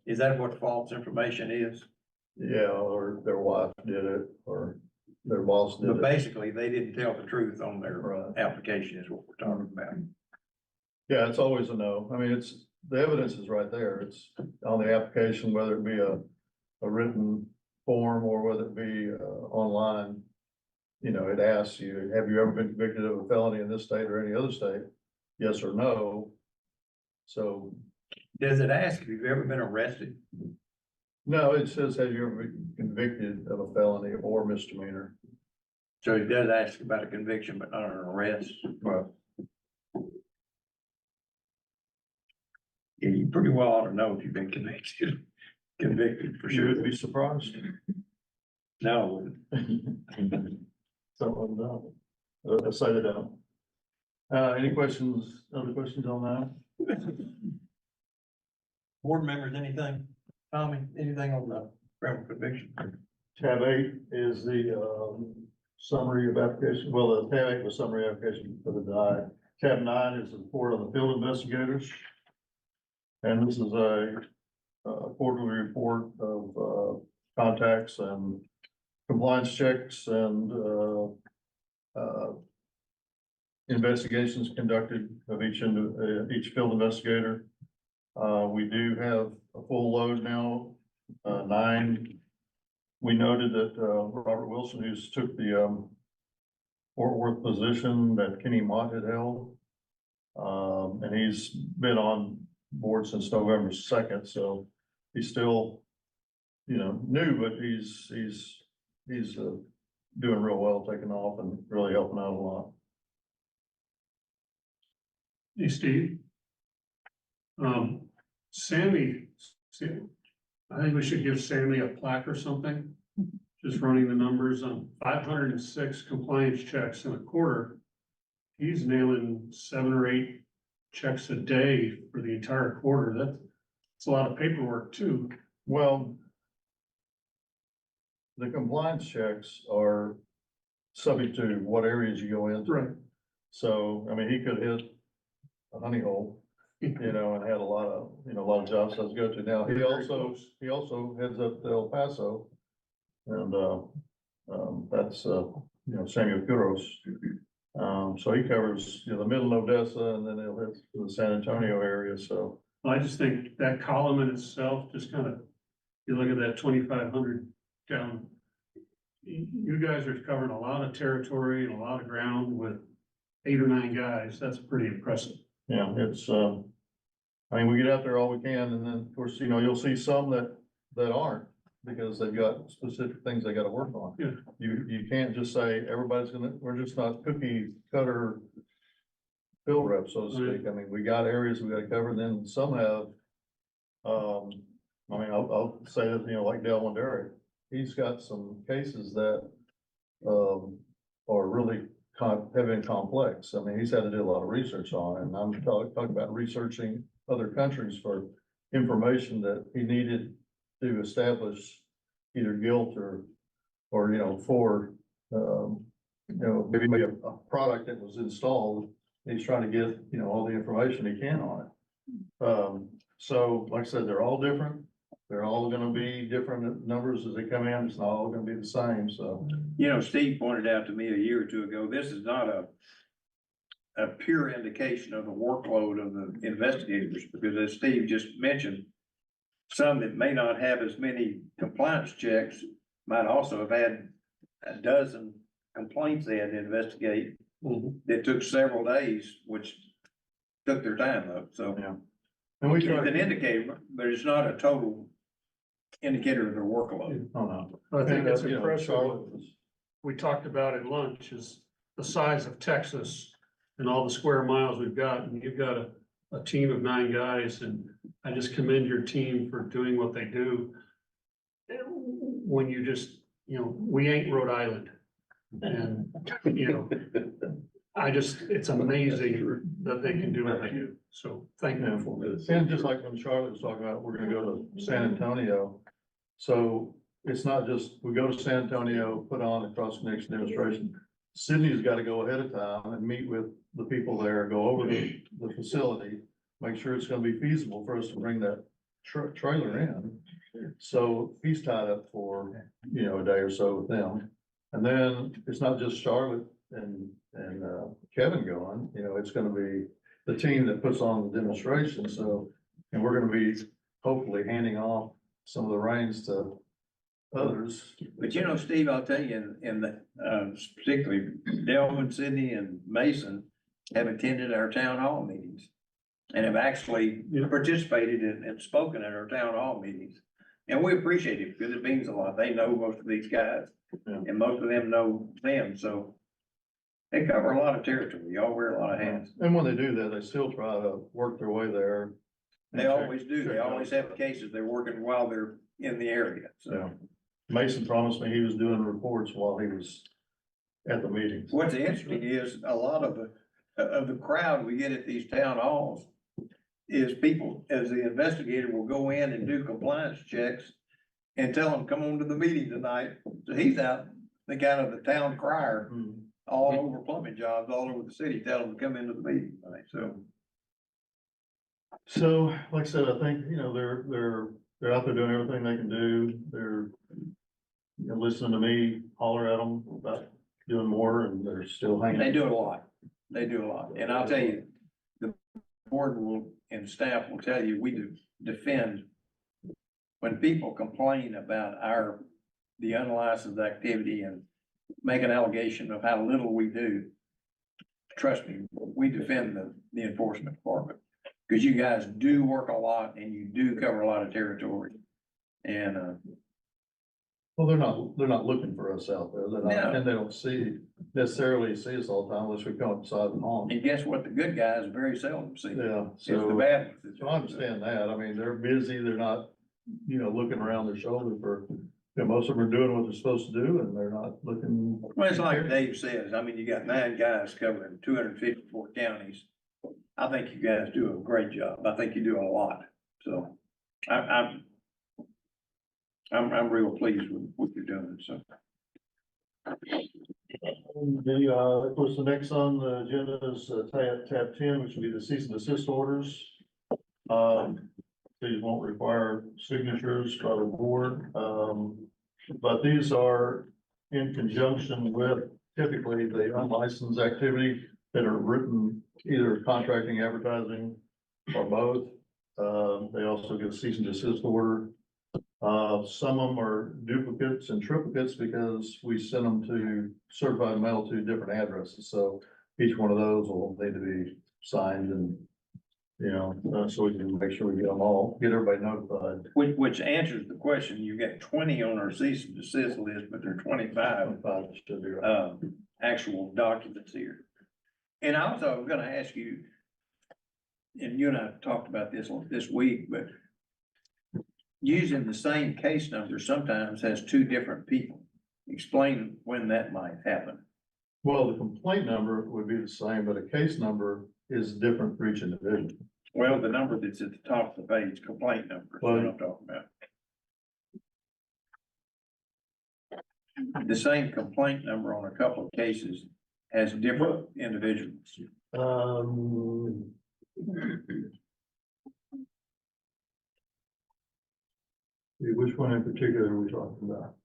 Is that what false information is? yeah, or their wife did it, or their boss did But it. basically, they didn't tell the truth on their Right. application is what we're talking about. Yeah, it's always a no. I mean, it's, the evidence is right there. It's on the application, whether it be a written form or whether it be, online. You know, it asks you, have you ever been convicted of a felony in this state or any other state? Yes or no. So, Does it ask if you've ever been arrested? no, it says, have you ever been convicted of a felony or misdemeanor? So it does ask about a conviction, but not an arrest. Right. Yeah, you pretty well ought to know if you've been convicted for You sure. would be surprised. No, Some of them don't. Say they don't. Any questions, other questions on that? board members, anything? Tommy, anything on the criminal conviction? Tab 8 is the, summary of application, well, the tab 8 was summary application for the denied. Tab 9 is the report on the field investigators. And this is a, quarterly report of, contacts and compliance checks and, investigations conducted of each field investigator. We do have a full load now, 9. We noted that, Robert Wilson, who's took the, Fort Worth position that Kenny Mott had held. And he's been on board since November 2nd, so he's still, you know, new, but he's doing real well, taking off and really helping out a lot. Hey, Steve. Sammy, I think we should give Sammy a plaque or something. Just running the numbers on 506 compliance checks in a quarter. He's nailing 7 or 8 checks a day for the entire quarter. That's a lot of paperwork too. Well, the compliance checks are subject to what areas you go into. Right. So, I mean, he could hit a honey hole, you know, and had a lot of jobs to go to. Now, he also heads up to El Paso. And, that's, Samuel Kuros. So he covers, the middle of Odessa and then he'll hit the San Antonio area, so. I just think that column in itself, just kind of, you look at that 2,500 down. You guys are covering a lot of territory and a lot of ground with 8 or 9 guys. That's pretty impressive. Yeah, it's, I mean, we get out there all we can, and then, of course, you'll see some that aren't, because they've got specific things they gotta work on. Yeah. You can't just say, we're just not cookie cutter field rep, so to speak. I mean, we got areas we gotta cover, and then some have, I'll say that, like Dale Wonderi, he's got some cases that, are really have been complex. I mean, he's had to do a lot of research on, and I'm talking about researching other countries for information that he needed to establish either guilt or, you know, for, maybe a product that was installed. He's trying to get, you know, all the information he can on it. So like I said, they're all different. They're all gonna be different numbers as they come in. It's not all gonna be the same, so. You know, Steve pointed out to me a year or two ago, this is not a pure indication of the workload of the investigators, because as Steve just mentioned, some that may not have as many compliance checks might also have had a dozen complaints they had to investigate that took several days, which took their time up, so. Yeah. And we It's try. an indicator, but it's not a total indicator of their workload. Oh, no. I think it's And, you know, impressive. Charlotte was- We talked about at lunch is the size of Texas and all the square miles we've got, and you've got a team of 9 guys, and I just commend your team for doing what they do. When you just, you know, we ain't Rhode Island, and, you know, it's amazing that they can do what they do, so thank you for this. And just like when Charlotte was talking about, we're gonna go to San Antonio. So it's not just, we go to San Antonio, put on a cross connection demonstration. Sydney's got to go ahead of time and meet with the people there, go over the facility, make sure it's gonna be feasible for us to bring that trailer in. So he's tied up for, you know, a day or so with them. And then it's not just Charlotte and Kevin going, you know, it's gonna be the team that puts on the demonstration, so. And we're gonna be hopefully handing off some of the reins to others. But you know, Steve, I'll tell you, in the, particularly Delman, Sydney and Mason have attended our town hall meetings. And have actually participated and spoken at our town hall meetings. And we appreciate it because it means a lot. They know most of these guys and most of them know them, so. They cover a lot of territory. Y'all wear a lot of hats. And when they do that, they still try to work their way there. They always do. They always have cases they're working while they're in the area, Yeah. so. Mason promised me he was doing reports while he was at the meetings. What's interesting is a lot of the crowd we get at these town halls is people, as the investigator will go in and do compliance checks and tell them, come on to the meeting tonight. So he's out, the kind of the town crier, all over plumbing jobs, all over the city, tell them to come into the meeting tonight, so. So, like I said, I think, you know, they're out there doing everything they can do. They're, you know, listening to me holler at them about doing more, and they're still hanging. They do a lot. They do a lot. And I'll tell you, the board will, and staff will tell you, we do defend. When people complain about the unlicensed activity and make an allegation of how little we do, trust me, we defend the enforcement department. Cause you guys do work a lot and you do cover a lot of territory. And, Well, they're not looking for us out there. They're not, No. and they don't necessarily see us all the time unless we come up beside them home. and guess what? The good guys very seldom see. Yeah, It's the so, bad ones. so I understand that. I mean, they're busy. They're not, you know, looking around their shoulder for, you know, most of them are doing what they're supposed to do, and they're not looking. Well, it's like Dave says, I mean, you got 9 guys covering 254 counties. I think you guys do a great job. I think you do a lot, so I'm real pleased with what you're doing, so. Of course, the next on the agenda is tab 10, which will be the cease and desist orders. These won't require signatures by the board, but these are in conjunction with typically the unlicensed activity that are written, either contracting, advertising, or both. They also get a cease and desist order. Some of them are duplicates and triplicates because we send them to certified mail to different addresses. So each one of those will need to be signed and, you know, so we can make sure we get them all, get everybody notified. Which answers the question. You got 20 on our cease and desist list, but there are 25 Should be right. actual documents here. And also, I'm gonna ask you, and you and I talked about this week, but using the same case number sometimes has 2 different people. Explain when that might happen. Well, the complaint number would be the same, but a case number is different for each individual. Well, the number that's at the top of the page, complaint number, is what I'm talking about. The same complaint number on a couple of cases has different individuals. Which one in particular are we talking about?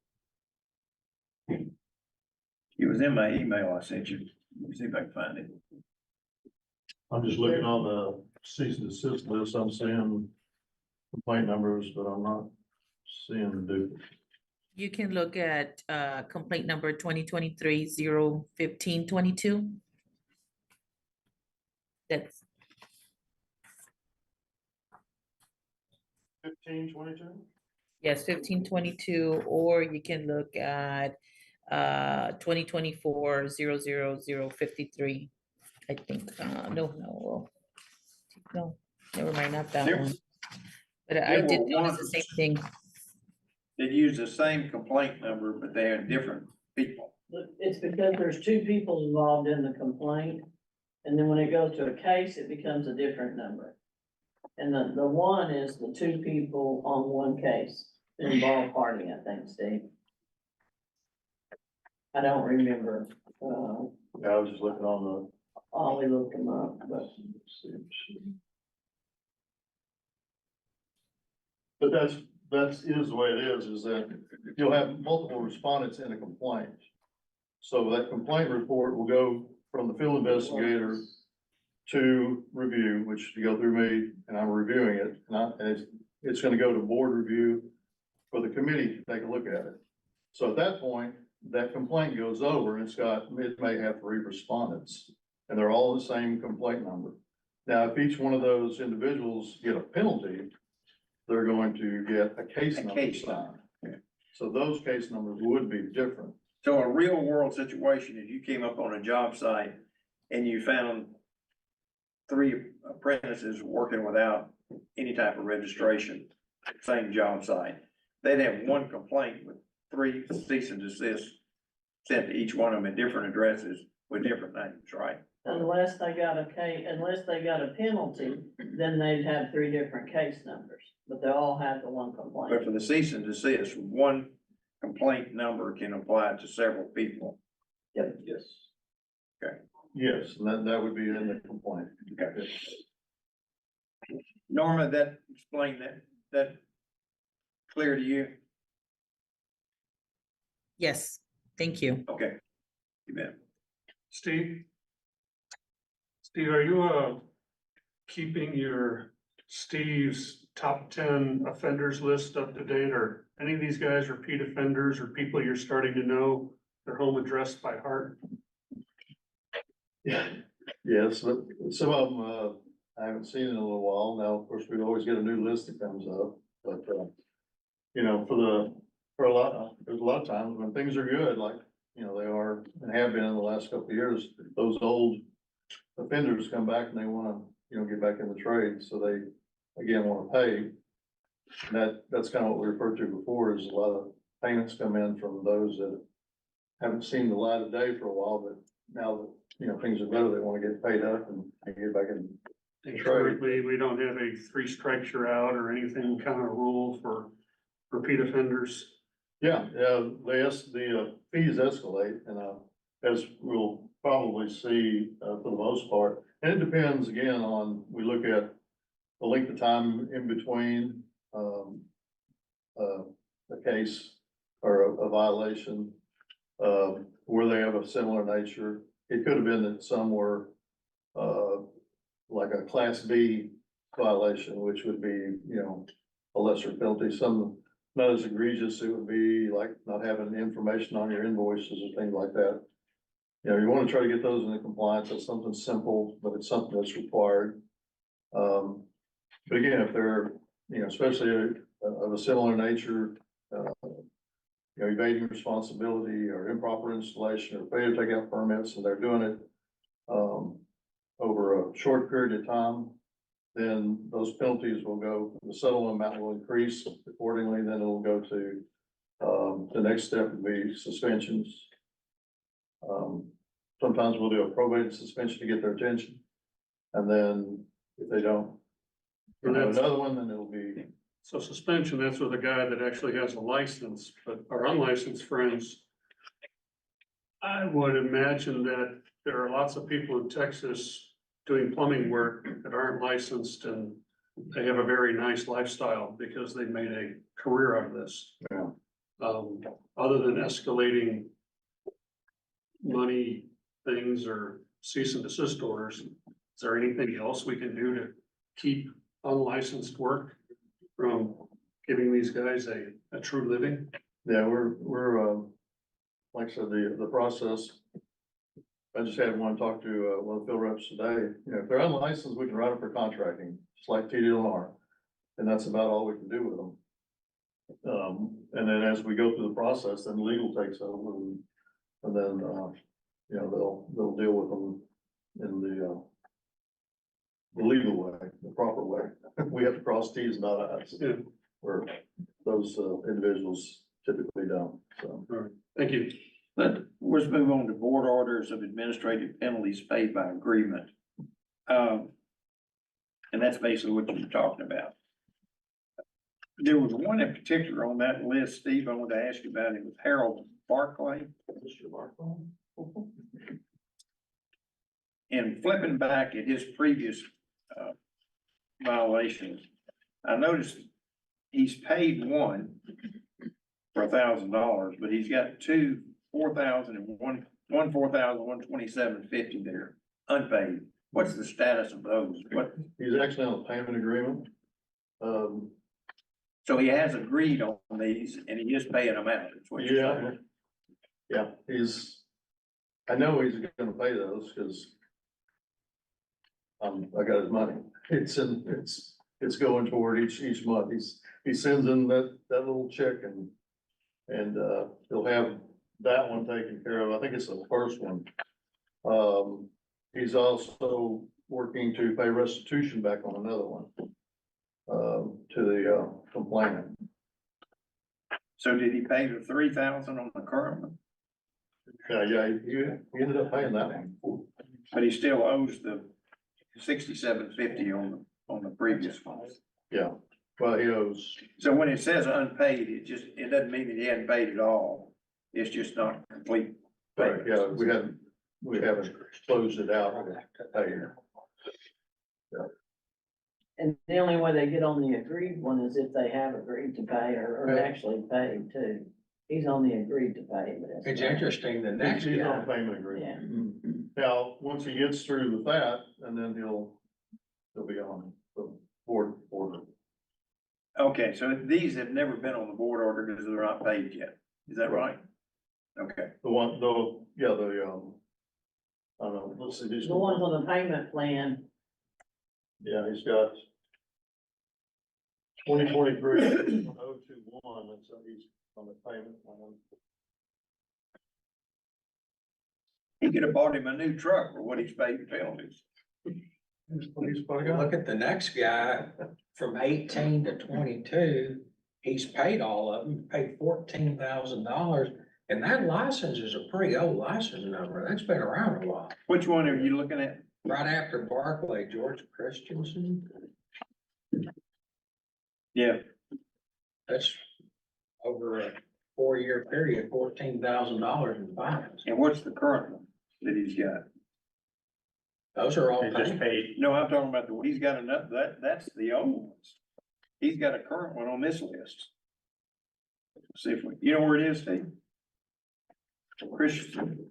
It was in my email I sent you. Let me see if I can find it. I'm just looking on the cease and desist list, I'm seeing complaint numbers, but I'm not seeing the duplicate. You can look at complaint number 2023-01522. That's 1522? yes, 1522, or you can look at 2024-00053. I think, no, never mind, not that There- one. But I there did were notice the ones- same thing. They use the same complaint number, but they are different people. It's because there's two people involved in the complaint, and then when it goes to a case, it becomes a different number. And the one is the two people on one case, involved party, I think, Steve. I don't remember, Yeah, I was just looking on Ollie looked them up, but. But that's is the way it is that you'll have multiple respondents in a complaint. So that complaint report will go from the field investigator to review, which you go through me and I'm reviewing it. And it's gonna go to board review for the committee to take a look at it. So at that point, that complaint goes over and it may have 3 respondents and they're all the same complaint number. Now, if each one of those individuals get a penalty, they're going to get a case number case assigned. number. So those case numbers would be different. So a real world situation is you came up on a job site and you found 3 apprentices working without any type of registration, same job site. They'd have one complaint with 3 cease and desist sent to each one of them at different addresses with different names, right? Unless they got a penalty, then they'd have 3 different case numbers, but they all have the one But complaint. for the cease and desist, one complaint number can apply to several people. Yep. Yes. Okay. Yes, and that would be in the complaint. Okay. Norma, that explain that clear to you? Yes, thank you. Okay. You bet. Steve? Steve, are you, keeping Steve's top 10 offenders list up to date, or any of these guys repeat offenders or people you're starting to know their home address by heart? Yeah, yes, but some of them, I haven't seen in a little while. Now, of course, we always get a new list that comes up, but, you know, there's a lot of times when things are good, like, you know, they are and have been in the last couple of years, those old offenders come back and they wanna, you know, get back in the trade, so they, again, wanna pay. And that's kind of what we referred to before, is a lot of payments come in from those that haven't seen the light of day for a while, but now that, you know, things are better, they wanna get paid up and get back in the trade. Currently, we don't have a 3 strikes you're out or anything kind of rule for repeat offenders. Yeah, the fees escalate, and, as we'll probably see, for the most part. And it depends again on, we look at the length of time in between, a case or a violation, where they have a similar nature. It could have been that some were, like a class B violation, which would be, you know, a lesser penalty. Some not as egregious, it would be like not having information on your invoices or things like that. You know, you wanna try to get those into compliance. That's something simple, but it's something that's required. But again, if they're, you know, especially of a similar nature, you know, evading responsibility or improper installation or failure to take out permits, and they're doing it, over a short period of time, then those penalties will go, the settlement amount will increase accordingly, then it'll go to, the next step would be suspensions. Sometimes we'll do a probated suspension to get their attention. And then if they don't And that's, another one, then it'll be, so suspension, that's with a guy that actually has a license, but our unlicensed friends. I would imagine that there are lots of people in Texas doing plumbing work that aren't licensed and they have a very nice lifestyle because they made a career out of this. Yeah. Other than escalating money things or cease and desist orders, is there anything else we can do to keep unlicensed work from giving these guys a true living? yeah, we're, like I said, the process. I just had one talk to, one of the field reps today, you know, if they're unlicensed, we can write them for contracting, just like TDLR. And that's about all we can do with them. And then as we go through the process, then legal takes over and then, you know, they'll deal with them in the legal way, the proper way. We have to cross T's and dot I's, Yeah. where those individuals typically don't, so. All right, thank you. Let's move on to board orders of administrative penalties paid by agreement. And that's basically what you're talking about. There was one in particular on that list, Steve, I wanted to ask you about. It was Harold Barclay. Mr. Barclay? And flipping back at his previous violations, I noticed he's paid one for $1,000, but he's got two 4,000 and one 4,127.50 there, unpaid. What's the status of those? What, He's actually on a payment agreement. so he has agreed on these and he is paying them out, is what you're Yeah, saying? yeah, I know he's gonna pay those, cause I got his money. It's going toward each month. He sends in that little check and he'll have that one taken care of. I think it's the first one. He's also working to pay restitution back on another one, to the complainant. So did he pay the 3,000 on the current one? Yeah, he ended up paying that one. But he still owes the 67.50 on the previous one. Yeah, well, he owes, So when it says unpaid, it doesn't mean that he hadn't paid it all. It's just not complete. right, yeah, we haven't closed it out. Hey, And the only way they get on the agreed one is if they have agreed to pay or Yeah. actually paid too. He's on the agreed to pay list. It's interesting, the next He's on a guy, payment agreement. Now, once he gets through with that, and then he'll be on the board order. Okay, so these have never been on the board order because they're not paid yet. Is that right? Okay. The one, though, yeah, I don't know, let's see, these. The ones on the payment plan, Yeah, he's got 2023 021, that's, he's on the payment plan. He could have bought him a new truck for what he's paid in penalties. He's probably got. look at the next guy, from 18 to 22, he's paid all of them, paid $14,000. And that license is a pretty old license number, that's been around a while. Which one are you looking at? Right after Barclay, George Christensen, Yeah, that's over a 4-year period, $14,000 in fines. and what's the current one that he's got? Those are all He just paid. paid. No, I'm talking about he's got another, that's the old ones. He's got a current one on this list. See if you know where it is, Steve? Christian.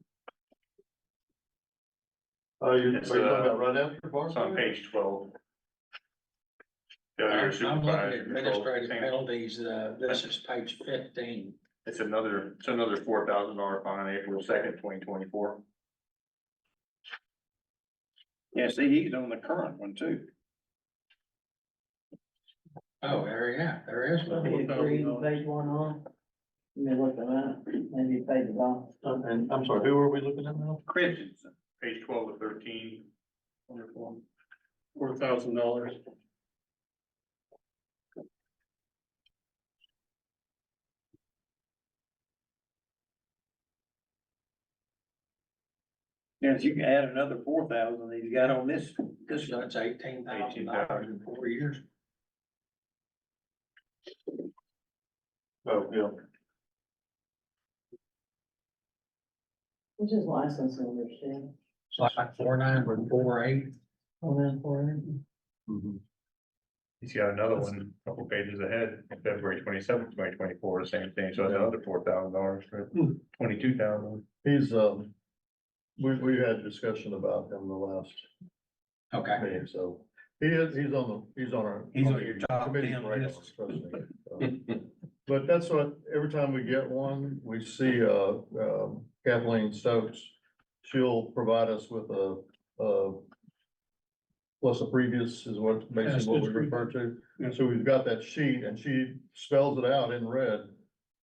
You're It's, talking about right after Barclay? It's on page 12. I'm looking at administrative penalties, this is page 15. It's another $4,000 fine, April 2nd, 2024. Yeah, see, he's on the current one too. Oh, there is he one. agreed to pay one on. Let me look at that, maybe he paid it off. And I'm sorry, who are we looking at now? Christensen. Page 12 to 13. Wonderful. $4,000. Yeah, if you can add another 4,000 that he's got on this So one. that's $18,000 in 4 years. Oh, yeah. Which is license number, Stan? It's like 4948. Oh, that's for it. He's got another one, a couple pages ahead, February 27th, 2024, the same thing, so it's another $4,000, for 22,000. He's, we had discussion about him the last Okay. meeting, so he's on our. He's on your top committee 10 radar, list. trust me. But that's what, every time we get one, we see, Kathleen Stokes, she'll provide us with a plus a previous is what basically what we refer to. Yeah. So we've got that sheet and she spells it out in red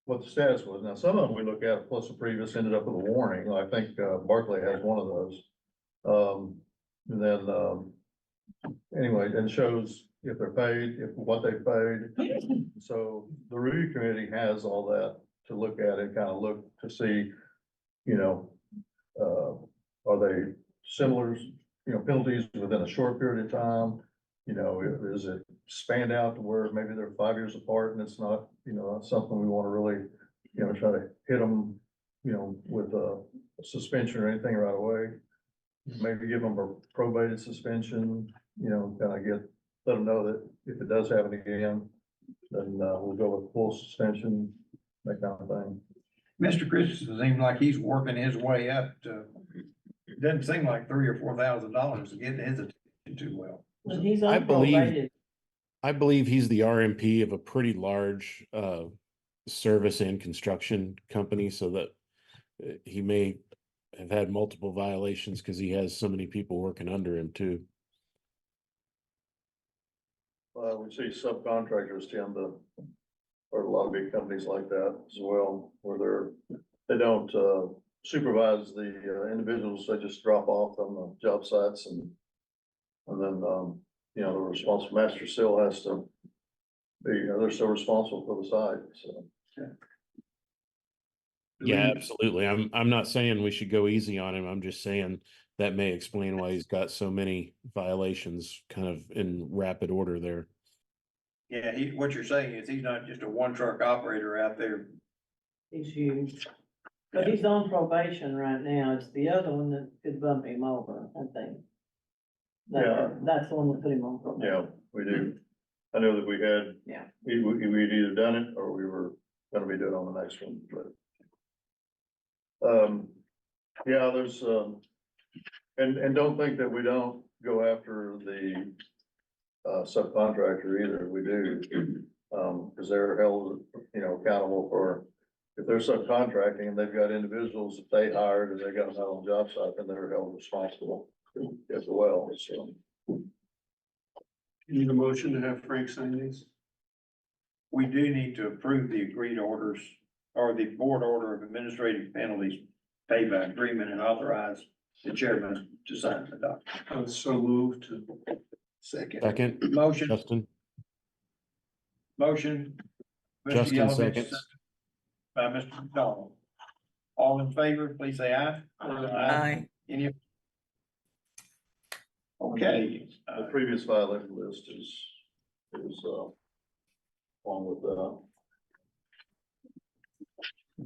what the status was. Now, some of them we look at plus a previous ended up with a warning. I think Barclay has one of those. And then, anyway, and shows if they're paid, if what they paid. So the review committee has all that to look at and kind of look to see, you know, are they similar, you know, penalties within a short period of time? You know, is it spanned out to where maybe they're 5 years apart and it's not, you know, not something we want to really, you know, try to hit them, you know, with a suspension or anything right away. Maybe give them a probated suspension, you know, kind of let them know that if it does happen again, then we'll go with full suspension, that kind of thing. Mr. Christensen seems like he's working his way up to, it doesn't seem like $3,000 or $4,000 to get his attention too well. But he's I unprobated. believe he's the RMP of a pretty large service and construction company, so that he may have had multiple violations because he has so many people working under him too. We see subcontractors tend to, or a lot of big companies like that as well, where they don't supervise the individuals, they just drop off on the job sites and then, you know, the responsible master still has to be, they're still responsible for the site, so. Yeah, absolutely. I'm not saying we should go easy on him. I'm just saying that may explain why he's got so many violations kind of in rapid order there. Yeah, what you're saying is he's not just a one truck operator out there. He's huge. But he's on probation right now. It's the other one that could bump him over, I think. Yeah. That's the one that put him on probation. Yeah, we do. I know that we had. Yeah. We'd either done it or we were gonna be doing it on the next one, but. Yeah, there's, and don't think that we don't go after the subcontractor either. We do. Cause they're held, you know, accountable for, if they're subcontracting and they've got individuals that they hired and they got them out on the job site, then they're held responsible as well, so. You need a motion to have Frank sign these? We do need to approve the agreed orders or the board order of administrative penalties paid by agreement and authorize the chairman to sign the document. I was so moved to. Second, Motion, Justin. motion. Mr. Justin Yelovich, seconds. by Mr. McDonald. All in favor, please say aye. Aye. Any? Okay. The previous violation list is along with that.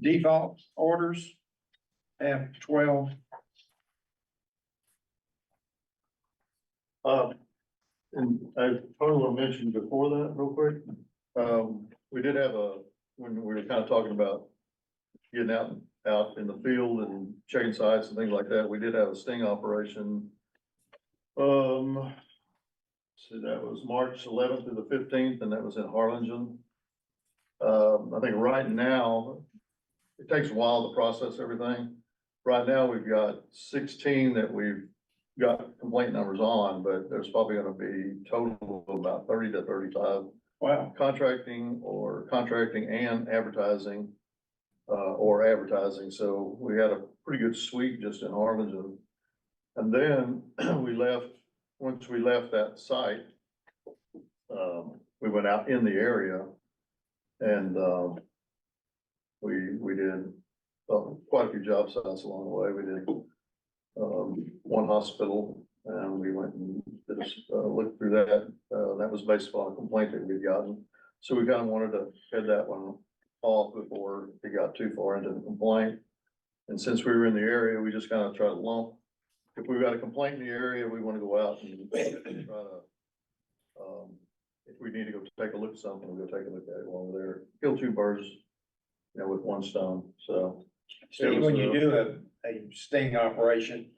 Default orders have 12. And I probably want to mention before that real quick, we did have when we were kind of talking about getting out in the field and checking sites and things like that, we did have a sting operation. So that was March 11th to the 15th, and that was in Harlingen. I think right now, it takes a while to process everything. Right now, we've got 16 that we've got complaint numbers on, but there's probably gonna be total of about 30 to 35. Wow. Contracting and advertising, or advertising. So we had a pretty good sweep just in Harlingen. And then once we left that site, we went out in the area and, we did quite a few job sites along the way. We did, one hospital and we went and looked through that. That was based upon a complaint that we'd gotten. So we kind of wanted to head that one off before it got too far into the complaint. And since we were in the area, we just kind of try to lump, if we've got a complaint in the area, we want to go out and try to, if we need to go take a look at something, we'll go take a look at it while we're there. Kill two birds, you know, with one stone, so. Steve, when you do a sting operation,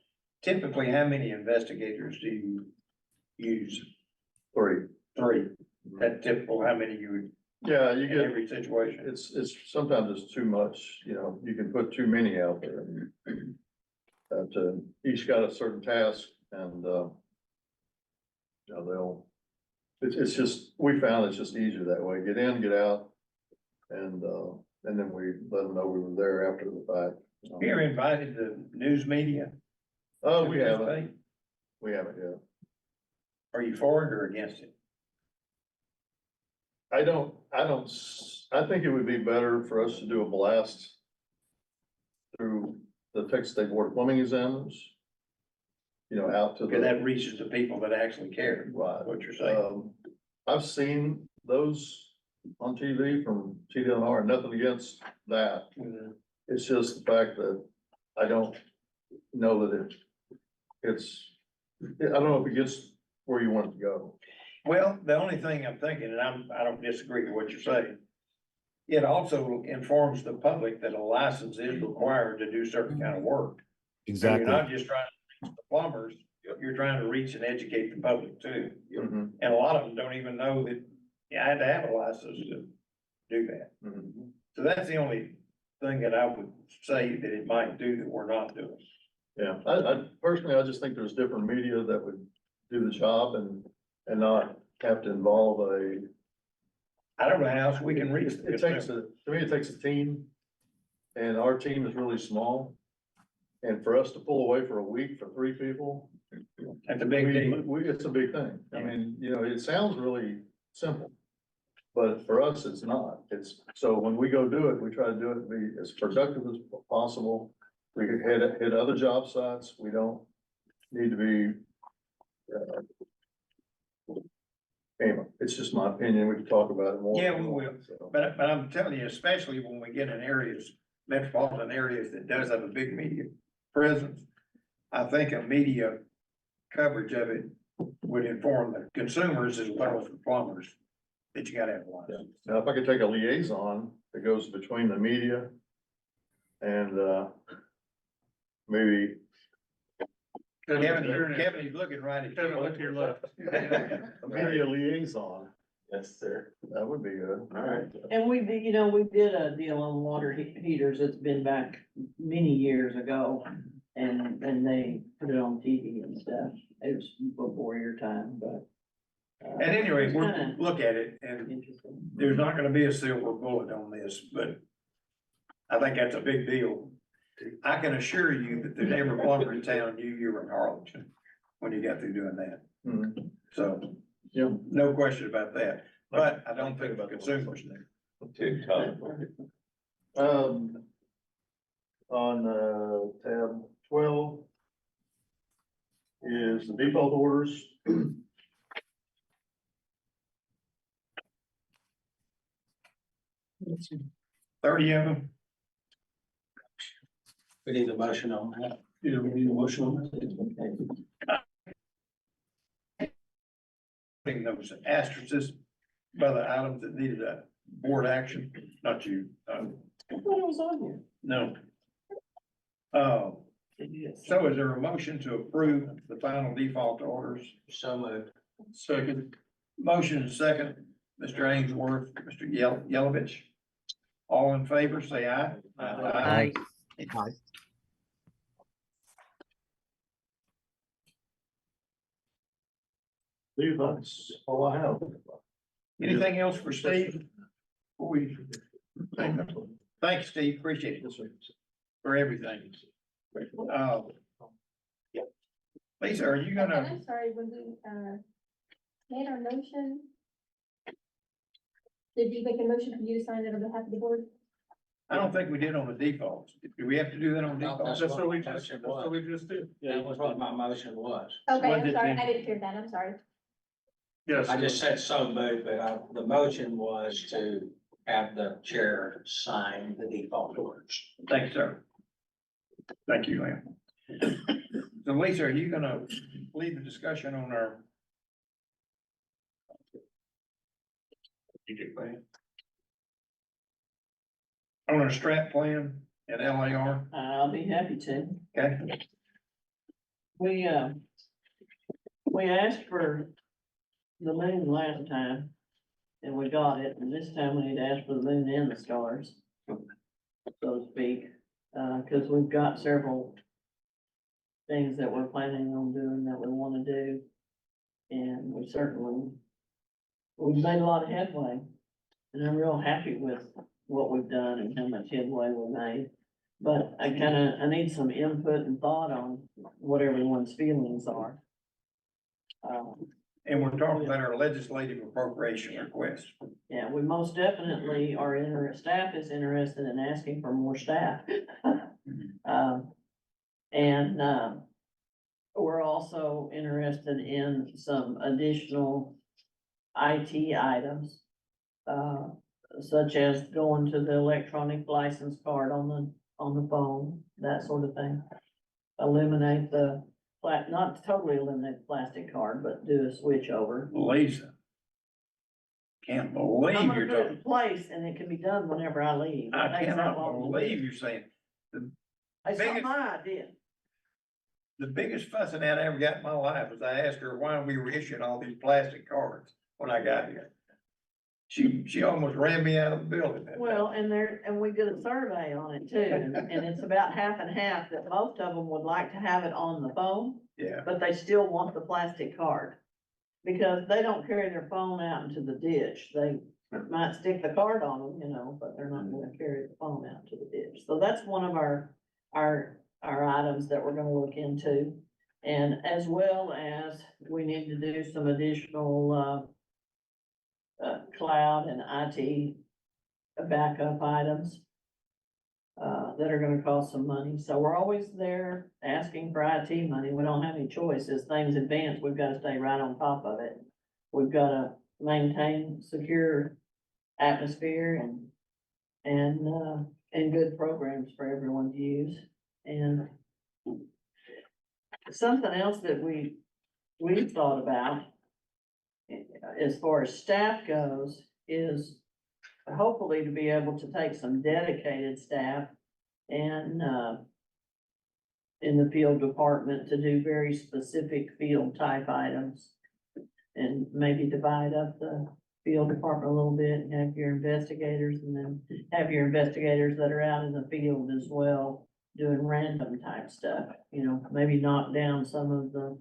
typically how many investigators do you use? Three. Three. That typical, how many you would Yeah, you in get, every situation? it's, sometimes it's too much, you know, you can put too many out there. That, each got a certain task and, you know, it's just, we found it's just easier that way, get in, get out. And then we let them know we were there after the fact. You ever invited the news media? Oh, to we haven't, participate? yet. Are you for it or against it? I think it would be better for us to do a blast through the Texas State Board of Plumbing examiners. You know, out to Because that the, reaches the people that actually care, right. what you're saying. I've seen those on TV from TDNR, nothing against that. It's just the fact that I don't know that I don't know if it gets where you want it to go. Well, the only thing I'm thinking, and I don't disagree with what you're saying. It also informs the public that a license is required to do certain kind of work. So Exactly. you're not just trying to reach the plumbers, you're trying to reach and educate the public too. Mhm. And a lot of them don't even know that you had to have a license to do that. Mhm. So that's the only thing that I would say that it might do that we're not doing. Yeah, I personally, I just think there's different media that would do the job and not have to involve I don't know how else we can reach. it takes to me, it takes a team. And our team is really small. And for us to pull away for a week for three people. That's a big deal. It's a big thing. I mean, you know, it sounds really simple. But for us, it's not. So when we go do it, we try to do it and be as productive as possible. We can hit other job sites. We don't need to be. Anyway, it's just my opinion. We can talk about it more. Yeah, we will. So. But I'm telling you, especially when we get in areas, metropolitan areas that does have a big media presence, I think a media coverage of it would inform the consumers as well as the plumbers that you gotta have a license. Now, if I could take a liaison that goes between the media and, maybe. Kevin, he's looking right at you. Kevin, look to your left. A media liaison. Yes, sir. That would be good. All right. And we did, you know, we did a deal on water heaters. It's been back many years ago. And they put it on TV and stuff. It was before your time, but. At any rate, it's we'll kinda look at it and Interesting. there's not gonna be a silver bullet on this, but I think that's a big deal. I can assure you that there's every plumber in town knew you were in Harlingen when you got through doing that. Mhm. So, Yeah. no question about that, but I don't think the consumers knew. Too tough. On, tab 12 is the default orders. 30 of them. We need a motion on that. You know, we need a motion on that. Putting those asterisks by the items that needed a board action, not you. I thought it was on here. No. So is there a motion to approve the final default orders? So moved. Second. Motion is second, Mr. Ainsworth, Mr. Yelovich. All in favor, say aye. Aye. Steve, that's all I have. Anything else for Steve? Thanks, Steve, appreciate it for everything. Lisa, are you And gonna, I'm sorry, when we, made our motion, did you make a motion for you to sign it on behalf of the board? I don't think we did on the defaults. Do we have to do that on No, defaults? That's what we Motion just, that's was. what we just did. That was what my motion was. Okay, Was I'm it sorry, then? I didn't hear that, I'm sorry. Yes. I just said so moved, but the motion was to have the chair sign the default orders. Thank you, sir. Thank you, Lynn. So Lisa, are you gonna lead the discussion on our? On our strat plan and LAR, I'll be happy to. okay? We asked for the moon last time, and we got it, and this time we need to ask for the moon and the stars, so to speak, cause we've got several things that we're planning on doing that we wanna do. And we've made a lot of headway, and I'm real happy with what we've done and how much headway we made. But I need some input and thought on what everyone's feelings are. And we're talking about our legislative appropriation request. Yeah, we most definitely staff is interested in asking for more staff. We're also interested in some additional IT items. Such as going to the electronic license card on the phone, that sort of thing. Eliminate not totally eliminate the plastic card, but do a switch over. Lisa. Can't I'm believe gonna you're put it talking, in place and it can be done whenever I leave. It I takes that cannot long to do. believe you're saying. It's not biggest- my idea. The biggest fussing out I ever got in my life was I asked her why we were issuing all these plastic cards when I got here. She almost ran me out of the building. that day. Well, and we did a survey on it too, and it's about half and half, that most of them would like to have it on the phone, Yeah, but they still want the plastic card. Because they don't carry their phone out into the ditch. They might stick the card on them, but they're not gonna carry the phone out to the ditch. So that's one of our items that we're gonna look into. And as well as we need to do some additional, cloud and IT backup items that are gonna cost some money. So we're always there asking for IT money. We don't have any choice. As things advance, we've gotta stay right on top of it. We've gotta maintain secure atmosphere and good programs for everyone to use. And something else that we've thought about as far as staff goes is hopefully to be able to take some dedicated staff and in the field department to do very specific field type items. And maybe divide up the field department a little bit and have your investigators, and then have your investigators that are out in the field as well, doing random type stuff, maybe knock down some of the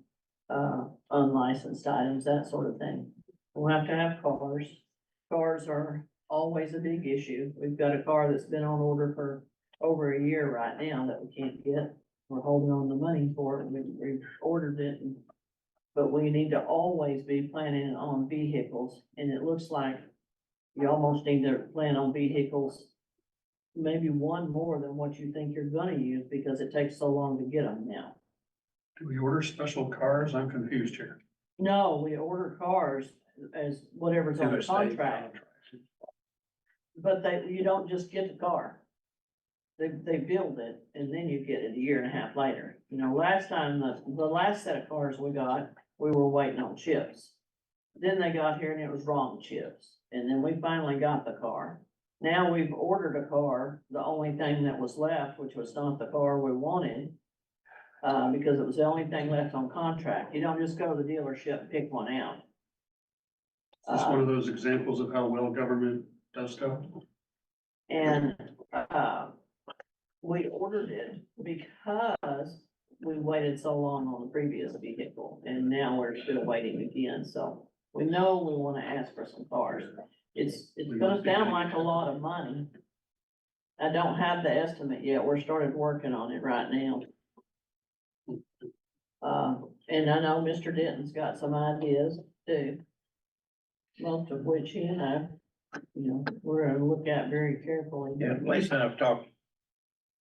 unlicensed items, that sort of thing. We'll have to have cars. Cars are always a big issue. We've got a car that's been on order for over a year right now that we can't get. We're holding on the money for it. We've ordered it, but we need to always be planning on vehicles. And it looks like you almost need to plan on vehicles, maybe one more than what you think you're gonna use, because it takes so long to get them now. Do we order special cars? I'm confused here. No, we order cars as whatever's on the contract, but you don't just get the car. They build it and then you get it a year and a half later. Last time, the last set of cars we got, we were waiting on chips. Then they got here and it was wrong chips. And then we finally got the car. Now we've ordered a car, the only thing that was left, which was not the car we wanted, because it was the only thing left on contract. You don't just go to the dealership and pick one out. It's one of those examples of how well government does stuff. And, we ordered it because we waited so long on the previous vehicle, and now we're still waiting again, so we know we wanna ask for some cars. It's gonna sound like a lot of money. I don't have the estimate yet. We're started working on it right now. And I know Mr. Denton's got some ideas too. Most of which he and I, we're gonna look at very carefully. yeah, Lisa and I've talked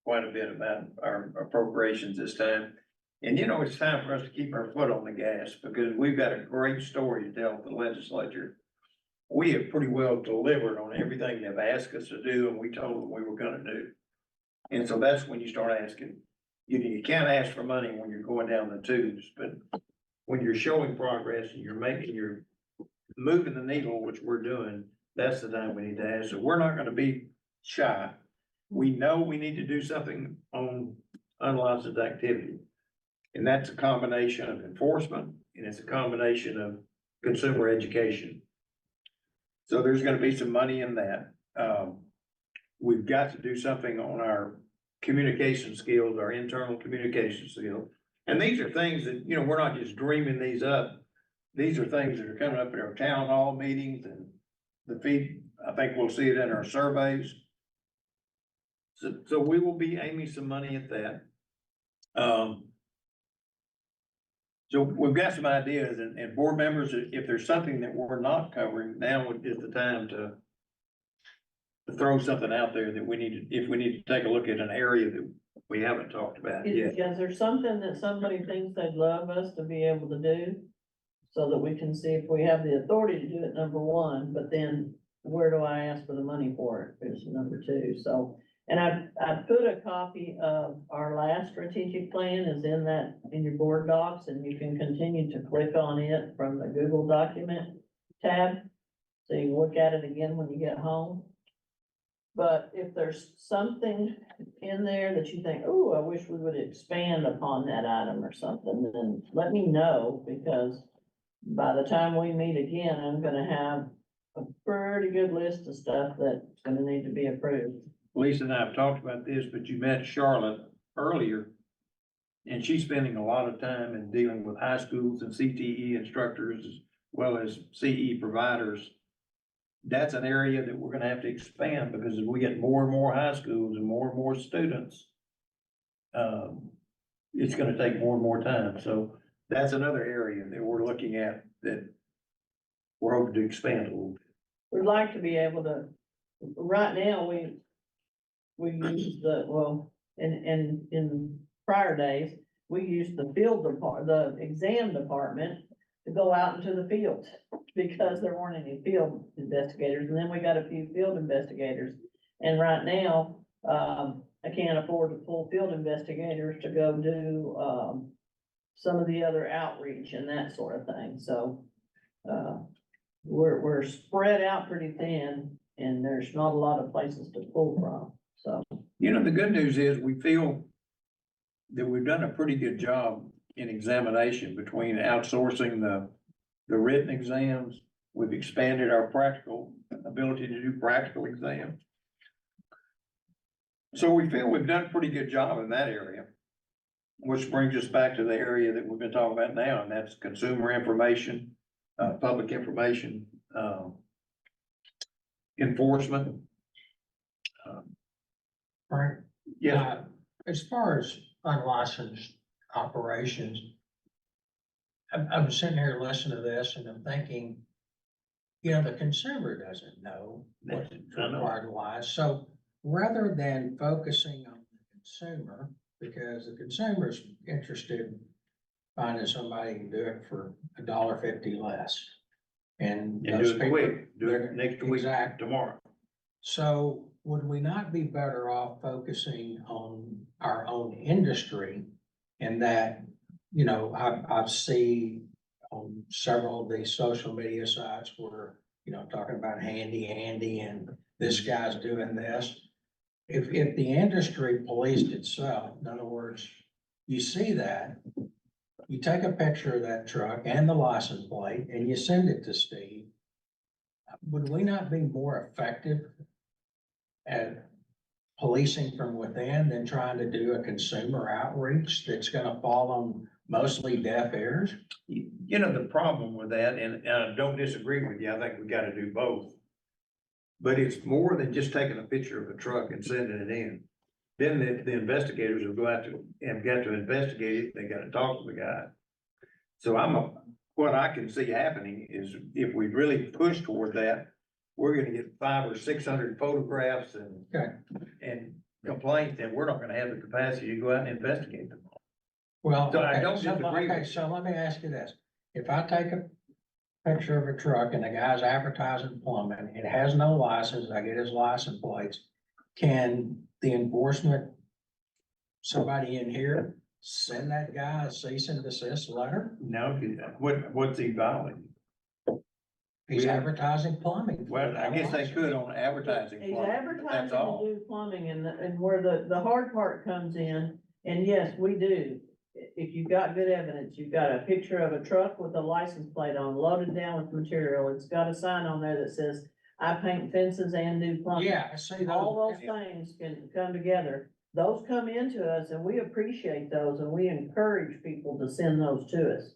quite a bit about our appropriations this time. And it's time for us to keep our foot on the gas, because we've got a great story to tell the legislature. we have pretty well delivered on everything they've asked us to do, and we told them we were gonna do. And so that's when you start asking, you can't ask for money when you're going down the tubes, but when you're showing progress and you're moving the needle, which we're doing, that's the time we need to ask. So we're not gonna be shy. We know we need to do something on unlicensed activity. And that's a combination of enforcement, and it's a combination of consumer education. So there's gonna be some money in that. We've got to do something on our communication skills, our internal communication skills. And these are things that, we're not just dreaming these up. These are things that are coming up in our town hall meetings and the feed. I think we'll see it in our surveys. So we will be aiming some money at that. So we've got some ideas, and board members, if there's something that we're not covering, now is the time to throw something out there that if we need to take a look at an area that we haven't talked about yet. Is there something that somebody thinks they'd love us to be able to do? So that we can see if we have the authority to do it, number one, but then where do I ask for the money for it is number two, so. And I put a copy of our last strategic plan is in your board docs, and you can continue to click on it from the Google document tab. So you can look at it again when you get home. But if there's something in there that you think, oh, I wish we would expand upon that item or something, then let me know, because by the time we meet again, I'm gonna have a pretty good list of stuff that's gonna need to be approved. Lisa and I have talked about this, but you met Charlotte earlier. And she's spending a lot of time in dealing with high schools and CTE instructors as well as CE providers. That's an area that we're gonna have to expand, because as we get more and more high schools and more students, it's gonna take more and more time. So that's another area that we're looking at that we're hoping to expand a little bit. We'd like to be able to, right now, we use in prior days, we used the exam department to go out into the field because there weren't any field investigators, and then we got a few field investigators. And right now, I can't afford to pull field investigators to go do, some of the other outreach and that sort of thing, so, we're spread out pretty thin, and there's not a lot of places to pull from, so. The good news is we feel that we've done a pretty good job in examination between outsourcing the written exams. We've expanded our practical ability to do practical exams. So we feel we've done a pretty good job in that area, which brings us back to the area that we've been talking about now, and that's consumer information, public information, enforcement. Right. Yeah, As far as unlicensed operations, I'm sitting here listening to this and I'm thinking, the consumer doesn't know what's required to lie. So rather than focusing on the consumer, because the consumer's interested in finding somebody who can do it for $1.50 less. And and those do it people, quick, do it next week, Exactly. tomorrow. So would we not be better off focusing on our own industry? And that, I've seen on several of these social media sites where, talking about handy Andy and this guy's doing this. If the industry policed itself, in other words, you see that, you take a picture of that truck and the license plate and you send it to Steve, would we not be more effective at policing from within than trying to do a consumer outreach that's gonna fall on mostly deaf ears? The problem with that, and I don't disagree with you, I think we gotta do both. But it's more than just taking a picture of a truck and sending it in. Then the investigators will go out and got to investigate it, they gotta talk to the guy. So what I can see happening is if we really push toward that, we're gonna get 500 or 600 photographs and complaints, and we're not gonna have the capacity to go out and investigate them. Well, So I okay, don't disagree with okay, you. so let me ask you this. If I take a picture of a truck and the guy's advertising plumbing, it has no license, I get his license plates. Can the enforcement, somebody in here, send that guy a cease and desist letter? No, what's he violating? He's Yeah. advertising plumbing. Well, I guess they could on advertising. He's plumbing, but advertising That's to all. do plumbing and where the hard part comes in, and yes, we do. If you've got good evidence, you've got a picture of a truck with a license plate on, loaded down with material, it's got a sign on there that says, I paint fences and do plumbing. Yeah, I see All those. those things can come together. Those come into us and we appreciate those and we encourage people to send those to us.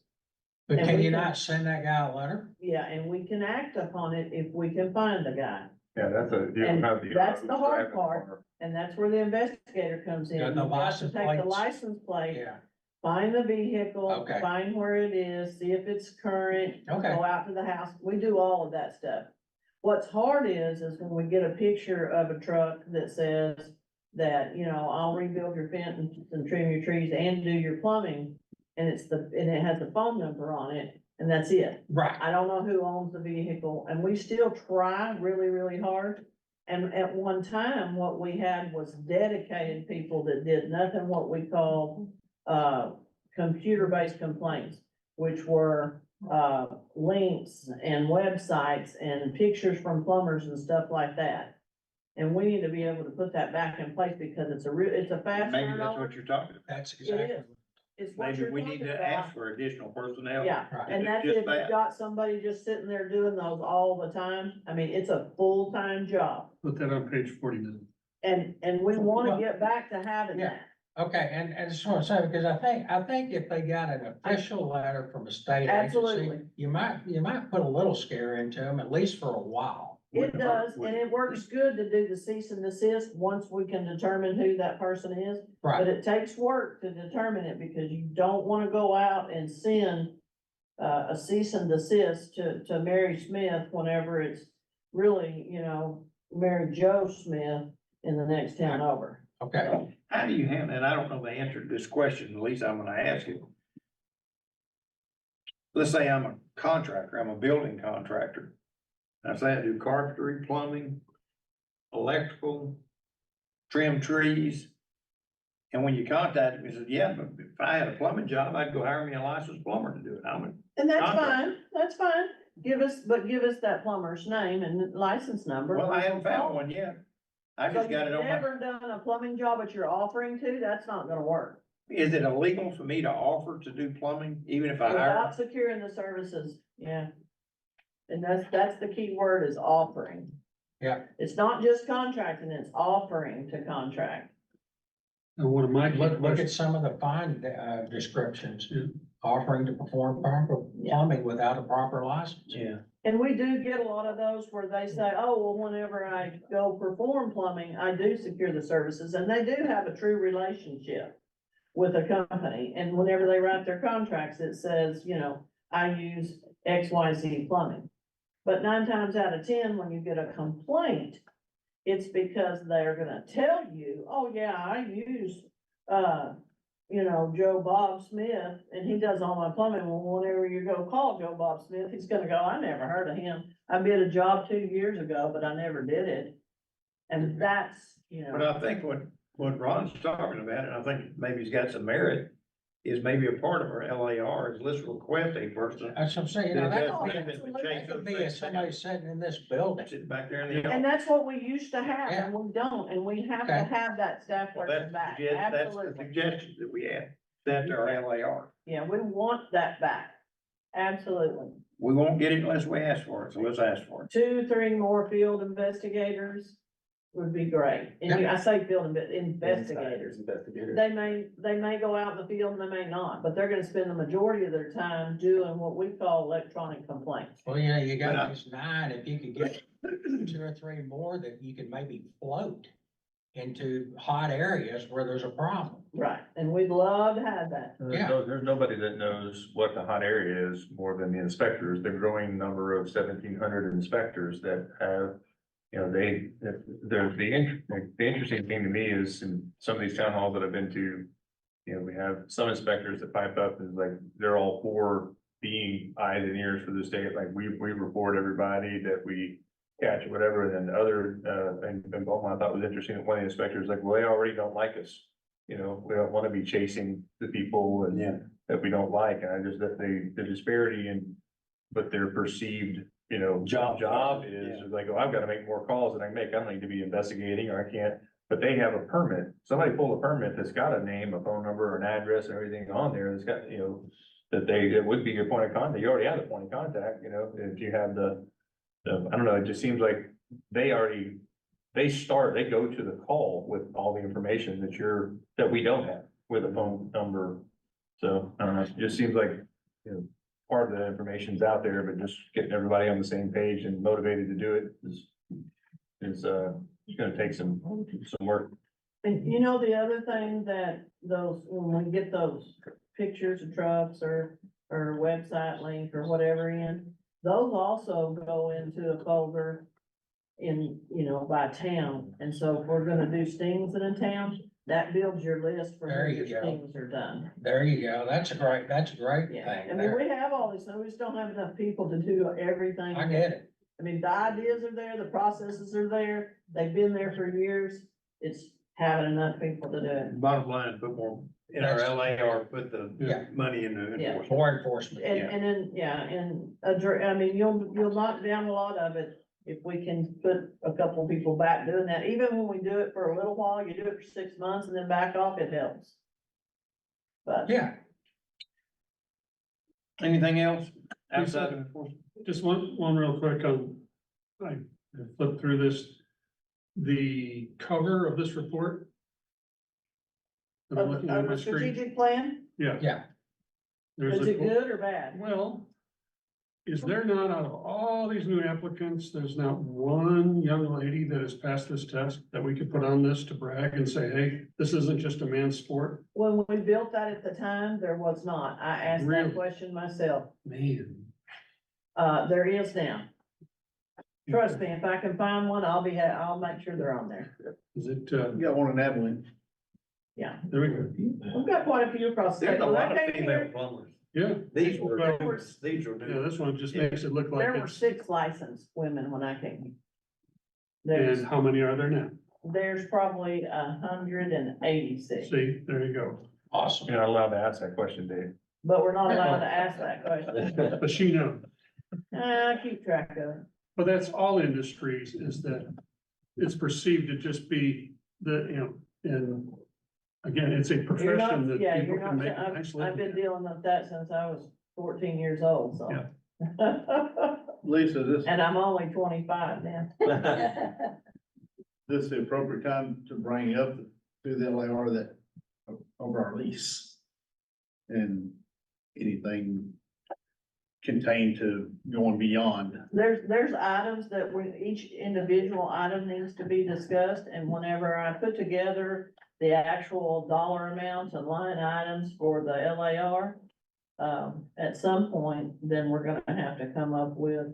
But and can we you can- not send that guy a letter? Yeah, and we can act upon it if we can find the guy. Yeah, that's a. you don't And have the, that's who's the hard driving part. car. And that's where the investigator comes in. Yeah, the You've got to license take the plates. license plate, Yeah, find the vehicle, Okay. find where it is, see if it's current, Okay. go out to the house. We do all of that stuff. What's hard is when we get a picture of a truck that says that, I'll rebuild your fence and trim your trees and do your plumbing. And and it has the phone number on it and that's it. right. I don't know who owns the vehicle, and we still try really, really hard. And at one time, what we had was dedicated people that did nothing what we call, computer-based complaints, which were, links and websites and pictures from plumbers and stuff like that. And we need to be able to put that back in place because it's a fast Maybe that's turnover. what you're talking about. That's It exactly. is. It's what Maybe you're we need talking to about. ask for additional personnel. Yeah, Right. and do that's just if you've that. got somebody just sitting there doing those all the time. I mean, it's a full-time job. Put that on page 49. And we wanna Well, get back to having yeah. that. Okay, and I just want to say, because I think if they got an official letter from a state agency, Absolutely. you might put a little scare into them, at least for a while. It does, and it works good to do the cease and desist once we can determine who that person is. But Right, it takes work to determine it because you don't wanna go out and send a cease and desist to Mary Smith whenever it's really, Mary Jo Smith in the next town over. okay. How do you handle, and I don't know the answer to this question, at least I'm gonna ask it. Let's say I'm a contractor, I'm a building contractor. I say I do carpentry, plumbing, electrical, trim trees. And when you contact me, said, yeah, but if I had a plumbing job, I'd go hire me a licensed plumber to do it. And that's Contract. that's fine. Give us that plumber's name and license number. Well, I haven't found one yet. I So just got you've it on my, never done a plumbing job, but you're offering to, that's not gonna work. is it illegal for me to offer to do plumbing, even if I hire? Without securing the services, yeah. And that's the key word is offering. Yeah. It's not just contracting, it's offering to contract. And one of my key Look at questions, some of the fine, descriptions, offering to perform proper plumbing without a proper license. Yeah. And we do get a lot of those where they say, oh, well, whenever I go perform plumbing, I do secure the services, and they do have a true relationship with a company, and whenever they write their contracts, it says, I use XYZ plumbing. But 9 times out of 10, when you get a complaint, it's because they're gonna tell you, oh, yeah, I use, Joe Bob Smith, and he does all my plumbing. Well, whenever you go call Joe Bob Smith, he's gonna go, I never heard of him. I did a job 2 years ago, but I never did it. And that's, But I think what Ron's talking about, and I think maybe he's got some merit, is maybe a part of our LAR is let's request a person. That's what I'm saying, that that does could benefit and be, chase that could those be things somebody down. sitting in this building. Sitting back there in the and yard. that's what we used to have, Yeah. and we don't, and we have to Okay. have that staff Well, person back, that's the absolutely. suggestion that we had, that to our LAR. Yeah, we want that back, absolutely. We won't get it unless we ask for it, so let's ask for it. 2, 3 more field investigators would be great. And I say field investigators. Investigators. They may go out in the field and they may not, but they're gonna spend the majority of their time doing what we call electronic complaints. Well, you But I- got these 9, if you could get 2 or 3 more that you could maybe float into hot areas where there's a problem. Right, and we'd love to have that. There's nobody that knows what the hot area is more than the inspectors, the growing number of 1,700 inspectors that have. The interesting thing to me is in some of these town halls that I've been to, we have some inspectors that pipe up and like, they're all for, being eyes and ears for the state, like we report everybody that we catch, whatever, and then other, and Beaumont, I thought was interesting, that one of the inspectors, like, well, they already don't like us. You know, we don't wanna be chasing the people and Yeah. that we don't like, and I just, that the disparity in what their perceived, you know, job is like, oh, I've gotta make more calls than I make, I don't need to be investigating, or I can't. But they have a permit, somebody pulled a permit that's got a name, a phone number, an address, and everything on there, that's got, you know, that it would be your point of contact, you already have the point of contact, you know, if you have the, I don't know, it just seems like they go to the call with all the information that we don't have with a phone number. So, I don't know, it just seems like, you know, part of the information's out there, but just getting everybody on the same page and motivated to do it is it's gonna take some work. And you know, the other thing that when we get those pictures of trucks or website link or whatever in, those also go into a folder in, you know, by town. And so if we're gonna do stings in a town, that builds your list for There who you your go. stings are done. There you go. That's a great Yeah, thing. I mean, we have all these, we just don't have enough people to do everything. I get it. I mean, the ideas are there, the processes are there, they've been there for years. It's having enough people to do it. Bottom line, put more in our LAR, put the Yeah. money into Yeah. enforcement. More enforcement. And then, yeah, and I mean, you'll knock down a lot of it if we can put a couple people back doing that. Even when we do it for a little while, you do it for 6 months and then back off, it helps. But Yeah. Anything else outside of enforcement? Just one real quick I flipped through this. The cover of this report. And I'm looking at of my the screen. strategic plan, Yeah. Yeah. There's is a it good or bad? Well, is there not, out of all these new applicants, there's not one young lady that has passed this test that we could put on this to brag and say, hey, this isn't just a man's sport? When we built that at the time, there was not. I asked Really? that question myself. Man. There is now. Trust me, if I can find one, I'll make sure they're on there. Is it, You got one in Abilene. Yeah, there we go. we've got quite a few across the There's state. a When I lot of came female here, plumbers. Yeah, These were, Well, these are yeah, new. this one just makes it look like there were it's, 6 licensed women when I came. and how many are there now? There's probably 186, See, there you go. Awesome. You're not allowed to ask that question, Dave. but we're not allowed to ask that question. But she knows. I keep track of it. But that's all industries, is that it's perceived to just be the, you know, and again, it's a You're profession not, that yeah, people you're can not, make a nice I've been living. dealing with that since I was 14 years old, so. Lisa, this, And I'm only 25 now. this is the appropriate time to bring up to the LAR that over our lease. And anything contained to going beyond. There's items that each individual item needs to be discussed, and whenever I put together the actual dollar amounts and line items for the LAR, at some point, then we're gonna have to come up with,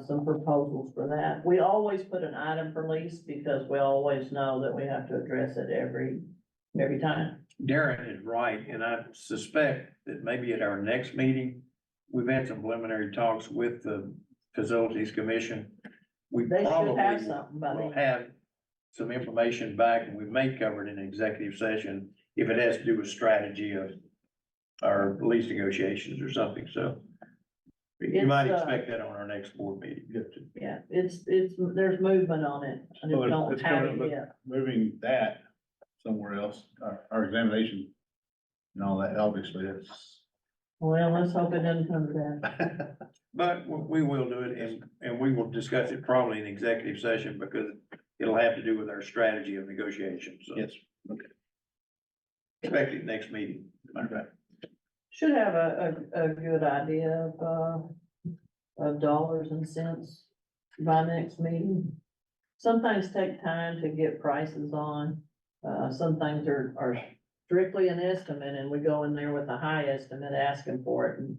some proposals for that. We always put an item for lease because we always know that we have to address it every time. Darren is right, and I suspect that maybe at our next meeting, we've had some preliminary talks with the Facilities Commission. We They should probably have something by will then. have some information back, and we may cover it in executive session if it has to do with strategy of our lease negotiations or something, so you might It's, expect that on our next board meeting. Yeah, there's movement on it. I just Well, don't it's have coming it up. yet. Moving that somewhere else, our examination and all that, obviously, it's. Well, let's hope it doesn't come to that. But we will do it, and we will discuss it probably in executive session, because it'll have to do with our strategy of negotiations, so. Yes. Expect it next meeting. Okay. Should have a good idea of dollars and cents by next meeting. Some things take time to get prices on. Some things are strictly an estimate, and we go in there with a high estimate asking for it, and,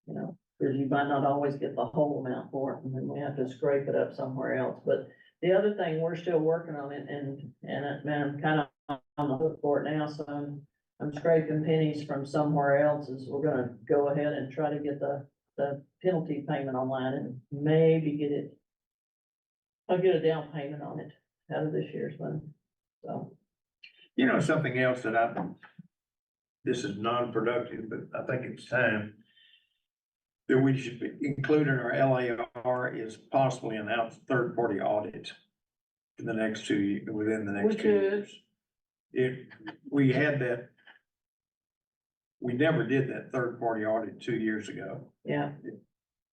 you know, because you might not always get the whole amount for it, and then we have to scrape it up somewhere else. But the other thing, we're still working on it, and I'm kind of on the hook for it now, so I'm scraping pennies from somewhere else, is we're gonna go ahead and try to get the penalty payment online and maybe get it. I'll get a down payment on it out of this year's one, so. You know, something else that this is non-productive, but I think it's time that we should include in our LAR is possibly an third-party audit in the next within the We next 2 could. years. If we had that, we never did that third-party audit 2 years ago. Yeah,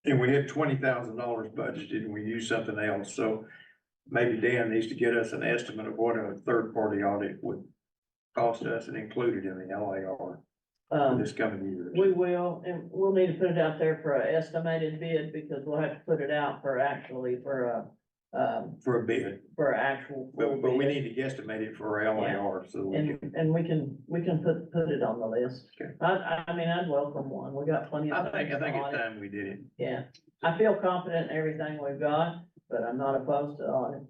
And we had $20,000 budgeted and we used something else, so maybe Dan needs to get us an estimate of what a third-party audit would cost us and include it in the LAR for this coming year. we will, and we'll need to put it out there for an estimated bid, because we'll have to put it out for For a bid, for actual. full but we bid. need to guesstimate it for our LAR, so we And, can, and we can put it on the list. Okay. I mean, I'd welcome one. We got plenty of. I think things on it's it. time we did it. Yeah, I feel confident in everything we've got, but I'm not opposed to audit.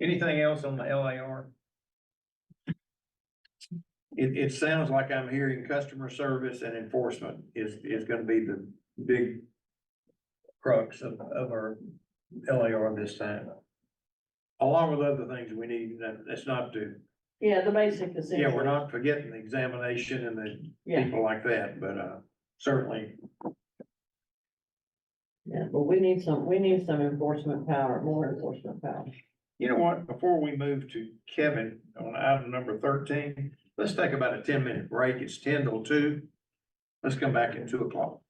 Anything else on the LAR? It sounds like I'm hearing customer service and enforcement is gonna be the big crux of our LAR this time. Along with other things we need, that's not to, Yeah, the basic essentials. yeah, we're not forgetting the examination and the Yeah, people like that, but, certainly, yeah, but we need some enforcement power, more enforcement power. you know what, before we move to Kevin on item number 13, let's take about a 10-minute break. It's 10 till 2. Let's come back at 2 o'clock.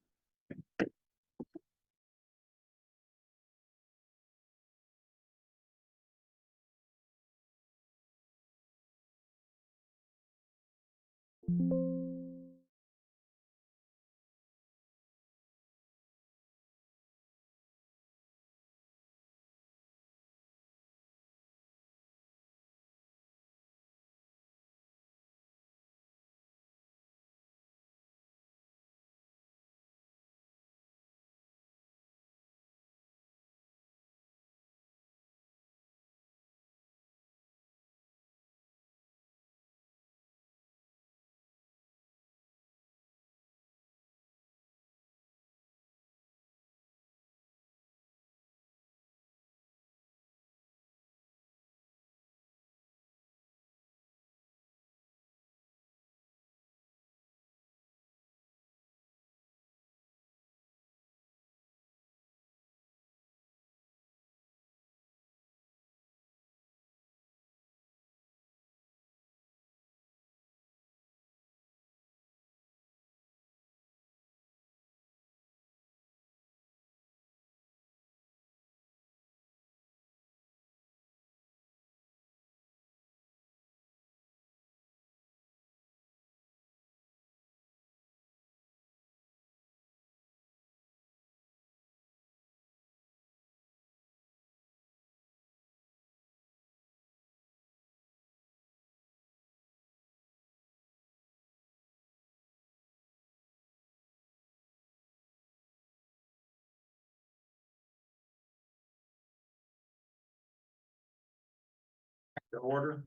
To order.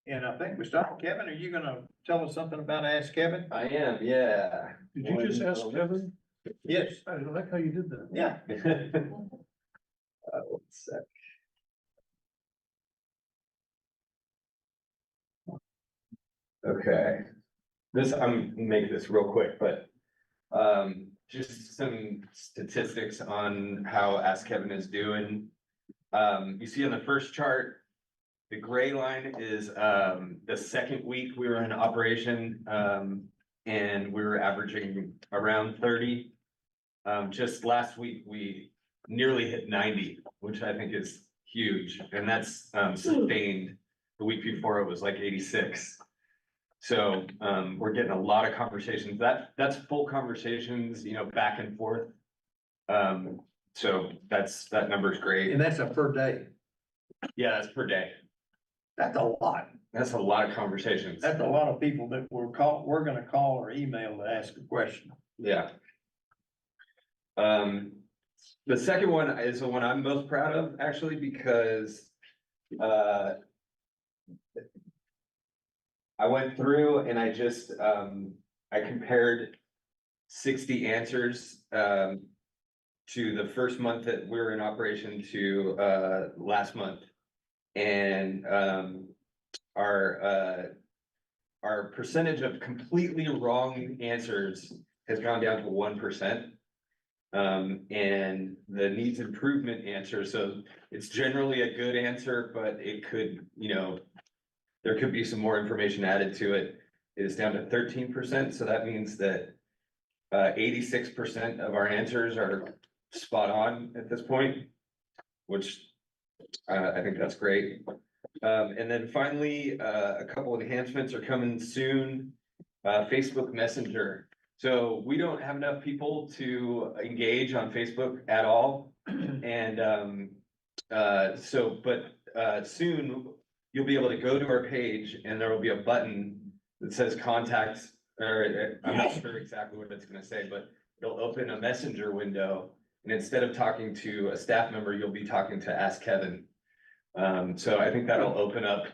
And I think we start. Kevin, are you gonna tell us something about Ask Kevin? I am, yeah. Did you just ask Kevin? Yes. I like how you did that. Yeah. One sec. Okay, I'm gonna make this real quick, but just some statistics on how Ask Kevin is doing. You see on the first chart, the gray line is the second week we were in operation, and we were averaging around 30. Just last week, we nearly hit 90, which I think is huge, and that's sustained. The week before, it was like 86. So we're getting a lot of conversations. That's full conversations, back and forth. So that number's great. And that's a per day. Yeah, that's per day. That's a lot. That's a lot of conversations. That's a lot of people that we're gonna call or email to ask a question. Yeah. The second one is the one I'm most proud of, actually, because I went through and I just, I compared 60 answers, to the first month that we were in operation to, last month. And, our percentage of completely wrong answers has gone down to 1%. And the needs improvement answer, so it's generally a good answer, but it could, there could be some more information added to it, is down to 13%. So that means that 86% of our answers are spot on at this point, which I think that's great. And then finally, a couple enhancements are coming soon. Facebook Messenger. So we don't have enough people to engage on Facebook at all. And soon you'll be able to go to our page and there will be a button that says contact, or I'm not sure exactly what it's gonna say, but it'll open a messenger window. And instead of talking to a staff member, you'll be talking to Ask Kevin. So I think that'll open up,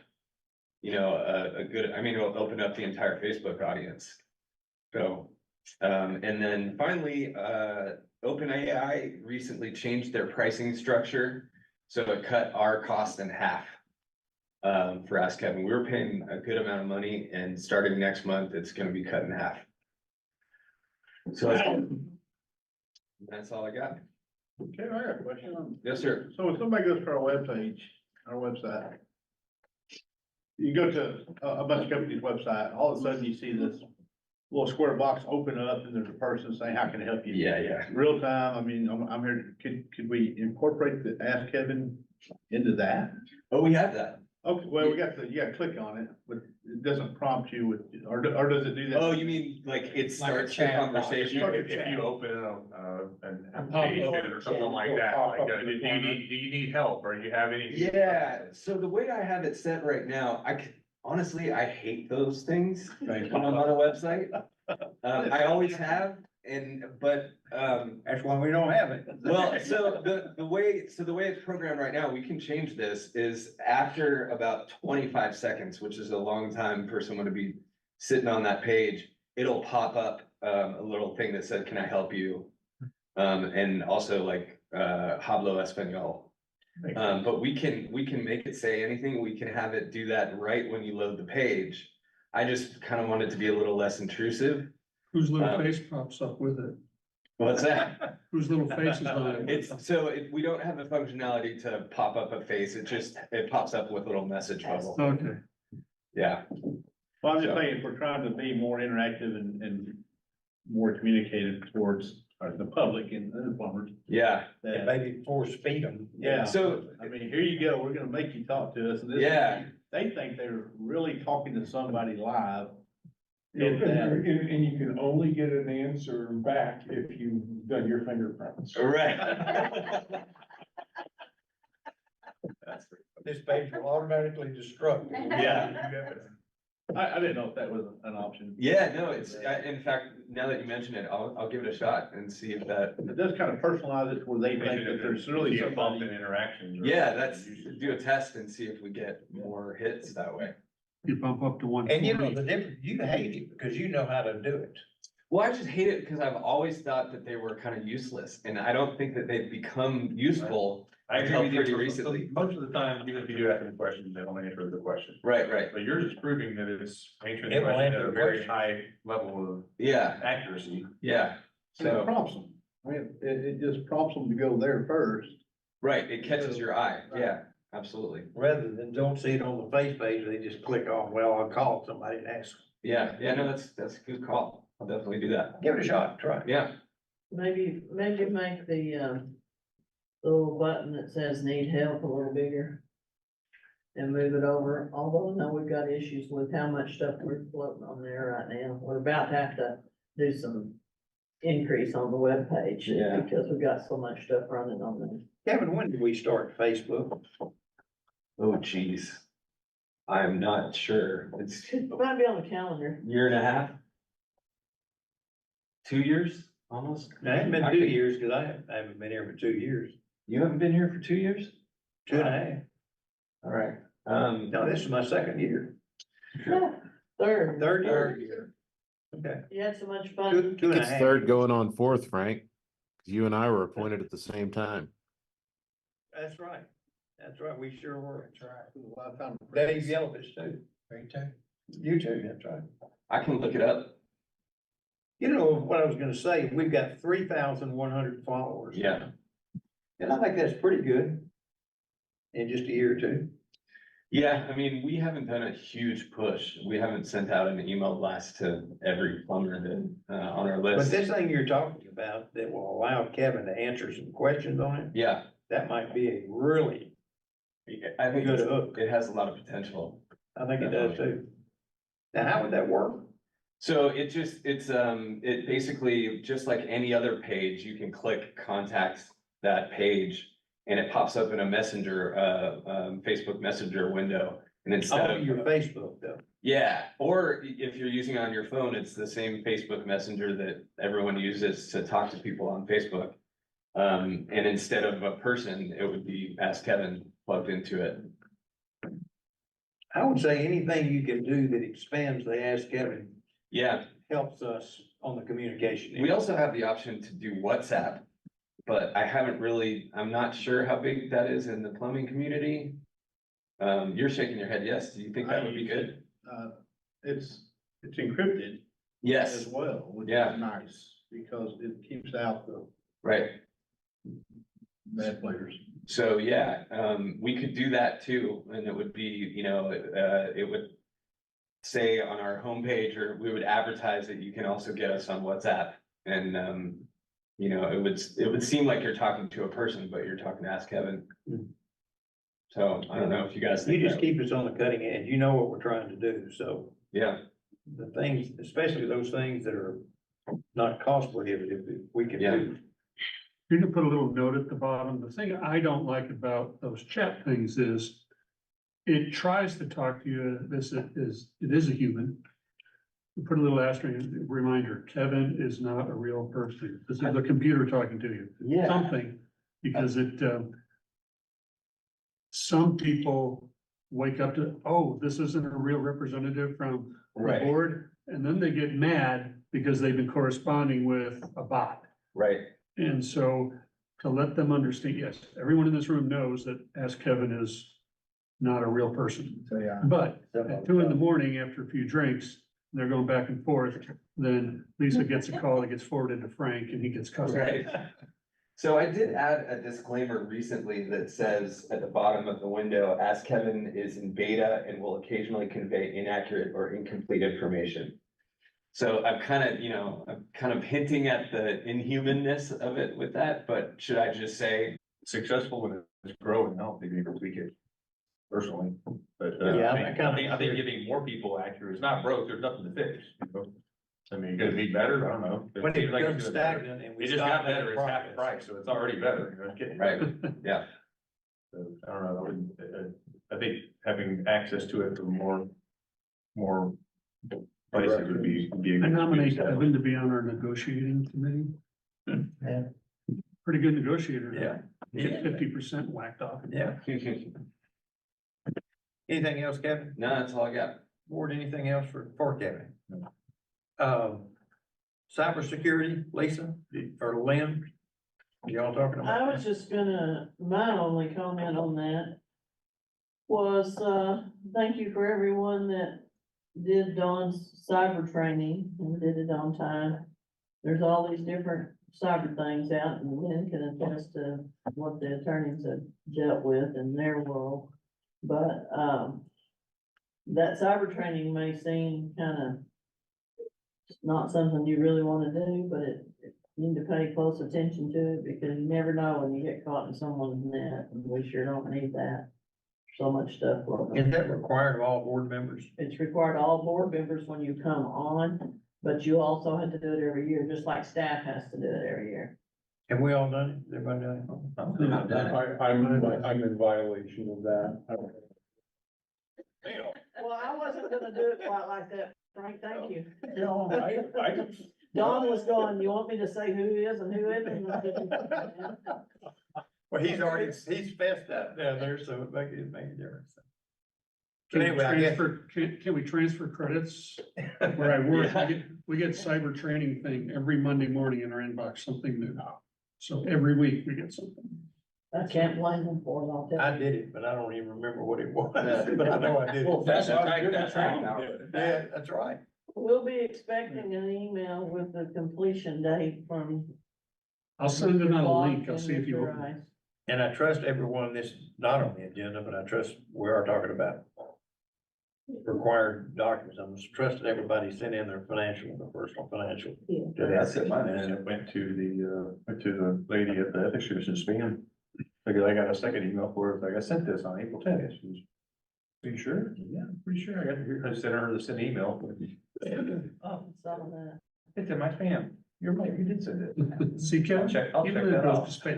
it'll open up the entire Facebook audience. So, and then finally, OpenAI recently changed their pricing structure. So it cut our cost in half, for Ask Kevin. We were paying a good amount of money, and starting next month, it's gonna be cut in half. So that's all I got. Okay, I got a question. Yes, sir. So if somebody goes to our website, you go to a bunch of companies' website, all of a sudden you see this little square box open up and there's a person saying, how can I help you? Yeah. Real time, I mean, I'm here, could we incorporate the Ask Kevin into that? Oh, we have that. Okay, well, you gotta click on it, but it doesn't prompt you with, or does it do that? Oh, you mean like it starts the chat box. conversation? If you open a page or something like that, like, do you need help, or you have any? Yeah, so the way I have it set right now, honestly, I hate those things on a website. I always have, but That's why we don't have it. well, so the way it's programmed right now, we can change this, is after about 25 seconds, which is a long time for someone to be sitting on that page, it'll pop up a little thing that said, can I help you? And also like hablo español. But we can make it say anything. We can have it do that right when you load the page. I just kind of want it to be a little less intrusive. Whose little face pops up with it? What's that? Whose little face is on it? We don't have the functionality to pop up a face. It pops up with a little message bubble. Okay. Yeah. Well, I'm just saying, if we're trying to be more interactive and more communicative towards the public and the farmers. Yeah. that- Maybe force feed them. Yeah. So, I mean, here you go, we're gonna make you talk to us. And this- yeah. They think they're really talking to somebody live. And you can only get an answer back if you've done your fingerprints. Right. This page will automatically destruct. Yeah. I didn't know if that was an option. Yeah, no, in fact, now that you mention it, I'll give it a shot and see if that, It does kind of personalize it where they think that there's really See a bump somebody. in interactions. or- yeah, do a test and see if we get more hits that way. You bump up to one. And you know, the difference, you hate it because you know how to do it. Well, I just hate it because I've always thought that they were kind of useless, and I don't think that they've become useful I agree until with you. pretty So recently. Most of the time, even if you do ask them a question, they don't answer the question. Right. But you're just proving that it's answering It the will question answer at a the very question. high level of Yeah, accuracy. yeah. And it So, prompts them. I mean, it just prompts them to go there first. right, it catches your eye. Yeah, absolutely. Rather than don't see it on the face page, they just click on, well, I'll call somebody and ask. Yeah, no, that's a good call. I'll definitely do that. Give it a shot, try it. Yeah, Maybe make the little button that says need help a little bigger. And move it over, although I know we've got issues with how much stuff we're floating on there right now. We're about to have to do some increase on the webpage. Yeah. Because we've got so much stuff running on there. Kevin, when did we start Facebook? oh geez. I'm not sure. It's It might be on the calendar. year and a half? 2 years, almost? It hasn't been 2 years, cause I haven't been here for 2 years, You haven't been here for 2 years? 2.5. All right. No, this is my second year. Yeah. Third. Third year. Okay. You had so much fun. Two and a It's half. third going on fourth, Frank. You and I were appointed at the same time. That's right. That's right. We sure were. That's right. A lot of time. Dave Yellowish too. Me too. You too, that's right. I can look it up. You know what I was gonna say, we've got 3,100 followers. Yeah. And I think that's pretty good. In just a year or two. Yeah, I mean, we haven't done a huge push. We haven't sent out an email blast to every plumber that, on our But list. this thing you're talking about that will allow Kevin to answer some questions on it, Yeah, that might be a really, I think Good hook. it has a lot of potential. I think it does too. Now, how would that work? So it basically, just like any other page, you can click contact that page. And it pops up in a messenger, Facebook Messenger window. And instead Oh, of, your Facebook though. yeah, or if you're using it on your phone, it's the same Facebook Messenger that everyone uses to talk to people on Facebook. And instead of a person, it would be Ask Kevin plugged into it. I would say anything you can do that expands the Ask Kevin Yeah, helps us on the communication. we also have the option to do WhatsApp. But I haven't really, I'm not sure how big that is in the plumbing community. You're shaking your head, yes, do you think that would be good? It's encrypted as Yes, well, which Yeah. is nice, because it keeps out the right. bad players. So, yeah, we could do that too, and it would be, it would say on our homepage, or we would advertise that you can also get us on WhatsApp. And, it would seem like you're talking to a person, but you're talking to Ask Kevin. So I don't know if you guys You think just that, keep us on the cutting edge. You know what we're trying to do, so yeah, the things, especially those things that are not cost prohibitive, we can Yeah. do. You can put a little note at the bottom. The thing I don't like about those chat things is it tries to talk to you, it is a human. You put a little asterisk, reminder, Kevin is not a real person. This is a computer talking to you. Yeah. Something, because some people wake up to, oh, this isn't a real representative from the Right. board, and then they get mad because they've been corresponding with a bot. right, And so to let them understand, yes, everyone in this room knows that Ask Kevin is not a real person. So, yeah. But at 2 a.m. after a few drinks, they're going back and forth, then Lisa gets a call that gets forwarded to Frank and he gets cussed. right. So I did add a disclaimer recently that says at the bottom of the window, Ask Kevin is in beta and will occasionally convey inaccurate or incomplete information. So I'm kind of hinting at the inhumanness of it with that, but should I just say, Successful when it's growing, I don't think we can tweak it personally, but. Yeah, I think giving more people accurate, it's not broke, there's nothing to fix. I mean, could it be better? I don't know. When it seems like becomes it's doing better. stagnant and we It just stop got better, making it's half the progress. price, so it's already better. You know, it's getting right, better. yeah, So, I don't know, I wouldn't, I think having access to it for more places would be a I good. nominate use of it. Kevin to be on our negotiating committee. Yeah. Pretty good negotiator. Yeah. Get 50% whacked off. Yeah. Anything else, Kevin? no, that's all I got. Board, anything else for Kevin? Cybersecurity, Lisa, or Lynn? Y'all talking I about? was just gonna, my only comment on that was, thank you for everyone that did Dawn's cyber training and did it on time. There's all these different cyber things out, and Lynn can attest to what the attorneys have dealt with in their world. But, that cyber training may seem kind of not something you really wanna do, but you need to pay close attention to it, because you never know when you get caught in someone's net, and we sure don't need that. So much stuff. Is that required of all board members? It's required of all board members when you come on, but you also have to do it every year, just like staff has to do it every year. Have we all done it? Everybody done it? I've done it. I'm in violation of that. Well, I wasn't gonna do it quite like that, Frank, thank you. You know, I just. Don was going, you want me to say who is and who isn't? Well, he's fessed up down there, so it make a difference. Can we Anyway, I guess- transfer, can we transfer credits? Where I work, Yeah. we get cyber training thing every Monday morning in our inbox, something new. So every week we get something. I can't blame them for it, I'll tell you. I did it, but I don't even remember what it was, but I know I did Well, it. that's a take that long. Yeah, that's right. We'll be expecting an email with the completion date from. I'll send it on a Clark link. I'll and see if you. Mr. Rice. And I trust everyone, this is not on the agenda, but I trust we are talking about required documents. I'm trusting everybody sent in their financial, their personal financial. Yeah. to the I sent mine in and it went to the lady at the ethics commission spam. Because I got a second email for her, like I sent this on April 10th. She was, are you sure? Yeah, I'm pretty sure I got it here. I sent her the sent email. Oh, some of that. It's in my spam. You're right, you did send it. See, Kevin, I'll even check if it that goes off. to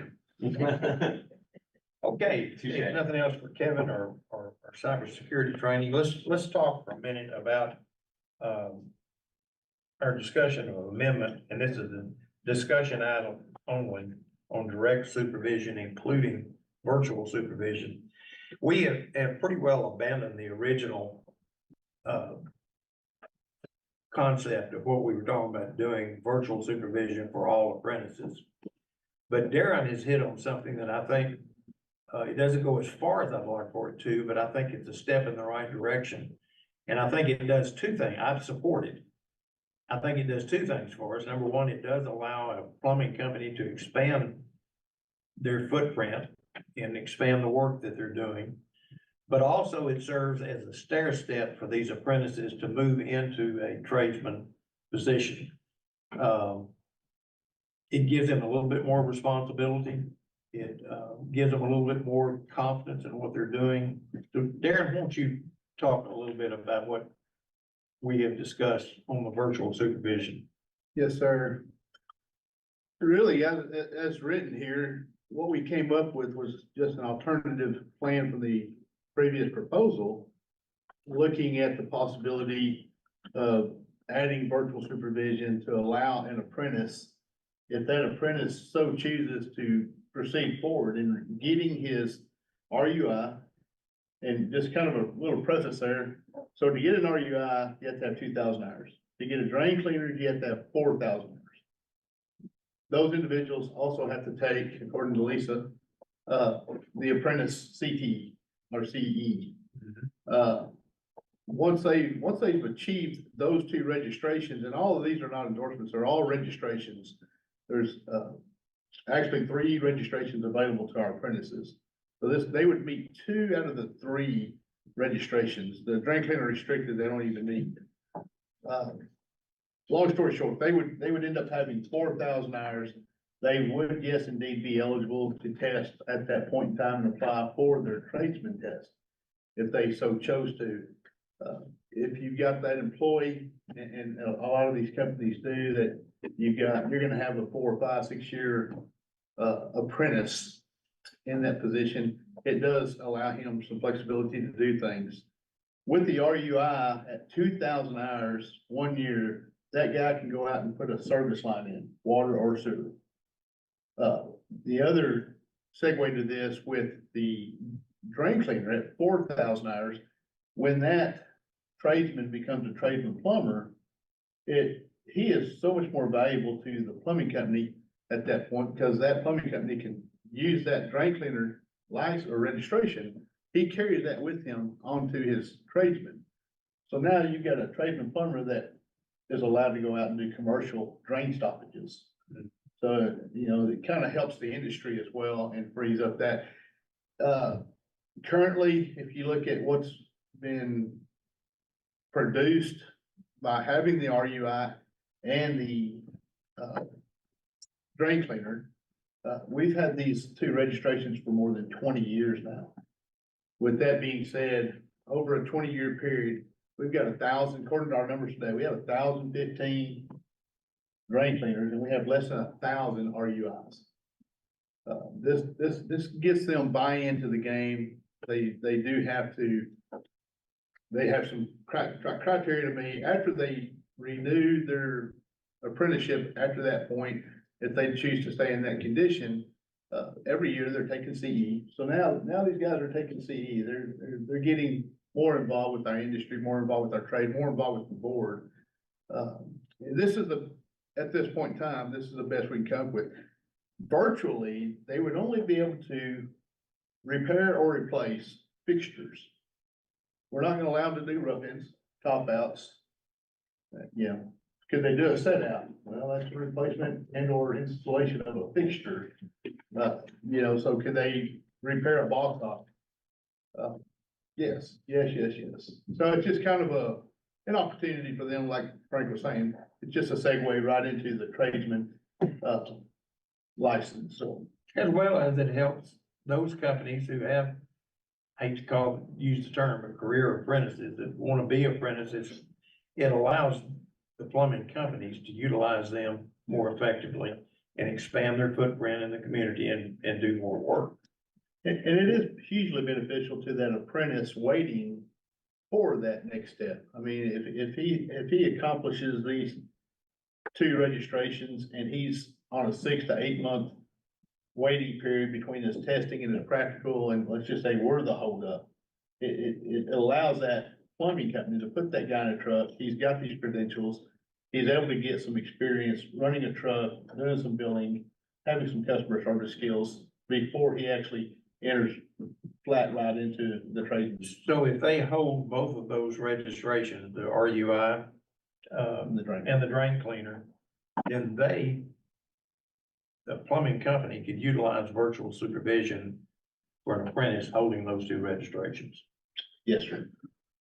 spam. Okay, Touche. if nothing else for Kevin or cybersecurity training, let's talk for a minute about our discussion of amendment, and this is a discussion item only on direct supervision, including virtual supervision. We have pretty well abandoned the original concept of what we were talking about doing virtual supervision for all apprentices. But Darren has hit on something that I think it doesn't go as far as I'd like for it to, but I think it's a step in the right direction. And I think it does two things. I've supported. I think it does two things for us. Number one, it does allow a plumbing company to expand their footprint and expand the work that they're doing. But also it serves as a stair step for these apprentices to move into a tradesman position. It gives them a little bit more responsibility. It gives them a little bit more confidence in what they're doing. So Darren, won't you talk a little bit about what we have discussed on the virtual supervision? Yes, sir. Really, as written here, what we came up with was just an alternative plan from the previous proposal, looking at the possibility of adding virtual supervision to allow an apprentice, if that apprentice so chooses to proceed forward in getting his RUI. And just kind of a little preface there. So to get an RUI, you have to have 2,000 hours. To get a drain cleaner, you have to have 4,000 hours. Those individuals also have to take, according to Lisa, the apprentice CT or CE. Once they've achieved those two registrations, and all of these are not endorsements, they're all registrations. There's actually 3 registrations available to our apprentices. So they would meet 2 out of the 3 registrations. The drain cleaner restricted, they don't even meet. Long story short, they would end up having 4,000 hours. They would, yes, indeed be eligible to test at that point in time and apply for their tradesman test if they so chose to. If you've got that employee, and a lot of these companies do, that you're gonna have a 4, 5, 6 year apprentice in that position, it does allow him some flexibility to do things. With the RUI at 2,000 hours, 1 year, that guy can go out and put a service line in, water or sewer. The other segue to this with the drain cleaner at 4,000 hours, when that tradesman becomes a tradesman plumber, he is so much more valuable to the plumbing company at that point, because that plumbing company can use that drain cleaner license or registration. He carries that with him onto his tradesman. So now you've got a tradesman plumber that is allowed to go out and do commercial drain stoppages. So, it kind of helps the industry as well and frees up that. Currently, if you look at what's been produced by having the RUI and the drain cleaner, we've had these 2 registrations for more than 20 years now. With that being said, over a 20-year period, we've got 1,000, according to our numbers today, we have 1,015 drain cleaners and we have less than 1,000 RUIs. This gets them buy-in to the game. They have some criteria to me after they renew their apprenticeship. After that point, if they choose to stay in that condition, every year they're taking CE. So now these guys are taking CE. They're getting more involved with our industry, more involved with our trade, more involved with the board. This is at this point in time, this is the best we can come up with. Virtually, they would only be able to repair or replace fixtures. We're not gonna allow them to do rough-ins, top-outs. Could they do a set-out? Well, that's a replacement and or installation of a fixture. So could they repair a ball top? Yes. So it's just kind of an opportunity for them, like Frank was saying, it's just a segue right into the tradesman, license, so. As well as it helps those companies who have, hate to use the term, but career apprentices that want to be apprentices. It allows the plumbing companies to utilize them more effectively and expand their footprint in the community and do more work. And it is hugely beneficial to that apprentice waiting for that next step. I mean, if he accomplishes these 2 registrations and he's on a 6 to 8 month waiting period between his testing and his practical, and let's just say we're the holdup. It allows that plumbing company to put that guy in a truck. He's got these credentials. He's able to get some experience running a truck, doing some billing, having some customer service skills before he actually enters flat right into the trade. So if they hold both of those registrations, the RUI, and the drain cleaner, then the plumbing company could utilize virtual supervision for an apprentice holding those 2 registrations. Yes, sir.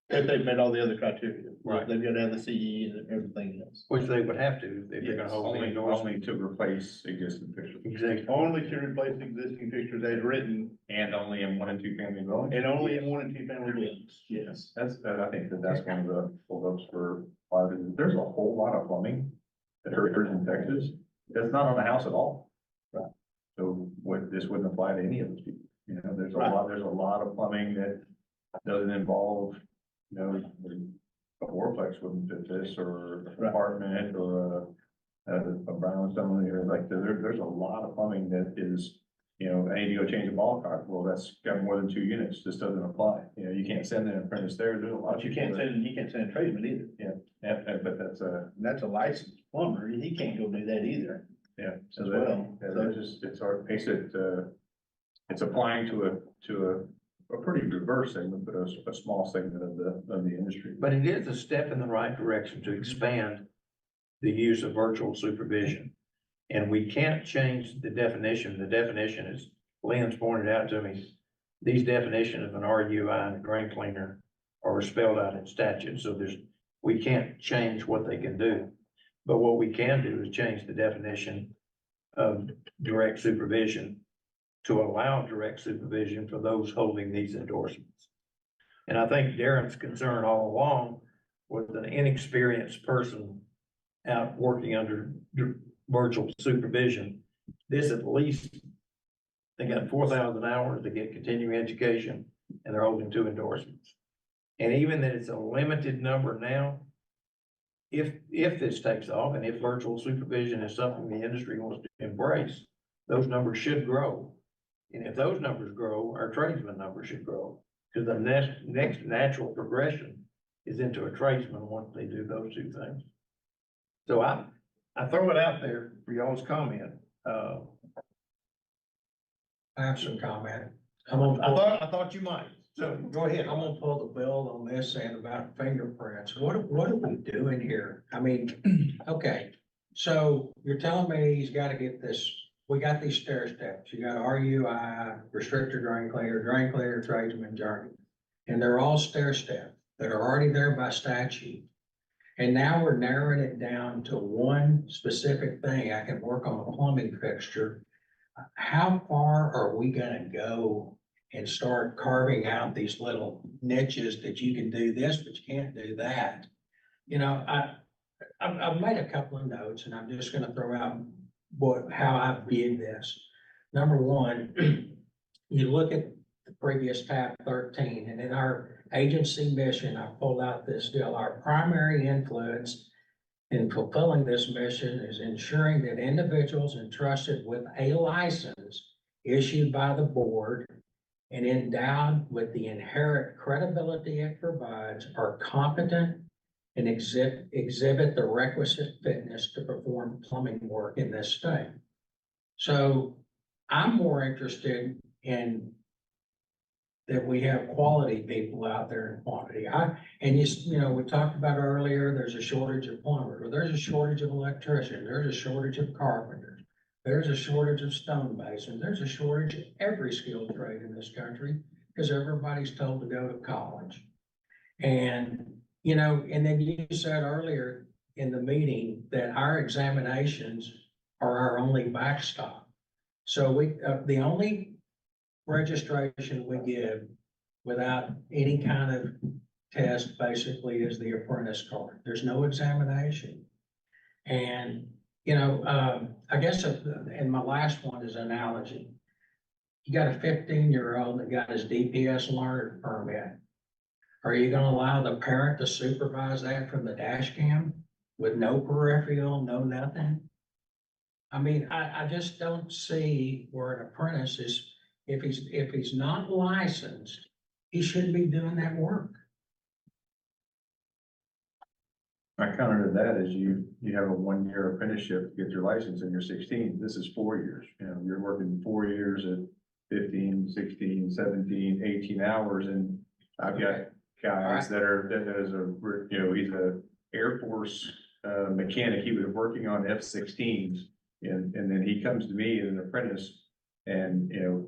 If they've met all the other criteria. Right. They've got to have the CE and everything else. Which they would have to if they're gonna hold the Only endorsement. to replace existing fixtures. Exactly. Only to replace existing fixtures as written And only in 1 and 2 family dwellings. and only in 1 and 2 family buildings. Yes. I think that's one of the holdups for a lot of it. There's a whole lot of plumbing that occurs in Texas that's not on the house at all. Right. So this wouldn't apply to any of those people. There's Right. there's a lot of plumbing that doesn't involve, a fourplex wouldn't fit this, or an Right. apartment, or a brownstone, or like, there's a lot of plumbing that is, I need to go change a ball cock. Well, that's got more than 2 units. This doesn't apply. You can't send an apprentice there. There's a lot. But you can't send a tradesman either. Yeah, but that's That's a licensed plumber. He can't go do that either. yeah. As well. It's hard, makes it, it's applying to a pretty diverse segment, but a small segment of the industry. But it is a step in the right direction to expand the use of virtual supervision. And we can't change the definition. The definition, as Lynn's pointed out to me, these definitions of an RUI and a drain cleaner are spelled out in statute. So we can't change what they can do. But what we can do is change the definition of direct supervision to allow direct supervision for those holding these endorsements. And I think Darren's concern all along was an inexperienced person out working under virtual supervision. This at least, they got 4,000 hours to get continuing education, and they're holding 2 endorsements. And even that it's a limited number now, if this takes off and if virtual supervision is something the industry wants to embrace, those numbers should grow. And if those numbers grow, our tradesman numbers should grow. Because the next natural progression is into a tradesman once they do those 2 things. So I throw it out there for y'all's comment. I have some comment. I thought you might, so go ahead. I'm gonna pull the bill on this and about fingerprints. What are we doing here? I mean, okay, so you're telling me he's gotta get this, we got these stair steps. You got RUI, restrictor drain cleaner, tradesman journey. And they're all stair step that are already there by statute. And now we're narrowing it down to one specific thing. I can work on a plumbing fixture. How far are we gonna go and start carving out these little niches that you can do this, but you can't do that? I've made a couple of notes, and I'm just gonna throw out how I view this. Number one, you look at the previous tab 13, and in our agency mission, I pulled out this deal. Our primary influence in fulfilling this mission is ensuring that individuals entrusted with a license issued by the board and endowed with the inherent credibility it provides are competent and exhibit the requisite fitness to perform plumbing work in this state. So I'm more interested in that we have quality people out there in quantity. You know, we talked about earlier, there's a shortage of plumbers, or there's a shortage of electricians, there's a shortage of carpenters, there's a shortage of stonemasons, there's a shortage of every skilled trade in this country, because everybody's told to go to college. And, you know, and then you said earlier in the meeting that our examinations are our only backstop. So the only registration we give without any kind of test basically is the apprentice card. There's no examination. And, you know, I guess, and my last one is analogy. You got a 15-year-old that got his DPS learner permit. Are you gonna allow the parent to supervise that from the dash cam with no peripheral, no nothing? I mean, I just don't see where an apprentice is, if he's not licensed, he shouldn't be doing that work. My counter to that is you have a 1-year apprenticeship to get your license and you're 16. This is 4 years. You know, you're working 4 years at 15, 16, 17, 18 hours. And I've got guys that is you know, he's a Air Force mechanic. He was working on F-16s and then he comes to me as an apprentice and, you know,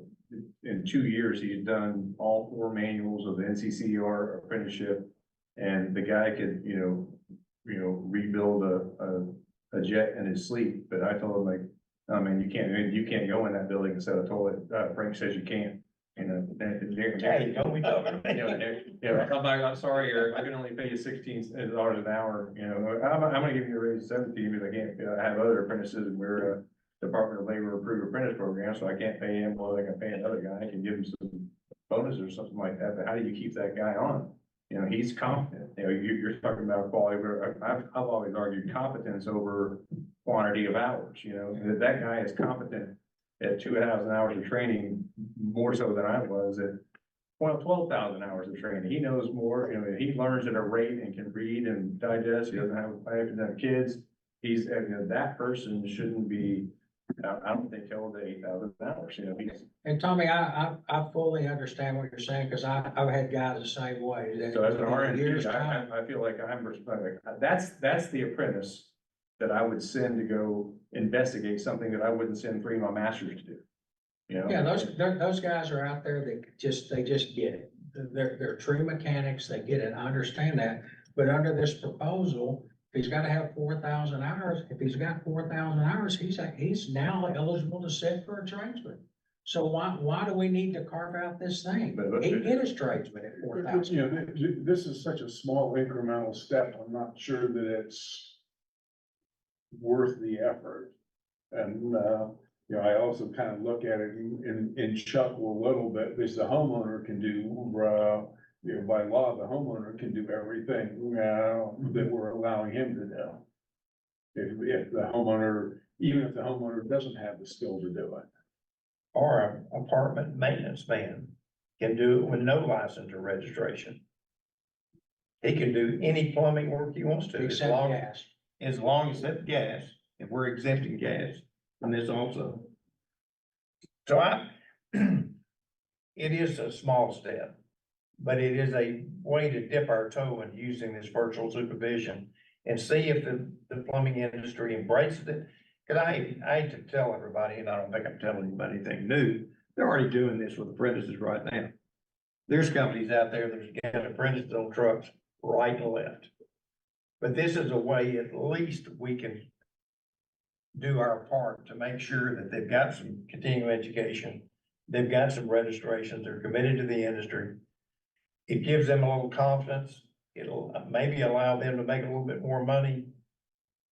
in 2 years, he had done all 4 manuals of the NCCR apprenticeship. And the guy could, you know, rebuild a jet in his sleep. But I told him like, oh man, you can't go in that building and set a toilet. Frank says you can't. You know, Hey, don't be talking about I'm sorry, Eric, I can only pay you $16 an hour, you know, I'm gonna give you a raise of 17 because I can't, I have other apprentices and we're a Department of Labor approved apprentice program, so I can't pay him more than I can pay another guy. I can give him some bonus or something like that, but how do you keep that guy on? You know, he's competent, you know, you're talking about quality, I've always argued competence over quantity of hours, you know, that guy is competent at 2,000 hours of training, more so than I was at 12,000 hours of training. He knows more, you know, he learns at a rate and can read and digest. He doesn't have kids. He's, you know, that person shouldn't be, I don't think held to 8,000 hours, you know. And Tommy, I fully understand what you're saying, because I've had guys the same way. So as an Years RN, time. I feel like that's the apprentice that I would send to go investigate something that I wouldn't send 3 of my masters to do. You know? Yeah, those guys are out there that they just get it. They're true mechanics, they get it, I understand that. But under this proposal, if he's gotta have 4,000 hours, if he's got 4,000 hours, he's now eligible to sit for a tradesman. So why do we need to carve out this thing? He can get his tradesman at 4,000. You know, this is such a small incremental step. I'm not sure that it's worth the effort. And, you know, I also kind of look at it and chuckle a little bit, because the homeowner can do, you know, by law, the homeowner can do everything, that we're allowing him to do. If the homeowner, even if the homeowner doesn't have the skill to do it. Or an apartment maintenance man can do it with no license or registration. He can do any plumbing work he wants to, Except gas. as long as it's gas, and we're exempting gas from this also. So it is a small step, but it is a way to dip our toe in using this virtual supervision and see if the plumbing industry embraces it. Cause I hate to tell everybody, and I don't think I'm telling anybody anything new, they're already doing this with apprentices right now. There's companies out there that's getting apprentices on trucks right and left. But this is a way, at least we can do our part to make sure that they've got some continuing education. They've got some registrations, they're committed to the industry. It gives them a little confidence. It'll maybe allow them to make a little bit more money.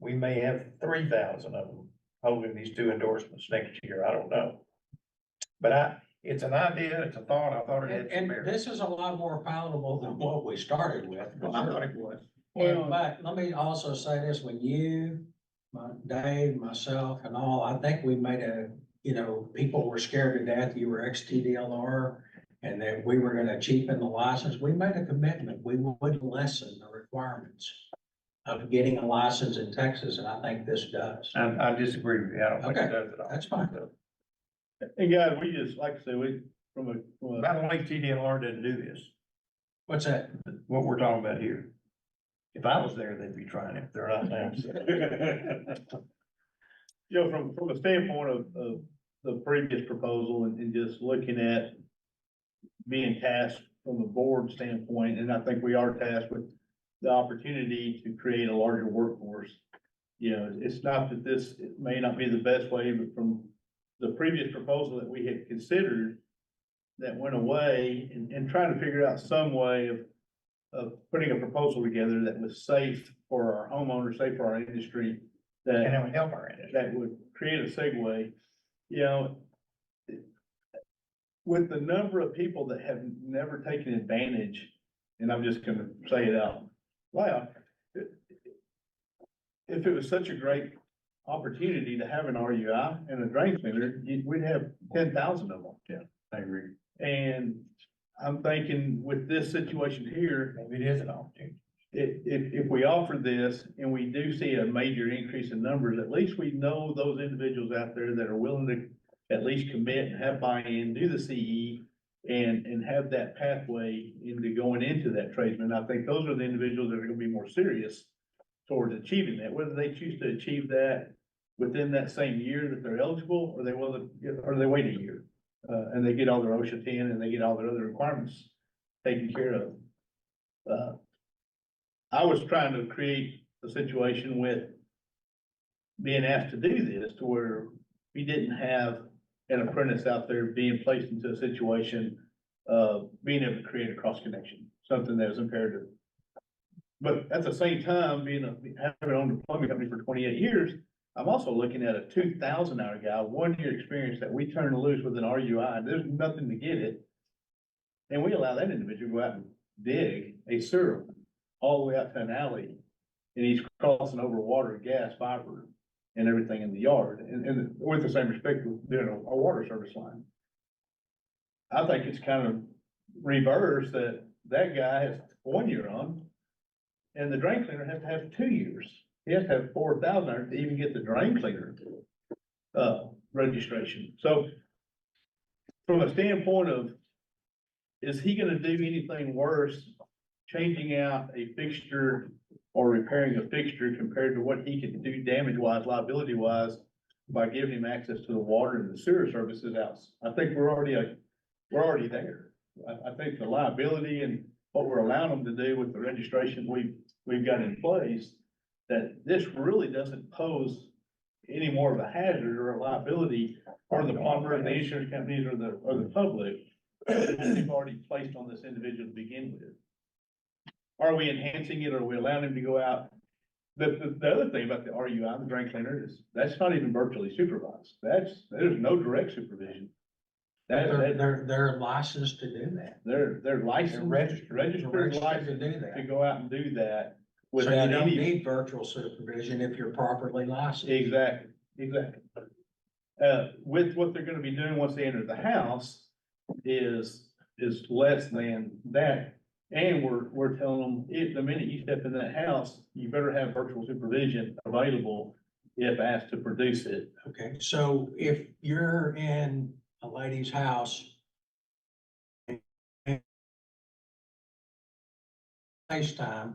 We may have 3,000 of them holding these 2 endorsements next year. I don't know. But it's an idea, it's a thought. I thought it had some And merit. this is a lot more palatable than what we started with. Well, I thought it was. But let me also say this, when you, Dave, myself and all, I think we made people were scared to death. You were ex-TDLR and that we were gonna cheapen the license, we made a commitment, we would lessen the requirements of getting a license in Texas, and I think this does. I disagree with you. I don't think Okay, it does at all. that's fine. And guys, we just, like I said, we, from a, By the way, TDNR didn't do this, What's that? what we're talking about here. If I was there, they'd be trying it. They're not now. you know, from a standpoint of the previous proposal and just looking at being tasked from a board standpoint, and I think we are tasked with the opportunity to create a larger workforce. You know, it's not that this may not be the best way, but from the previous proposal that we had considered that went away and trying to figure out some way of putting a proposal together that was safe for our homeowners, safe for our industry, that And it would help our industry. that would create a segue, you know. With the number of people that have never taken advantage, and I'm just gonna say it out loud. If it was such a great opportunity to have an RUI and a drain cleaner, we'd have 10,000 of them. Yeah, I agree. And I'm thinking with this situation here, Maybe it is an opportunity. if we offer this and we do see a major increase in numbers, at least we know those individuals out there that are willing to at least commit and have buy-in, do the CE and have that pathway into going into that tradesman. I think those are the individuals that are gonna be more serious towards achieving that, whether they choose to achieve that within that same year that they're eligible, or they wait a year. And they get all their OSHA 10 and they get all their other requirements taken care of. I was trying to create a situation with being asked to do this to where we didn't have an apprentice out there being placed into a situation of being able to create a cross connection, something that is imperative. But at the same time, having owned a plumbing company for 28 years, I'm also looking at a 2,000-hour guy, 1 year experience that we turn loose with an RUI, and there's nothing to get it. And we allow that individual to go out and dig a sewer all the way out to an alley, and he's crossing over water, gas, fiber, and everything in the yard, and with the same respect, with doing a water service line. I think it's kind of reverse that guy has 1 year on, and the drain cleaner has to have 2 years. He has to have 4,000 hours to even get the drain cleaner registration. So from a standpoint of, is he gonna do anything worse changing out a fixture or repairing a fixture compared to what he can do damage wise, liability wise, by giving him access to the water and the sewer services out? I think we're already there. I think the liability and what we're allowing them to do with the registration we've got in place, that this really doesn't pose any more of a hazard or a liability for the plumber, the insurance companies, or the public that they've already placed on this individual to begin with. Are we enhancing it, or are we allowing him to go out? The other thing about the RUI, the drain cleaner, is that's not even virtually supervised. There's no direct supervision. They're licensed to do that. They're licensed, They're registered registered to do that. to go out and do that. So you Without don't any. need virtual supervision if you're properly licensed. Exactly. With what they're gonna be doing once they enter the house is less than that. And we're telling them, if the minute you step in that house, you better have virtual supervision available if asked to produce it. Okay, so if you're in a lady's house FaceTime,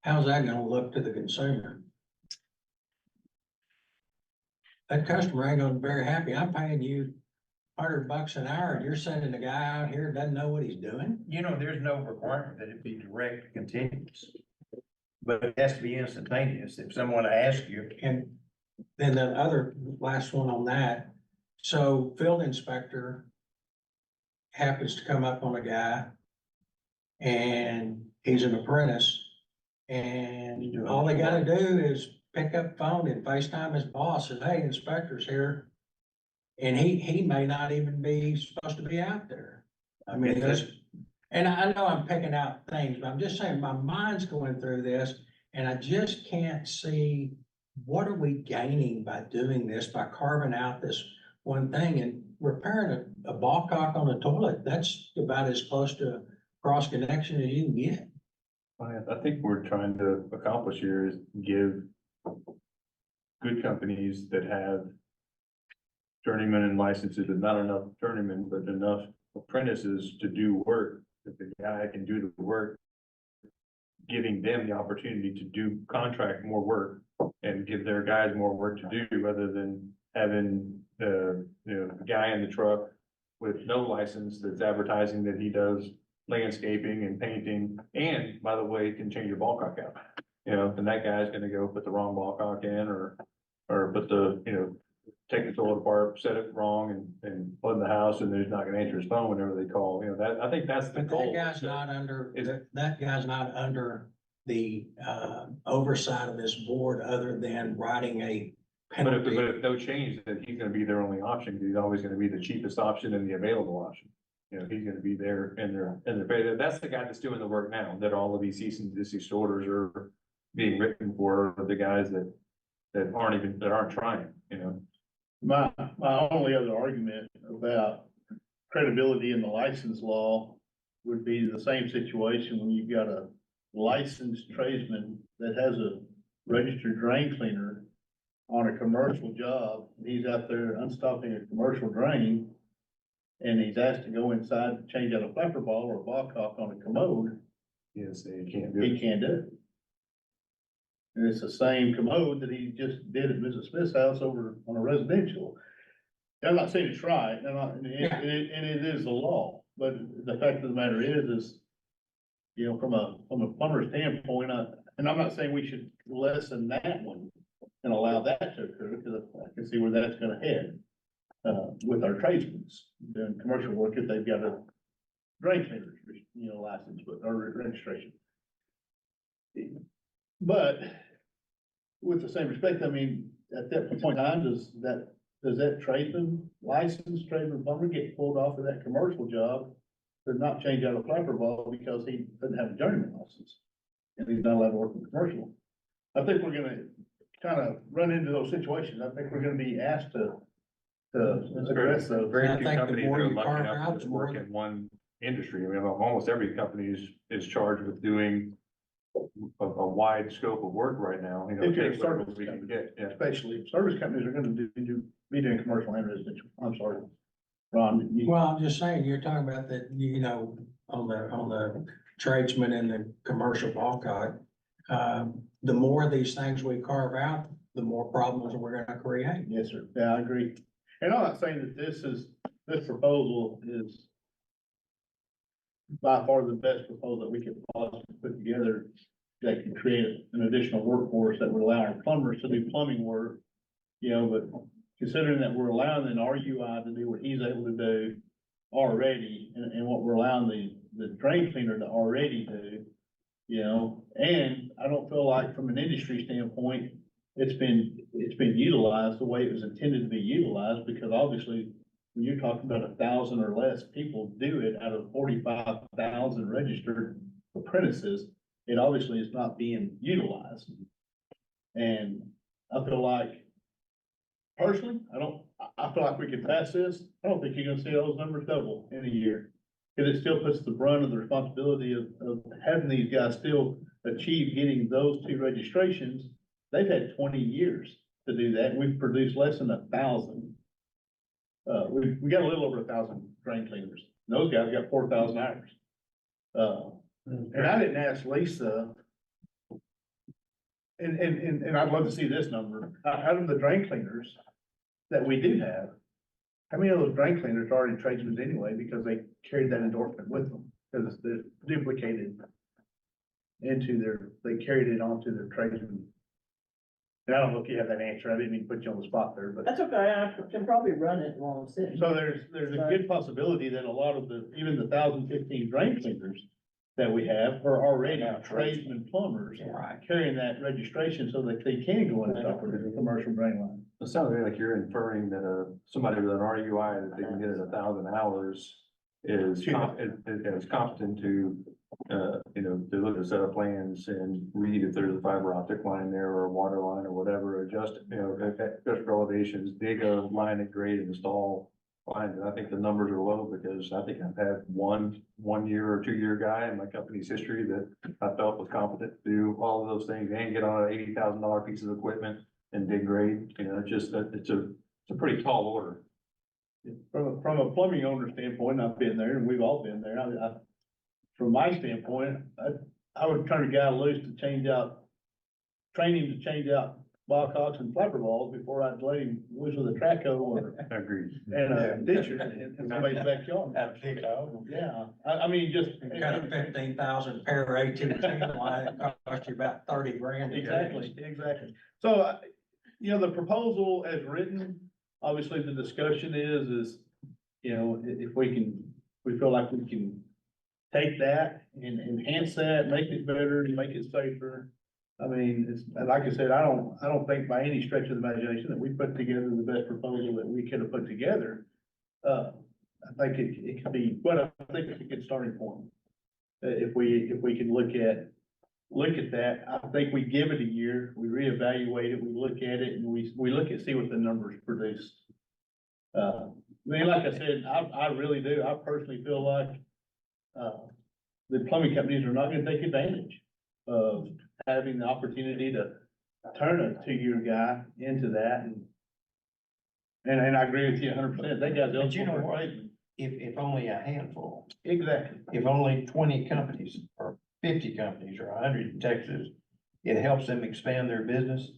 how's that gonna look to the consumer? That customer ain't gonna be very happy. I'm paying you $100 an hour and you're sending a guy out here that doesn't know what he's doing? You know, there's no requirement that it be direct continuous. But it has to be instantaneous. If someone asks you, And then the other last one on that, so field inspector happens to come up on a guy and he's an apprentice, and all they gotta do is pick up phone and FaceTime his boss and, hey, inspector's here. And he may not even be supposed to be out there. I mean, and I know I'm picking out things, but I'm just saying my mind's going through this and I just can't see what are we gaining by doing this, by carving out this one thing, and repairing a ball cock on a toilet, that's about as close to cross connection as you can get. I think we're trying to accomplish here is give good companies that have journeyman and licenses, but not enough journeymen, but enough apprentices to do work, that the guy can do the work, giving them the opportunity to do contract more work and give their guys more work to do, rather than having the, the guy in the truck with no license that's advertising that he does landscaping and painting, and by the way, can change your ball cock out. And that guy's gonna go put the wrong ball cock in, or put the, take the toilet apart, set it wrong and flood the house, and he's not gonna answer his phone whenever they call. That, I think that's the But goal. that guy's not under, Is that guy's not under the, oversight of this board other than writing a But penalty. if no change, then he's gonna be their only option, 'cause he's always gonna be the cheapest option and the available option. He's gonna be there in their pay. That's the guy that's doing the work now, that all of these cease and desist orders are being written for, the guys that aren't trying. My only other argument about credibility in the license law would be the same situation when you've got a licensed tradesman that has a registered drain cleaner on a commercial job. He's out there unstopping a commercial drain, and he's asked to go inside to change out a flapper ball or a ball cock on a commode. Yes, he can't do He it. can't do it. And it's the same commode that he just did at Mrs. Smith's house over on a residential. And I'm not saying it's right, and it is the law, but the fact of the matter is, from a plumber standpoint, and I'm not saying we should lessen that one and allow that to occur, because I can see where that's gonna head. With our tradesmen doing commercial work, if they've got a drain cleaner, license, or registration. But with the same respect, I mean, at that point in time, does that tradesman, licensed tradesman plumber get pulled off of that commercial job to not change out a flapper ball because he doesn't have a journeyman license? And he's not allowed to work in commercial. I think we're gonna kind of run into those situations. I think we're gonna be asked to address those. Very I few think the companies more are you lucky carve enough out, to just the more work in one industry. I mean, almost every company is charged with doing a wide scope of work right now. If you're a take whatever service we can company. get, yeah. Especially service companies are gonna be doing commercial and residential. I'm sorry. Ron, Well, I'm just saying, you're talking about that, on the tradesman and the commercial ball cock. The more of these things we carve out, the more problems we're gonna create. yes, sir. Yeah, I agree. And I'm not saying that this proposal is by far the best proposal that we could possibly put together that can create an additional workforce that would allow our plumbers to do plumbing work. But considering that we're allowing an RUI to do what he's able to do already, and what we're allowing the drain cleaner to already do, and I don't feel like from an industry standpoint, it's been utilized the way it was intended to be utilized, because obviously when you're talking about 1,000 or less people do it out of 45,000 registered apprentices, it obviously is not being utilized. And I feel like, personally, I feel like we could pass this. I don't think you're gonna see those numbers double in a year. Cause it still puts the brunt of the responsibility of having these guys still achieve getting those two registrations. They've had 20 years to do that. We've produced less than 1,000. We got a little over 1,000 drain cleaners. Those guys got 4,000 hours. And I didn't ask Lisa. And I'd love to see this number, out of the drain cleaners that we do have. How many of those drain cleaners are already tradesmen anyway, because they carried that endorsement with them, because they're duplicated they carried it onto their tradesmen. And I don't know if you have that answer, I didn't mean to put you on the spot there, but. That's okay, I can probably run it while I'm sitting. So there's a good possibility that a lot of even the 1,015 drain cleaners that we have are already tradesmen plumbers carrying that registration so that they can go and operate a commercial drain line. It sounds to me like you're inferring that, somebody with an RUI that they can get at 1,000 hours is competent to to look at a set of plans and read if there's a fiber optic line there or a water line or whatever, adjust, just for elevations, dig a line at grade and install lines. And I think the numbers are low because I think I've had one year or 2 year guy in my company's history that I felt was competent to do all of those things and get on an $80,000 piece of equipment and dig grade. It's just that it's a pretty tall order. From a plumbing owner standpoint, I've been there and we've all been there. From my standpoint, I would turn a guy loose to train him to change out ball cocks and flapper balls before I'd let him loose with a track hoe or, Agreed. and a ditcher in somebody's backyard. Yeah, I mean, just. Got a 15,000 pair of AT&T line, it cost you about 30 grand. to do it. Exactly. So, the proposal as written, obviously the discussion is, if we feel like we can take that and enhance that, make it better and make it safer. I mean, it's, like I said, I don't think by any stretch of the imagination that we put together the best proposal that we could have put together. I think it could be, but I think it's a good starting point. If we can look at that, I think we give it a year, we reevaluate it, we look at it, and we look at, see what the numbers produce. I mean, like I said, I really do, I personally feel like, the plumbing companies are not gonna take advantage of having the opportunity to turn a 2 year guy into that, and I agree with you 100%, that guy's. But you know what? If only a handful, Exactly. if only 20 companies or 50 companies or 100 in Texas, it helps them expand their business,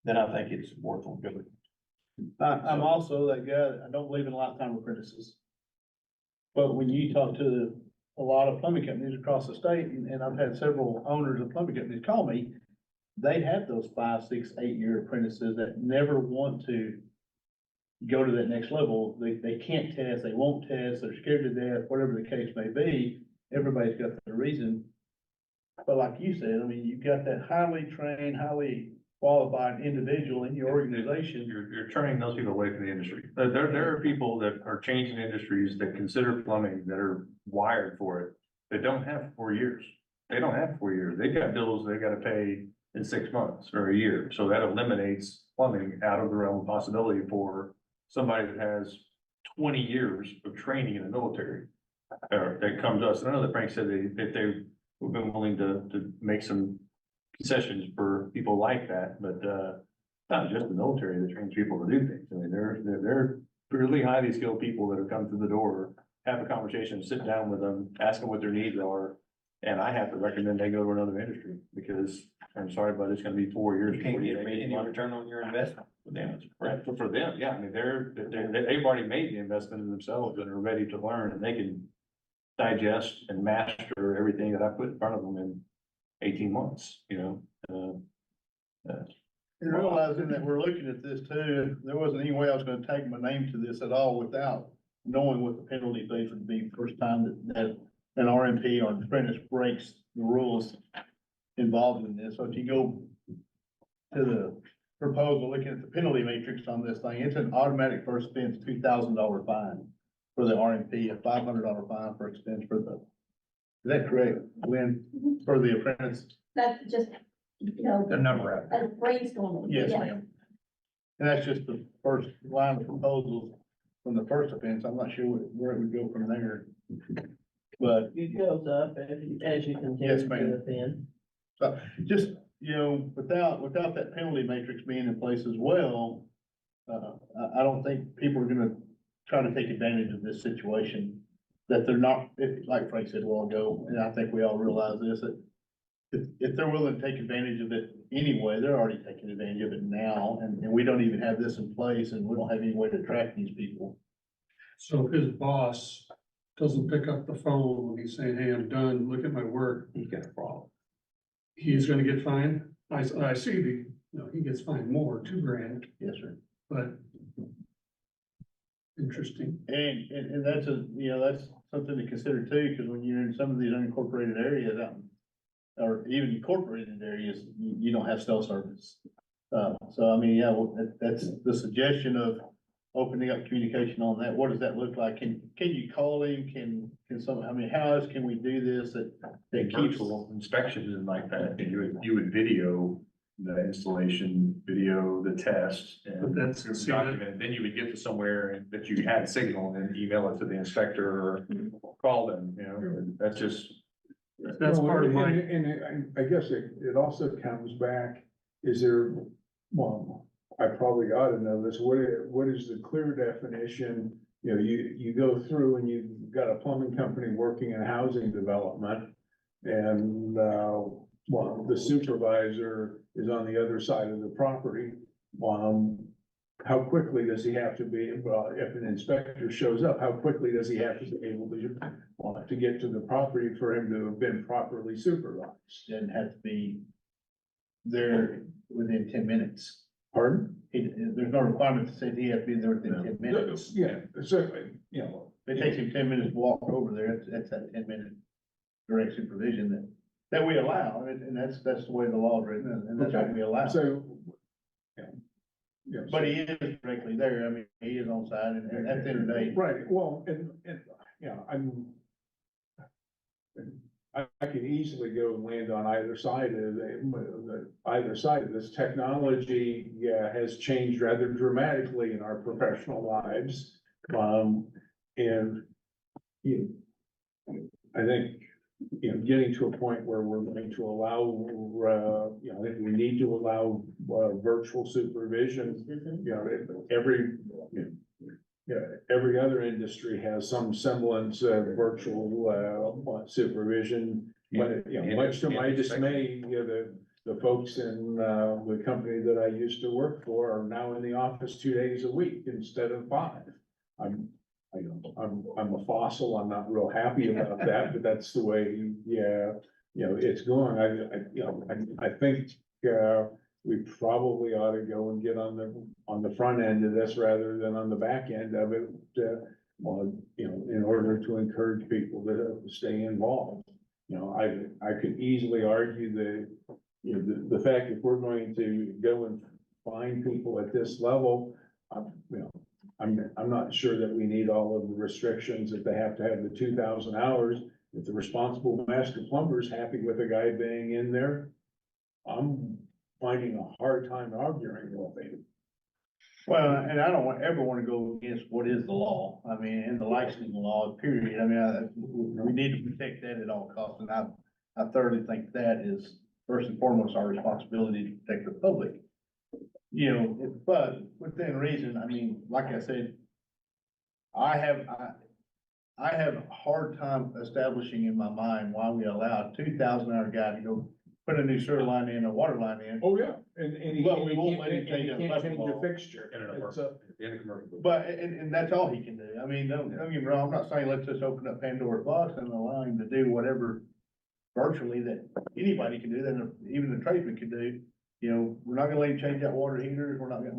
then I think it's worthwhile doing. I'm also that guy, I don't believe in lifetime apprentices. But when you talk to a lot of plumbing companies across the state, and I've had several owners of plumbing companies call me, they have those 5, 6, 8 year apprentices that never want to go to that next level. They can't test, they won't test, they're scared to death, whatever the case may be. Everybody's got their reason. But like you said, I mean, you've got that highly trained, highly qualified individual in your organization. You're turning those people away from the industry. There are people that are changing industries that consider plumbing that are wired for it, that don't have 4 years. They don't have 4 years. They've got bills they gotta pay in 6 months or a year. So that eliminates plumbing out of the realm of possibility for somebody that has 20 years of training in the military. That comes to us. And I know that Frank said that they've been willing to make some concessions for people like that, but not just the military that trains people to do things. I mean, they're really highly skilled people that have come through the door, have a conversation, sit down with them, ask them what their needs are. And I have to recommend they go to another industry because I'm sorry, but it's gonna be 4 years. You can't before get make any money. return on your investment with them. Right, for them, yeah, I mean, they've already made the investment in themselves and are ready to learn and they can digest and master everything that I put in front of them in 18 months, And realizing that we're looking at this too, there wasn't any way I was gonna tag my name to this at all without knowing what the penalty phase would be first time that an RMP or an apprentice breaks the rules involved in this. So if you go to the proposal, looking at the penalty matrix on this thing, it's an automatic first offense, $2,000 fine for the RMP, a $500 fine for expense for the, is that correct, Lynn, for the apprentice? That's just, The number of a brainstorming. Yes, Yeah. ma'am. And that's just the first line of proposals from the first offense. I'm not sure where it would go from there. But It goes up as you continue Yes, to ma'am. offend. just, without that penalty matrix being in place as well, I don't think people are gonna try to take advantage of this situation. That they're not, like Frank said a while ago, and I think we all realize this, that if they're willing to take advantage of it anyway, they're already taking advantage of it now, and we don't even have this in place, and we don't have any way to track these people. So if his boss doesn't pick up the phone when he's saying, hey, I'm done, look at my work, he's got a problem. he's gonna get fined. I see he gets fined more, $2,000, Yes, sir. but interesting. And that's that's something to consider too, because when you're in some of these unincorporated areas out, or even incorporated areas, you don't have cell service. So I mean, yeah, well, that's the suggestion of opening up communication on that, what does that look like? Can you call him? Can some, I mean, how else can we do this that keeps? Virtual inspections and like that, you would video the installation, video the test But and that's- document, it. Then you would get to somewhere and that you had signal and then email it to the inspector or call them, you know, and that's just. That's part of my. And I guess it also comes back, is there, well, I probably ought to know this, what is the clear definition? You know, you go through and you've got a plumbing company working in housing development. And, well, the supervisor is on the other side of the property. How quickly does he have to be, well, if an inspector shows up, how quickly does he have to be able to get to the property for him to have been properly supervised? Doesn't have to be there within 10 minutes. Pardon? There's no requirement to say he has to be there within 10 minutes. Yeah, certainly, you know, it takes him 10 minutes to walk over there, that's that 10-minute direct supervision that we allow, and that's the way the law is written, and that's what we allow. So. Yeah. But he is directly there, I mean, he is on site, and at the end of the day. Right, well, and, you know, I could easily go and land on either side of this. Technology, has changed rather dramatically in our professional lives. And, I think, getting to a point where we're going to allow, if we need to allow, virtual supervision, every other industry has some semblance of virtual, supervision. But, much to my dismay, the folks in, the company that I used to work for are now in the office 2 days a week instead of 5. I'm a fossil, I'm not real happy about that, but that's the way, it's going. I think, we probably ought to go and get on the front end of this rather than on the back end of it, in order to encourage people to stay involved. I could easily argue the fact that we're going to go and find people at this level, I'm not sure that we need all of the restrictions that they have to have the 2,000 hours. If the responsible master plumber is happy with a guy being in there, I'm finding a hard time arguing with him. Well, and I don't ever want to go against what is the law. I mean, and the licensing law, period. I mean, we need to protect that at all costs. And I thoroughly think that is first and foremost our responsibility to protect the public. But within reason, I mean, like I said, I have a hard time establishing in my mind why we allow a 2,000-hour guy to go put a new sewer line in, a water line in. Oh, yeah. But we won't let him change the fixture. But, and that's all he can do. I mean, don't get me wrong, I'm not saying let's just open up Pandora's box and allow him to do whatever virtually that anybody can do, that even the tradesman can do. We're not gonna let him change out water heaters, we're not gonna,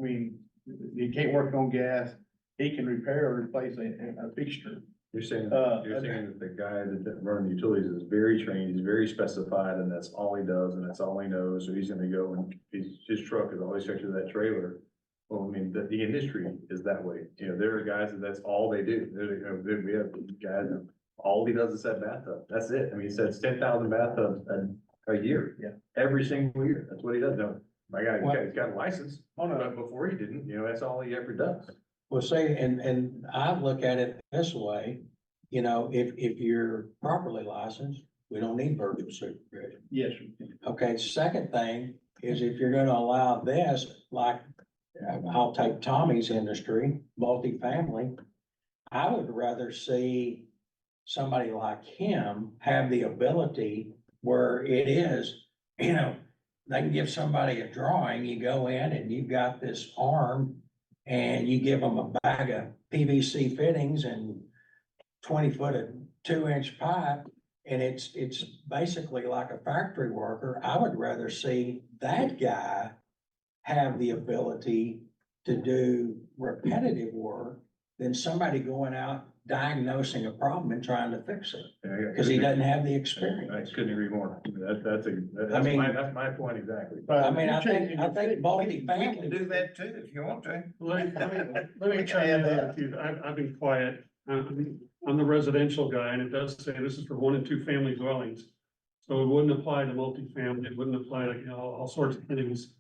he can't work on gas, he can repair or replace a fixture. You're saying that the guy that runs utilities is very trained, he's very specified, and that's all he does, and that's all he knows, so he's gonna go and his truck is always hooked to that trailer. Well, I mean, the industry is that way, there are guys that's all they do, we have guys, that all he does is set bathtub, that's it, I mean, he sets 10,000 bathtubs a year. Yeah. Every single year, that's what he does, no, my guy, he's got a license, but before he didn't, that's all he ever does. Well, see, and I look at it this way, if you're properly licensed, we don't need virtual supervision. Yes. Okay, second thing is if you're gonna allow this, like, I'll take Tommy's industry, multifamily, I would rather see somebody like him have the ability where it is, they can give somebody a drawing, you go in and you've got this arm and you give them a bag of PVC fittings and 20-foot of 2-inch pipe, and it's basically like a factory worker. I would rather see that guy have the ability to do repetitive work than somebody going out diagnosing a problem and trying to fix it, Yeah, because he doesn't have the I experience. couldn't agree more. mean- That's my point exactly. I mean, I think We can do multifamily, that too, if you want to. Let me We can chime add in that. with you. I've been quiet. I'm the residential guy, and it does say this is for 1 and 2 family dwellings. So it wouldn't apply to multifamily, it wouldn't apply to, all sorts of things.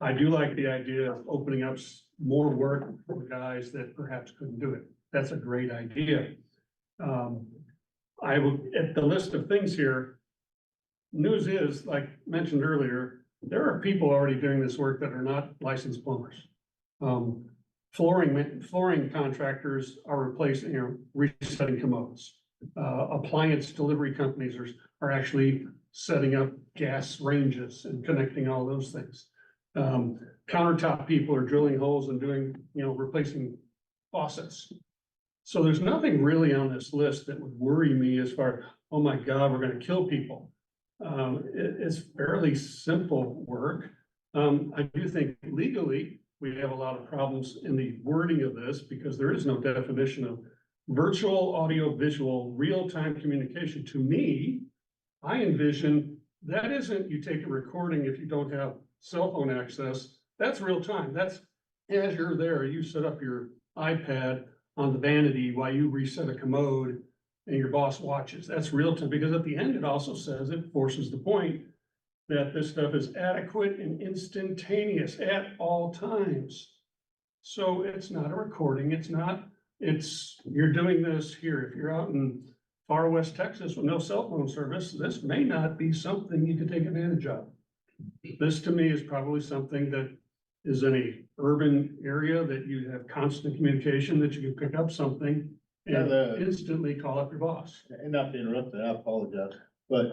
I do like the idea of opening up more work for guys that perhaps couldn't do it. That's a great idea. I will, at the list of things here, news is, like mentioned earlier, there are people already doing this work that are not licensed plumbers. Flooring contractors are replacing or resetting commodes. Appliance delivery companies are actually setting up gas ranges and connecting all those things. Countertop people are drilling holes and doing, replacing faucets. So there's nothing really on this list that would worry me as far, oh my God, we're gonna kill people. It's fairly simple work. I do think legally, we have a lot of problems in the wording of this because there is no definition of virtual, audio, visual, real-time communication. To me, I envision that isn't you take a recording if you don't have cell phone access. That's real time. That's as you're there, you set up your iPad on the vanity while you reset a commode and your boss watches. That's real time, because at the end, it also says, it forces the point that this stuff is adequate and instantaneous at all times. So it's not a recording. You're doing this here. If you're out in far west Texas with no cell phone service, this may not be something you could take advantage of. This to me is probably something that is in a urban area that you have constant communication, that you can pick up something and instantly call up your boss. And not to interrupt, I apologize, but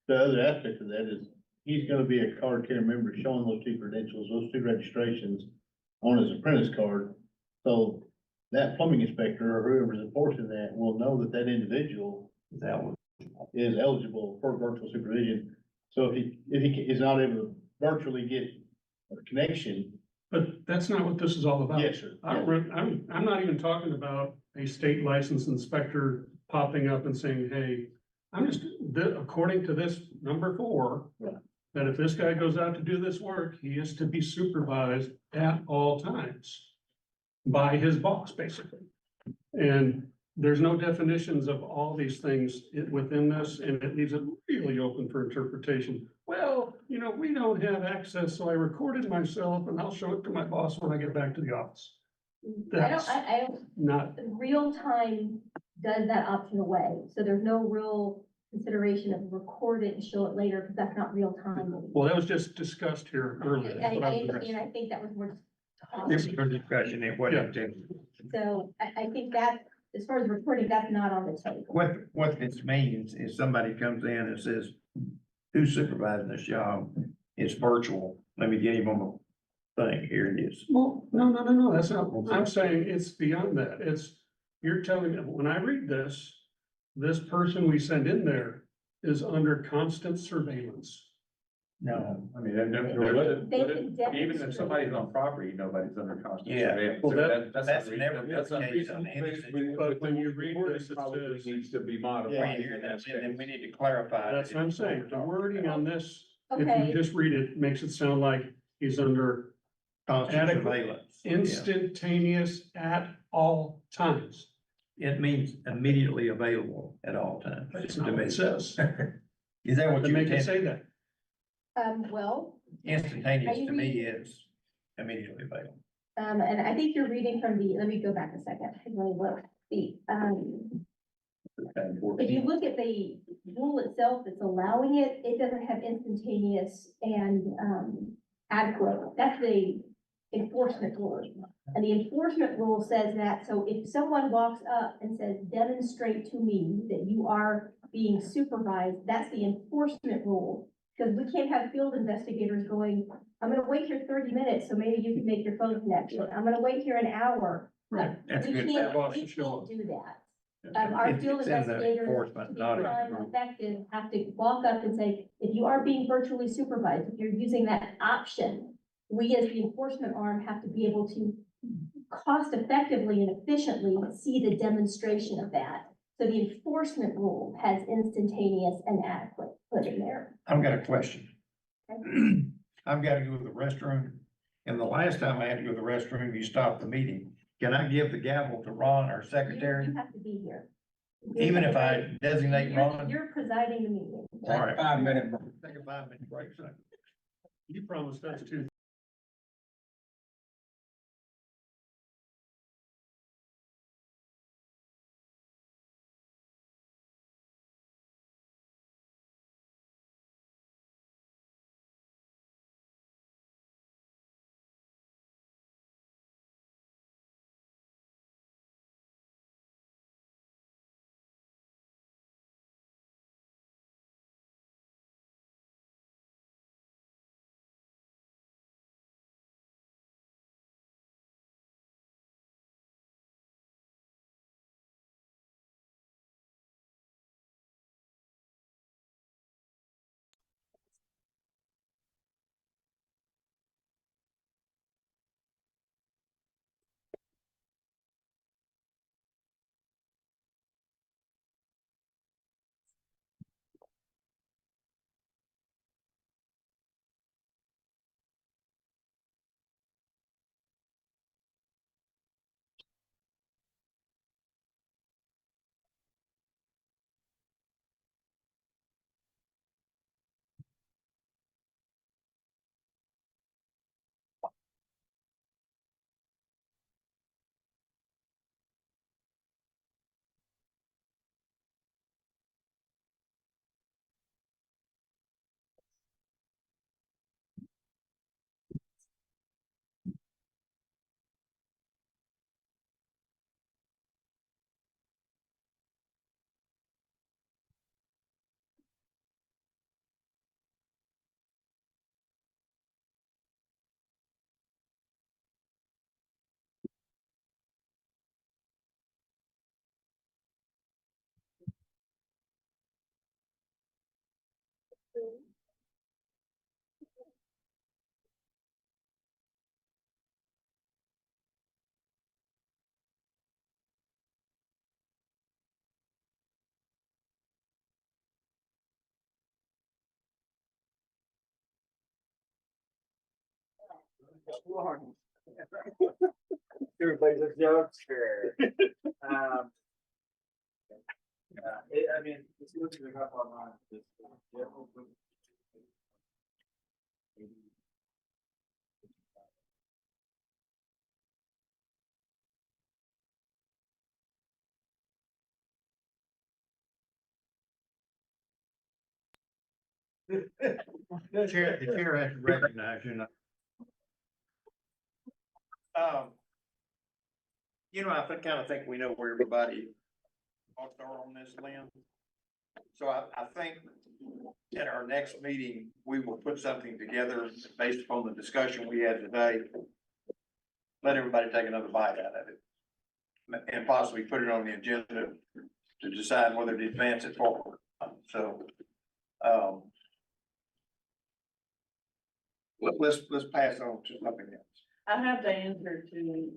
the other aspect of that is he's gonna be a card carrying member showing those 2 credentials, those 2 registrations on his apprentice card. So that plumbing inspector or whoever's enforcing that will know that that individual is eligible for virtual supervision. So if he is not able to virtually get a connection. But that's not what this is all about. Yes, sir. I'm not even talking about a state licensed inspector popping up and saying, hey, according to this number 4, Right. that if this guy goes out to do this work, he is to be supervised at all times by his boss, basically. And there's no definitions of all these things within this, and it leaves it really open for interpretation. Well, we don't have access, so I recorded myself and I'll show it to my boss when I get back to the office. I don't, Not, real time does that option away, so there's no real consideration of record it and show it later, because that's not real time. well, that was just discussed here earlier. That's what I was And addressing. I think that was more. This is a discussion, it wasn't intended. So I think that, as far as recording, that's not on the table. What this means is somebody comes in and says, who's supervising this job? It's virtual. Let me get him on the thing. Here it is. Well, no, that's not, I'm saying it's beyond that. You're telling me, when I read this person we send in there is under constant surveillance. No. I mean, They can even demonstrate. if somebody's on property, nobody's under constant Yeah. surveillance. Well, That's never been that's the case on unreasonable. anything. But when you read this, it Probably says, needs to be Right modified. here, and we need to clarify. that's what I'm saying. The wording on this, if Okay. you just read it, makes it sound like he's under Constant adequate, surveillance. Yeah. instantaneous at all times. It means immediately available at all times. That's not what it says. Is that what To you make it intend? say that. Well, Instantaneous Are you to me reading- is immediately available. and I think you're reading from let me go back a second. Let me look. If you look at the rule itself that's allowing it, it doesn't have instantaneous and, adequate. That's the enforcement rule. And the enforcement rule says that, so if someone walks up and says, demonstrate to me that you are being supervised, that's the enforcement rule. Because we can't have field investigators going, I'm gonna wait here 30 minutes, so maybe you can make your phone connection. I'm gonna wait here an hour. Right. That's We good. can't, boss we to show can't do that. Our It's- field it's in the investigators, to enforcement, be not in the time rule. effective, have to walk up and say, if you are being virtually supervised, if you're using that option, we as the enforcement arm have to be able to cost effectively and efficiently see the demonstration of that. So the enforcement rule has instantaneous and adequate put in there. I've got a question. I've got to go to the restroom, and the last time I had to go to the restroom, you stopped the meeting. Can I give the gavel to Ron, our secretary, You have to be here. even if I designate Ron? You're presiding the meeting. All right. 5 minute. Take a 5-minute break, son. You promised us two. Everybody's a jokester. I mean, it's looking up online. The chair has to recognize you. You know, I kind of think we know where everybody are on this, Lynn. So I think at our next meeting, we will put something together based upon the discussion we had today. Let everybody take another bite out of it. And possibly put it on the agenda to decide whether to advance it forward. So, let's pass on to something else. I have the answer to,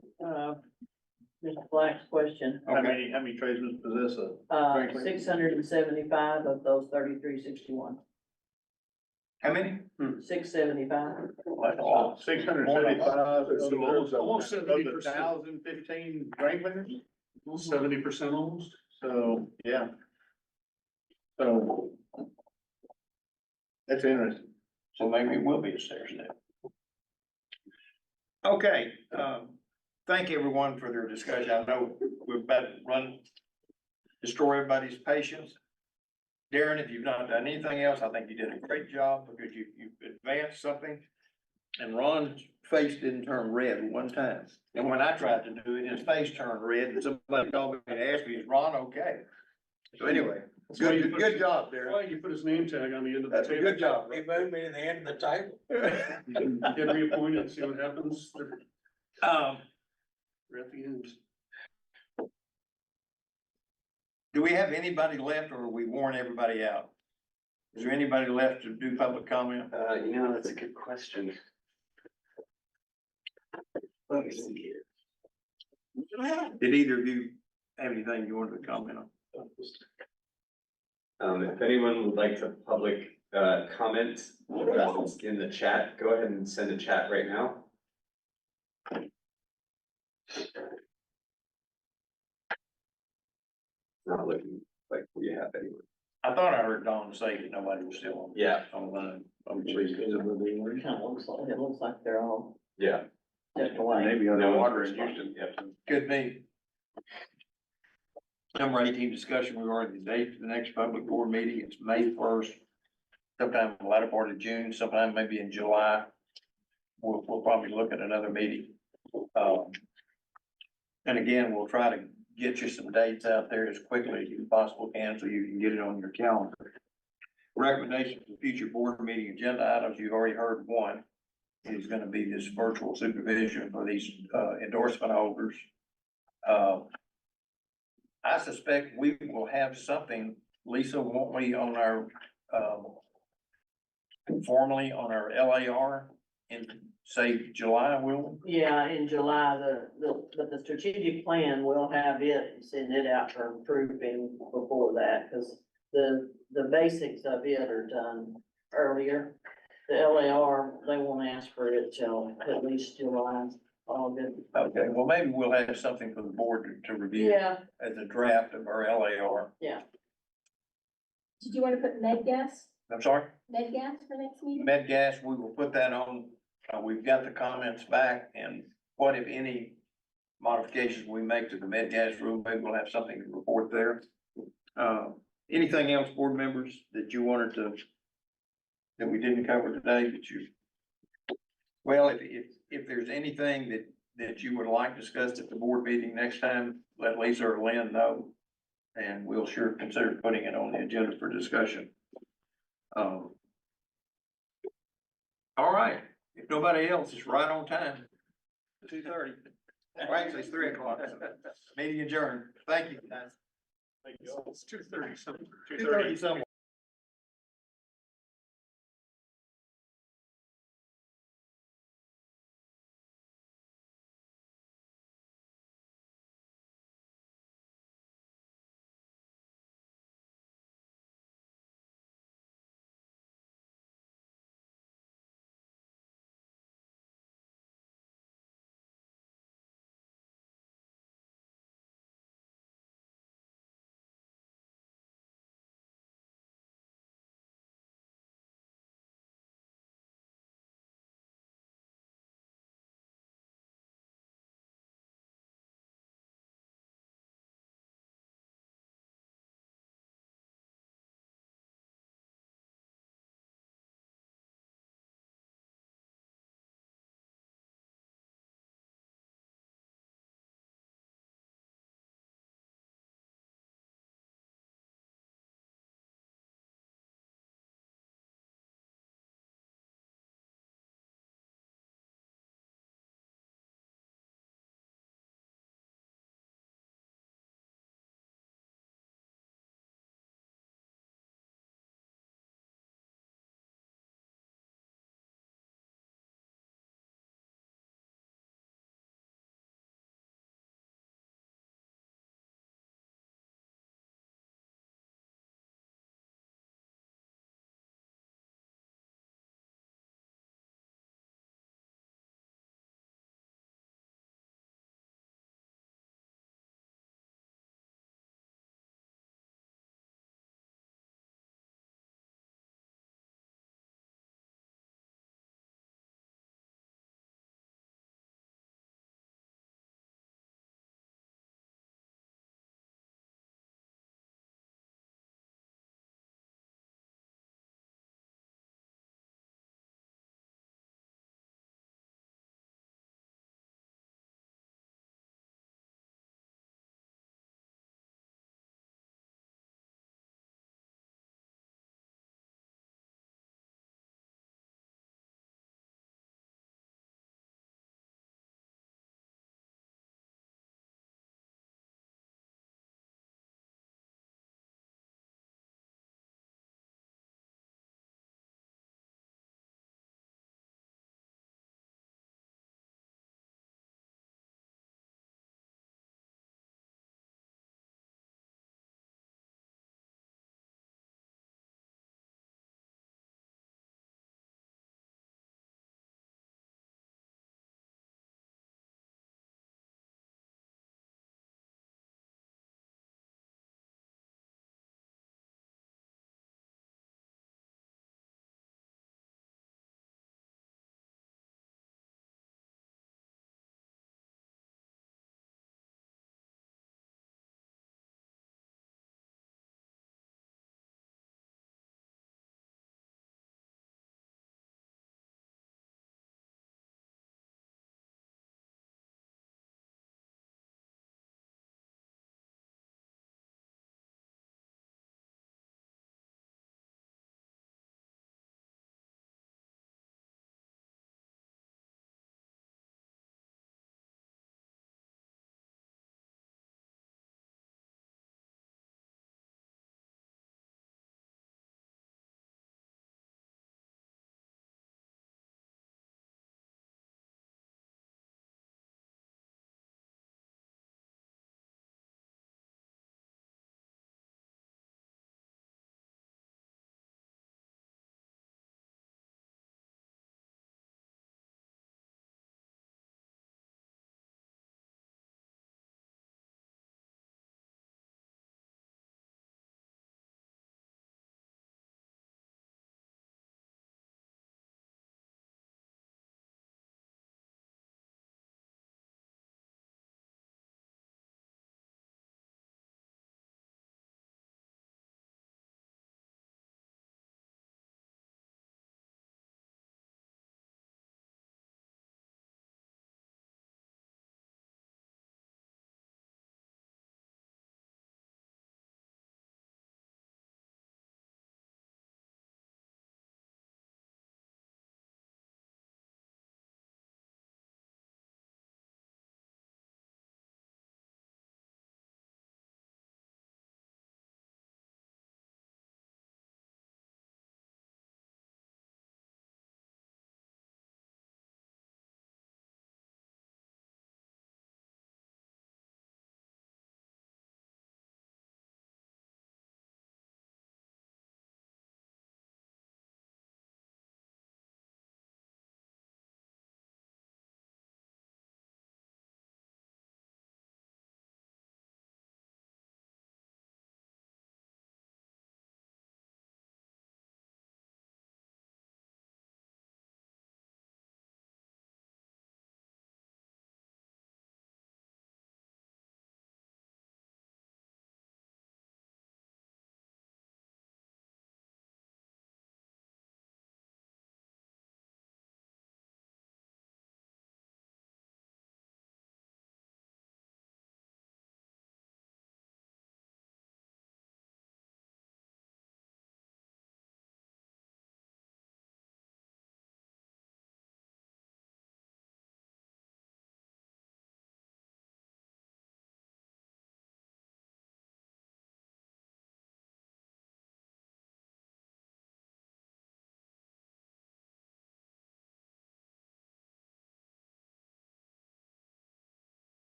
Mr. Black's question. Okay. How many tradesmen possess a? 675 of those 3361. How many? 675. Oh, 675. Almost 70%. 1,015 drain cleaners? 70% almost. So, yeah. So. That's interesting. So maybe it will be a stair step. Okay, thank everyone for their discussion. I know we're about to destroy everybody's patience. Darren, if you've not done anything else, I think you did a great job because you advanced something. And Ron's face didn't turn red one time. And when I tried to do it, his face turned red and somebody called me and asked me, is Ron okay? So anyway, good job, Darren. Why you put his name tag on the end of the That's a table? good job. He moved me to the end of the table. Get reappointed and see what happens. We're at the end. Do we have anybody left or we worn everybody out? Is there anybody left to do public comment? That's a good question. Let me see here. Did either of you have anything you wanted to comment on? If anyone would like to public, comment, in the chat, go ahead and send a chat right now. Not looking like we have anyone. I thought I heard Dawn say that nobody was still on. Yeah. Online. It looks like they're all Yeah. stepped away. Maybe No other one's water in responding. Houston. Could be. Number 18, discussion regarding the date for the next public board meeting. It's May 1st. Sometime in the latter part of June, sometime maybe in July. We'll probably look at another meeting. And again, we'll try to get you some dates out there as quickly as you possibly can, so you can get it on your calendar. Recommendation for future board meeting agenda items, you've already heard one, is gonna be this virtual supervision for these, endorsement holders. I suspect we will have something, Lisa, won't we, on our, formally on our LAR in, say, July, will we? Yeah, in July, but the strategic plan, we'll have it, and send it out for approving before that, because the basics of it are done earlier. The LAR, they won't ask for it till at least July, August. Okay, well, maybe we'll have something for the board to review Yeah, as a draft of our LAR. Did you want to put med gas I'm sorry, for next meeting? med gas, we will put that on. We've got the comments back, and what if any modifications we make to the med gas rule, maybe we'll have something to report there. Anything else, board members, that you wanted to, that we didn't cover today, that you? Well, if there's anything that you would like discussed at the board meeting next time, let Lisa or Lynn know. And we'll sure consider putting it on the agenda for discussion. All right, if nobody else, it's right on time. 2:30. Well, actually, it's 3:00. Meeting adjourned. Thank you, guys. It's 2:30 something. 2:30 somewhere.